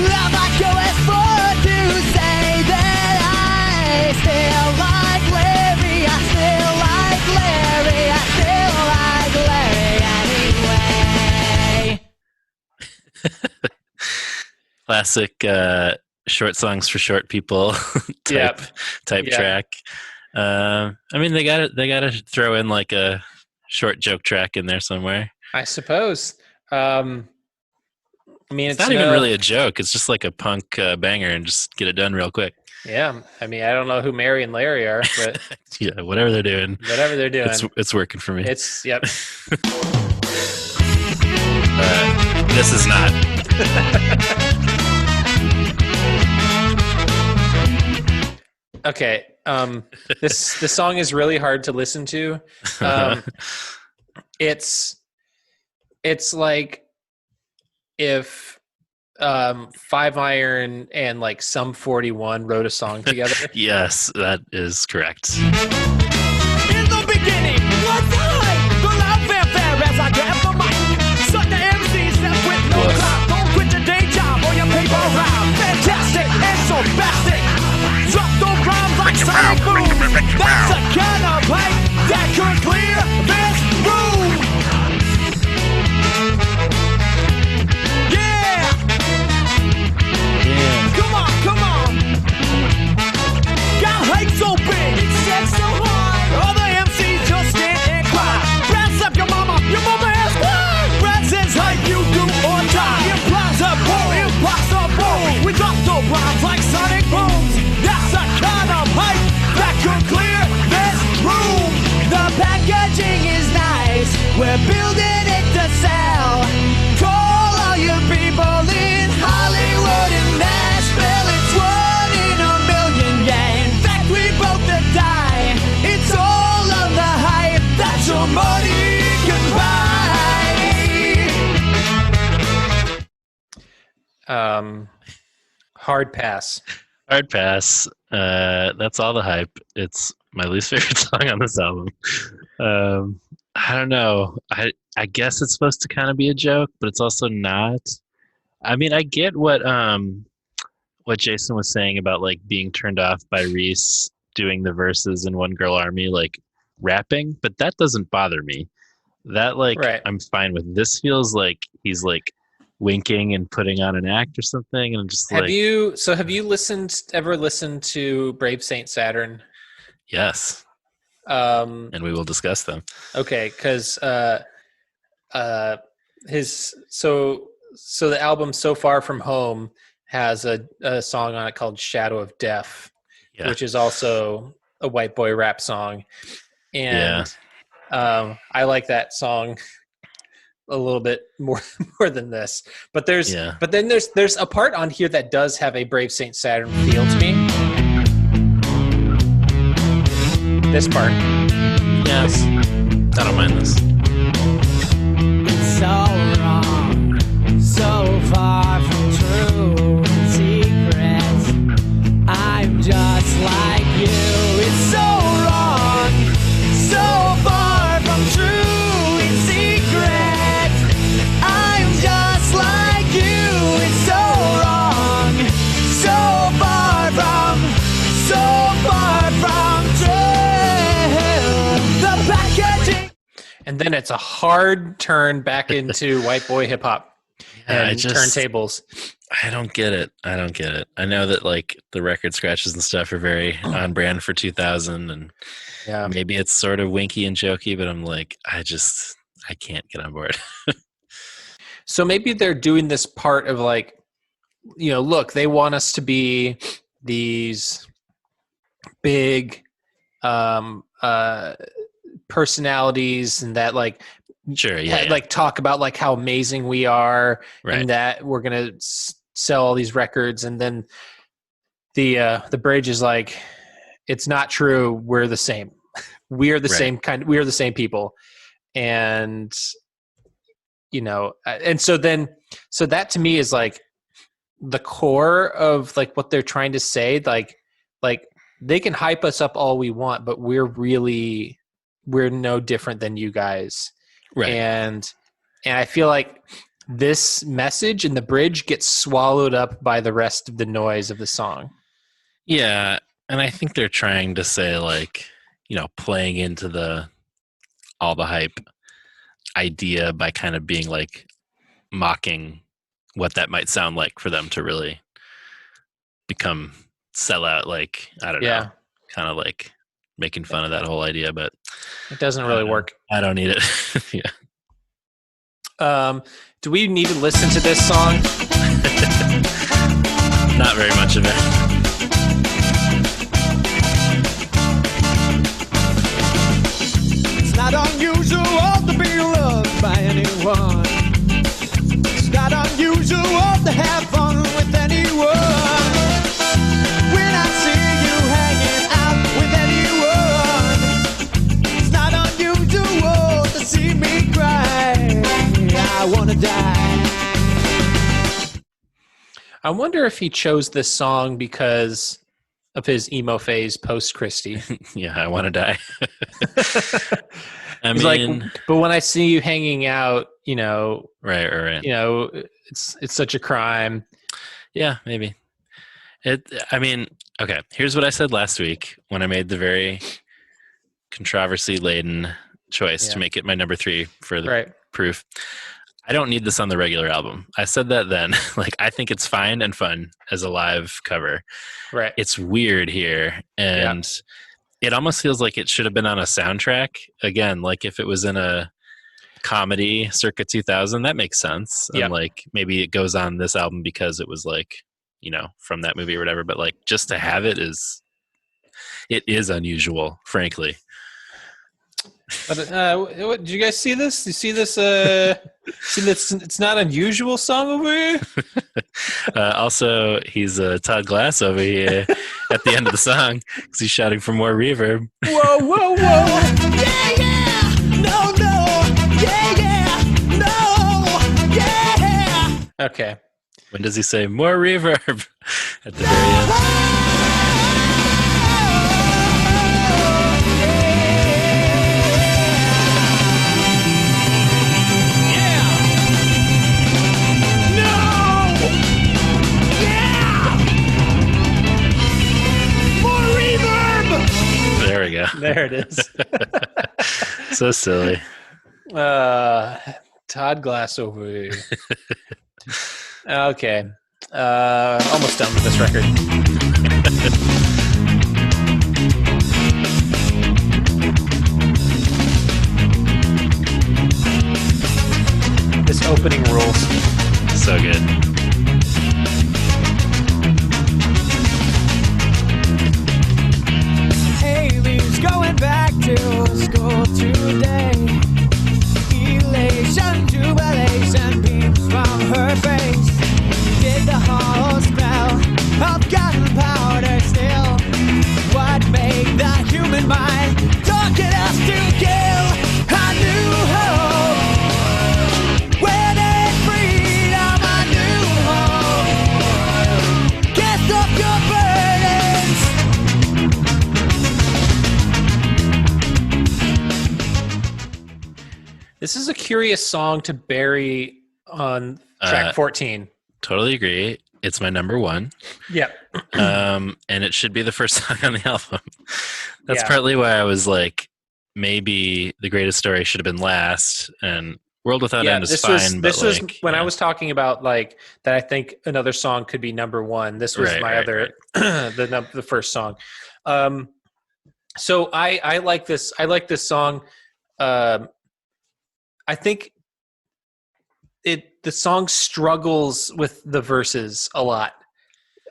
I'm not going for to say that I still like Larry. I still like Larry. I still like Larry anyway. Classic short songs for short people type track. I mean, they gotta throw in like a short joke track in there somewhere, I suppose. I mean, it's not even really a joke. It's just like a punk banger, and just get it done real quick. Yeah, I mean, I don't know who Mary and Larry are, but yeah, whatever they're doing, it's working for me. It's This is not. Okay. This song is really hard to listen to. It's like if 5 Iron and like Sum 41 wrote a song together. Yes, that is correct. In the beginning, was I the loud fanfare as I grab the mic. Suck the MC step with no clock. Don't quit your day job or your paper round. Fantastic and so basic. Drop those rhymes like sonic boom. That's the kind of hype that could clear this room. Yeah. Come on. Got hype so big, it set so hard. money can buy. Hard pass. Hard pass. That's all the hype. It's my least favorite song on this album. I don't know. I guess it's supposed to kind of be a joke, but it's also not. I mean, I get what Jason was saying about like being turned off by Reese doing the verses in One Girl Army, like rapping, but that doesn't bother me. That like I'm fine with. This feels like he's like winking and putting on an act or something, and I'm just have you ever listened to Brave Saint Saturn? Yes. And we will discuss them. Okay, because the album So Far From Home has a song on it called Shadow of Death, which is also a white boy rap song. And I like that song a little bit more than this. But then there's a part on here that does have a Brave Saint Saturn feel to me. This part. Yes. I don't mind this. It's so wrong, so far from true secrets. I'm just like you. It's so wrong, so far from true secrets. I'm just like you. It's so wrong, so far from true. The packaging. And then it's a hard turn back into white boy hip hop and turntables. I don't get it. I know that like the record scratches and stuff are very on brand for 2000, and maybe it's sort of winky and jokey, but I'm like, I can't get on board. So maybe they're doing this part of like, look, they want us to be these big personalities, and that like like talk about like how amazing we are, and that we're gonna sell all these records, and then the bridge is like, it's not true, we're the same. We are the same kind, we are the same people. And and so that to me is like the core of like what they're trying to say. Like they can hype us up all we want, but we're no different than you guys. Right. And I feel like this message in the bridge gets swallowed up by the rest of the noise of the song. Yeah. And I think they're trying to say like, playing into all the hype idea by kind of being like mocking what that might sound like for them to really sell out. Like, I don't know, kind of like making fun of that whole idea, but it doesn't really work. I don't need it. Do we need to listen to this song? Not very much of it. It's not unusual to be loved by anyone. It's not unusual to have fun with anyone. When I see you hanging out with anyone, it's not unusual to see me cry. I wanna die. I wonder if he chose this song because of his emo phase post Christie. Yeah, I want to die. He's like, but when I see you hanging out, right. It's such a crime. Yeah, maybe. Okay, here's what I said last week when I made the very controversy-laden choice to make it my number 3 for the proof. I don't need this on the regular album. I said that then. Like, I think it's fine and fun as a live cover. Right. It's weird here, and it almost feels like it should have been on a soundtrack. Again, like if it was in a comedy circa 2000, that makes sense. And like maybe it goes on this album because it was like, from that movie or whatever. But like just to have it is unusual, frankly. But did you guys see this? You see this? See this? It's not unusual song over here. Also, he's Todd Glass over here at the end of the song because he's shouting for more reverb. Whoa, whoa, whoa! Yeah, yeah! No, no, yeah, yeah, no, yeah. Okay. When does he say more reverb at the very end? There we go. There it is. So silly. Todd Glass over here. Okay. Almost done with this record. This opening rules. So good. Amy's going back to school today. Elation, jubilation beams from her face. Did the hollow smell of gunpowder still? What made the human mind talk enough to kill? A new hope. When it's freedom, a new hope. Cast off your burdens. This is a curious song to bury on track 14. Totally agree. It's my number one. Yep. And it should be the first song on the album. That's Yeah. partly why I was like, maybe The Greatest Story should have been last, and World Without End is fine. This but was like, when I was talking about like that. I think another song could be number one. This was Right, my right, other the first song. So I like this. I like this song. I think the song struggles with the verses a lot.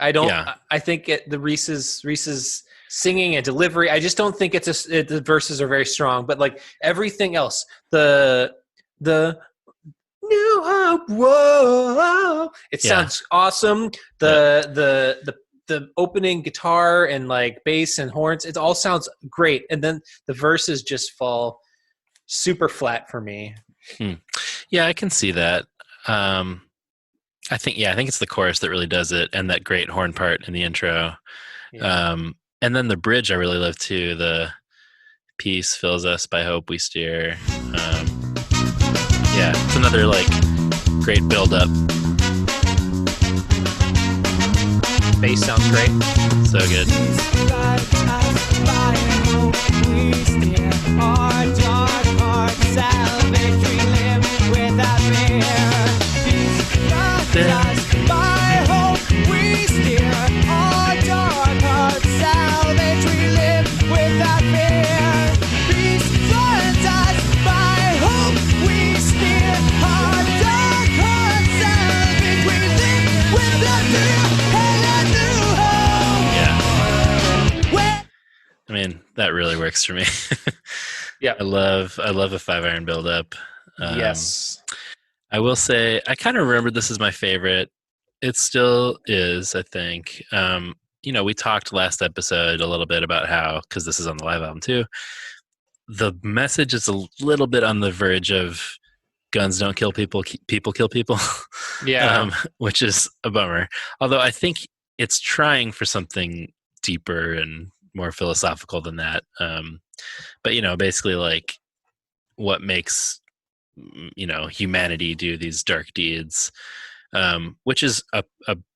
I don't. Yeah. I think the Reese's singing and delivery. I just don't think the verses are very strong. But like everything else, the New Hope, whoa! It sounds awesome. The opening guitar and like bass and horns, it all sounds great. And then the verses just fall super flat for me. Yeah, I can see that. I think it's the chorus that really does it, and that great horn part in the intro. Yeah. And then the bridge I really love too. The peace fills us by hope we steer. Yeah, it's another like great build up. Bass sounds great. So good. I mean, that really works for me. Yeah, I love a 5-iron build-up. Yes, I will say I kind of remembered this is my favorite. It still is, I think. We talked last episode a little bit about how, because this is on the live album too, the message is a little bit on the verge of guns don't kill people, people kill people. Yeah, which is a bummer. Although I think it's trying for something deeper and more philosophical than that. But basically like what makes humanity do these dark deeds, which is a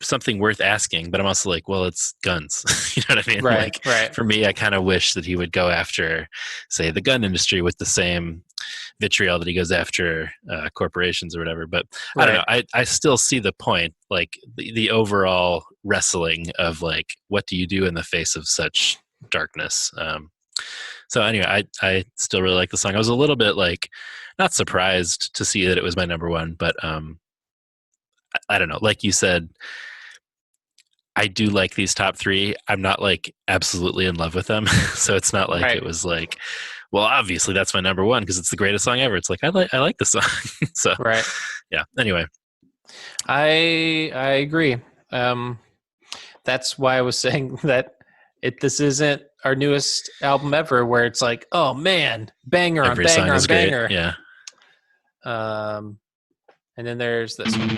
something worth asking. But I'm also like, well, it's guns. You know what I mean? Right, right. For me, I kind of wish that he would go after, say, the gun industry with the same vitriol that he goes after corporations or whatever. But I don't know. I still see the point, like the overall wrestling of like, what do you do in the face of such darkness? So anyway, I still really like the song. I was a little bit like not surprised to see that it was my number one, but I don't know. Like you said, I do like these top three. I'm not like absolutely in love with them. So it's not like it was like, well, obviously that's my number one because it's the greatest song ever. It's like I like the song. So yeah. Anyway, I agree. That's why I was saying that this isn't our newest album ever, where it's like, oh man, banger Every on song banger is on great. banger. Yeah. And then there's this one.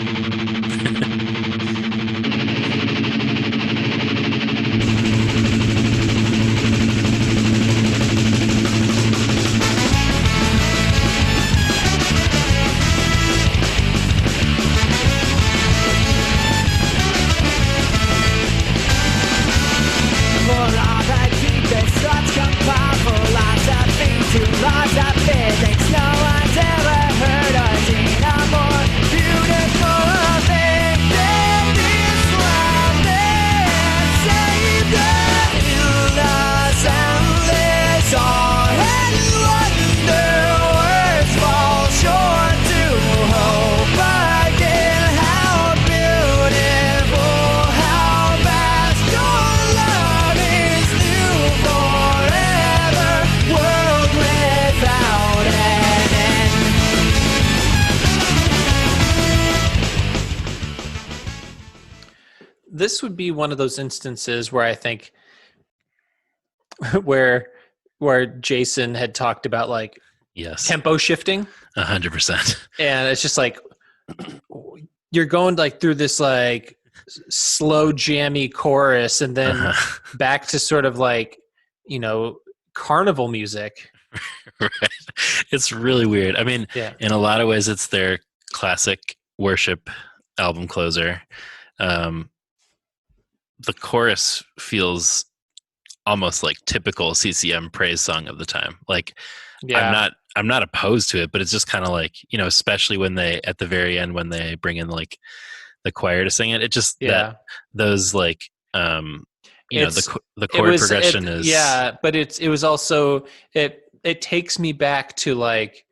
This would be one of those instances where I think where Jason had talked about like tempo shifting. 100%. And it's just like you're going like through this like slow jammy chorus and then back to sort of like, you know, carnival music. Right. It's really weird. I mean, in a lot of ways it's their classic worship album closer. The chorus feels almost like typical CCM praise song of the time. Like I'm not opposed to it, but it's just kind of like, you know, especially when they, at the very end, when they bring in like the choir to sing it, it just, that those like, you know, the chord progression is. Yeah. But it was also, it takes me back to like,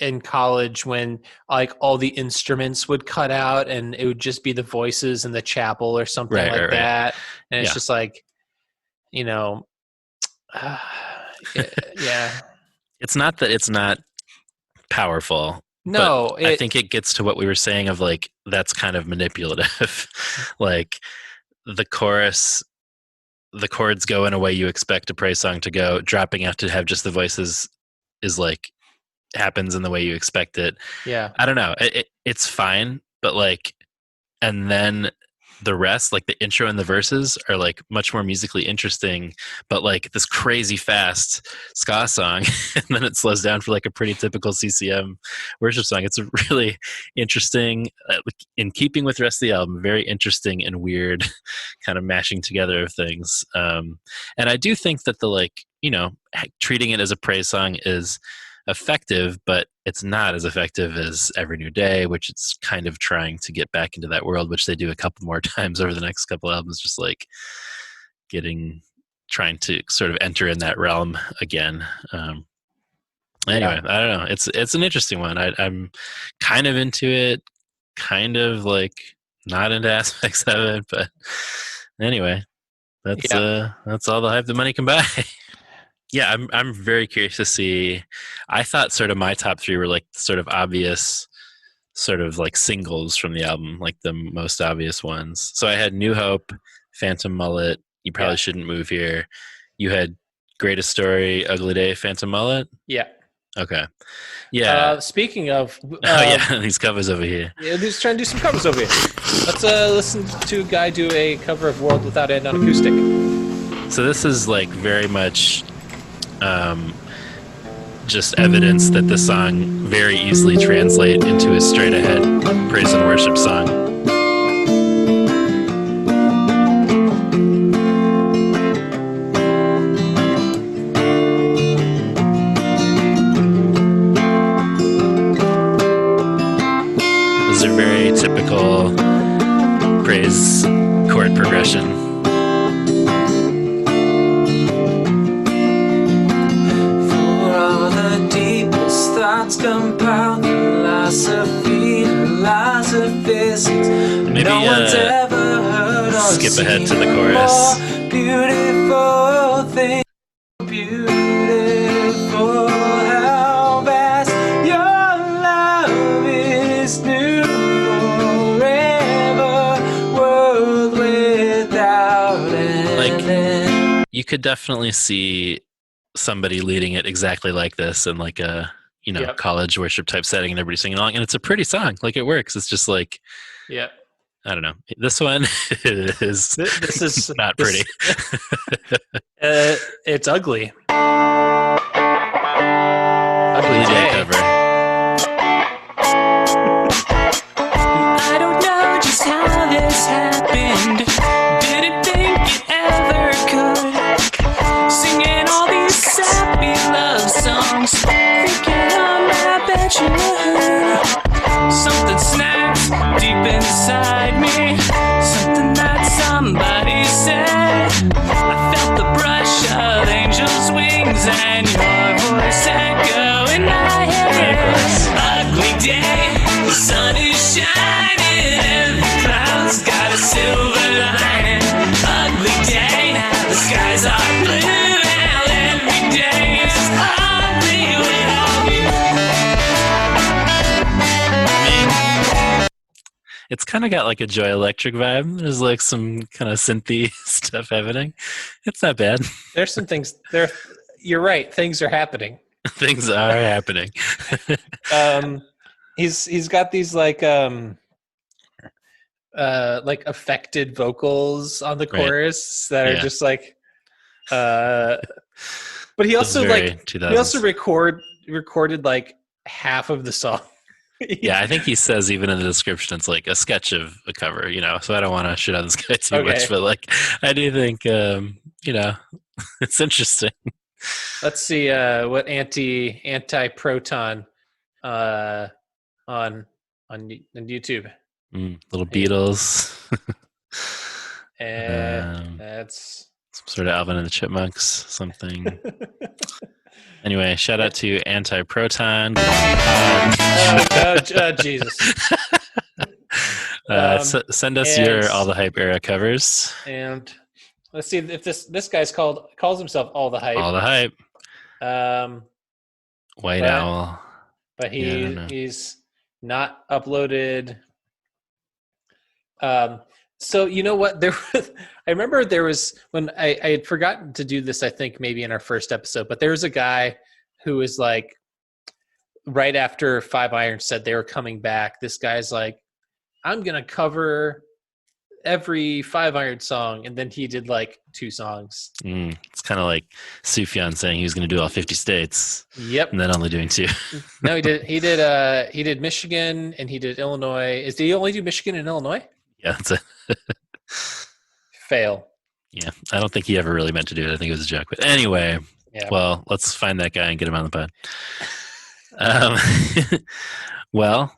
in college when like all the instruments would cut out and it would just be the voices in the chapel or something like that. And it's just like, you know, yeah. It's not that it's not powerful. No, I think it gets to what we were saying of like, that's kind of manipulative. Like the chorus, the chords go in a way you expect a praise song to go, dropping out to have just the voices is like, happens in the way you expect it. Yeah. I don't know. It's fine, but like, and then the rest, like the intro and the verses are like much more musically interesting, but like this crazy fast ska song, and then it slows down for like a pretty typical CCM worship song. It's a really interesting, in keeping with the rest of the album, very interesting and weird kind of mashing together of things. And I do think that the like, you know, treating it as a praise song is effective, but it's not as effective as Every New Day, which it's kind of trying to get back into that world, which they do a couple more times over the next couple albums, just like trying to sort of enter in that realm again. Anyway, I don't know. It's an interesting one. I'm kind of into it, kind of like not into aspects of it, but anyway, that's all the hype the money can buy. Yeah, I'm very curious to see. I thought sort of my top three were like sort of obvious, sort of like singles from the album, like the most obvious ones. So I had New Hope, Phantom Mullet, You Probably Shouldn't Move Here. You had Greatest Story, Ugly Day, Phantom Mullet? Yeah. Okay. Yeah. Speaking of... these covers over here. Yeah, he's trying to do some covers over here. Let's listen to a guy do a cover of World Without End on acoustic. So this is like very much... just evidence that the song very easily translate into a straight ahead praise and worship song. These are very typical praise chord progression. Compound philosophy, maybe no one's ever heard or skip ahead to the seen chorus. More beautiful thing, beautiful how vast your love is new forever, world without end. Like could definitely see somebody leading it exactly like this in like a college worship type setting, and everybody singing along, and it's a pretty song. Like it works. It's just like I don't know. This one is this is not pretty. It's ugly. Ugly Day cover. I don't know just how this happened. Didn't think it ever could. Singing all these sappy love songs, thinking on my bachelorhood. Something snaps deep inside me, something that somebody said. I felt the brush of angels' wings and your voice echo in my head. Ugly day, the sun is shining and the clouds got a silver lining. Ugly day, the skies are blue and every day is ugly without you. It's kind of got like a Joy Electric vibe. There's like some kind of synthy stuff happening. It's not bad. There's some things there. You're right. Things are happening. Things are happening. He's got these like affected vocals on the chorus that are just like but he also recorded like half of the song. Yeah, I think he says even in the description it's like a sketch of a cover, so I don't want to shit on this guy too much, but like I do think it's interesting. Let's see what anti-proton on YouTube. Little Beatles. And that's some sort of Alvin and the Chipmunks, something. Anyway, shout out to Anti-Proton. Jesus. Send us your All the Hype era covers. And let's see if this guy's calls himself All the Hype. All the Hype. White Owl. But he's not uploaded. So you know what? I remember there was when I had forgotten to do this. I think maybe in our first episode, but there was a guy who was like, right after Five Iron said they were coming back. This guy's like, I'm gonna cover every Five Iron song, and then he did like 2 songs. It's kind of like Sufjan saying he was going to do all 50 states. Yep, and then only doing 2. No, he did Michigan and he did Illinois. Did he only do Michigan and Illinois? Yeah, that's it. Fail. Yeah, I don't think he ever really meant to do it. I think it was a joke. But anyway, well, let's find that guy and get him on the pod. Well,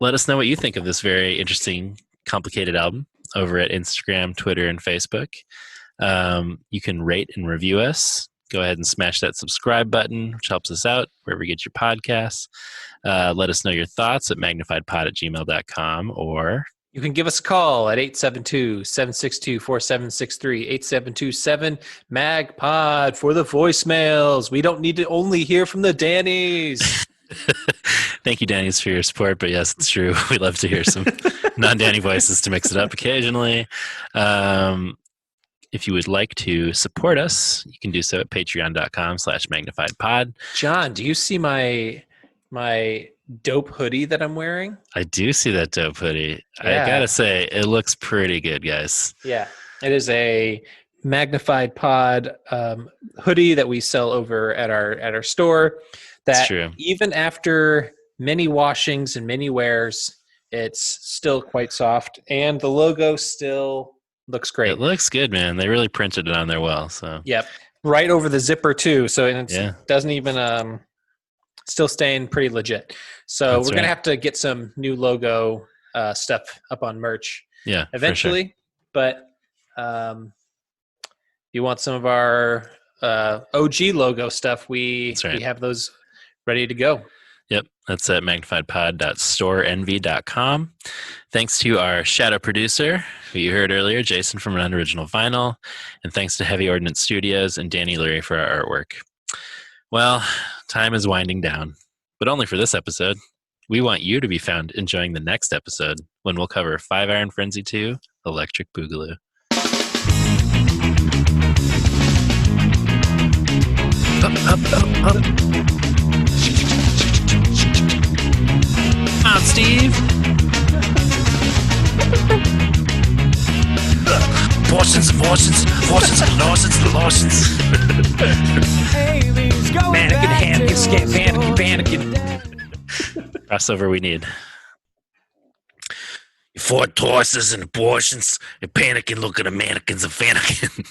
let us know what you think of this very interesting, complicated album over at Instagram, Twitter, and Facebook. You can rate and review us. Go ahead and smash that subscribe button, which helps us out wherever you get your podcasts. Let us know your thoughts at magnifiedpod@gmail.com, or you can give us a call at 872-762-4763, 872-7-MAG-POD for the voicemails. We don't need to only hear from the Dannies. Thank you, Danny's, for your support. But yes, it's true. We love to hear some non-Danny voices to mix it up occasionally. If you would like to support us, you can do so at patreon.com/magnifiedpod. John, do you see my dope hoodie that I'm wearing? I do see that dope hoodie. Yeah. I gotta say, it looks pretty good, guys. Yeah, it is a Magnified Pod hoodie that we sell over at our store. That's true. Even after many washings and many wears, it's still quite soft, and the logo still looks great. It looks good, man. They really printed it on there well. So yep, right over the zipper too. So it doesn't even still staying pretty legit. So we're gonna have to get some new logo stuff up on merch. Yeah, eventually. For sure. But you want some of our OG logo stuff? We have those ready to go. Yep, that's at magnifiedpod.storeenvy.com. Thanks to our shadow producer, who you heard earlier, Jason from Unoriginal Vinyl, and thanks to Heavy Ordnance Studios and Danny Lurie for our artwork. Well, time is winding down, but only for this episode. We want you to be found enjoying the next episode, when we'll cover 5 Iron Frenzy 2, Electric Boogaloo. Come on, Steve. Portions and lotions. Mannequin, Hannequin, Scant, Bannequin. Crossover we need. 4 horses and abortions. And panicking, look at the mannequins and fannekin.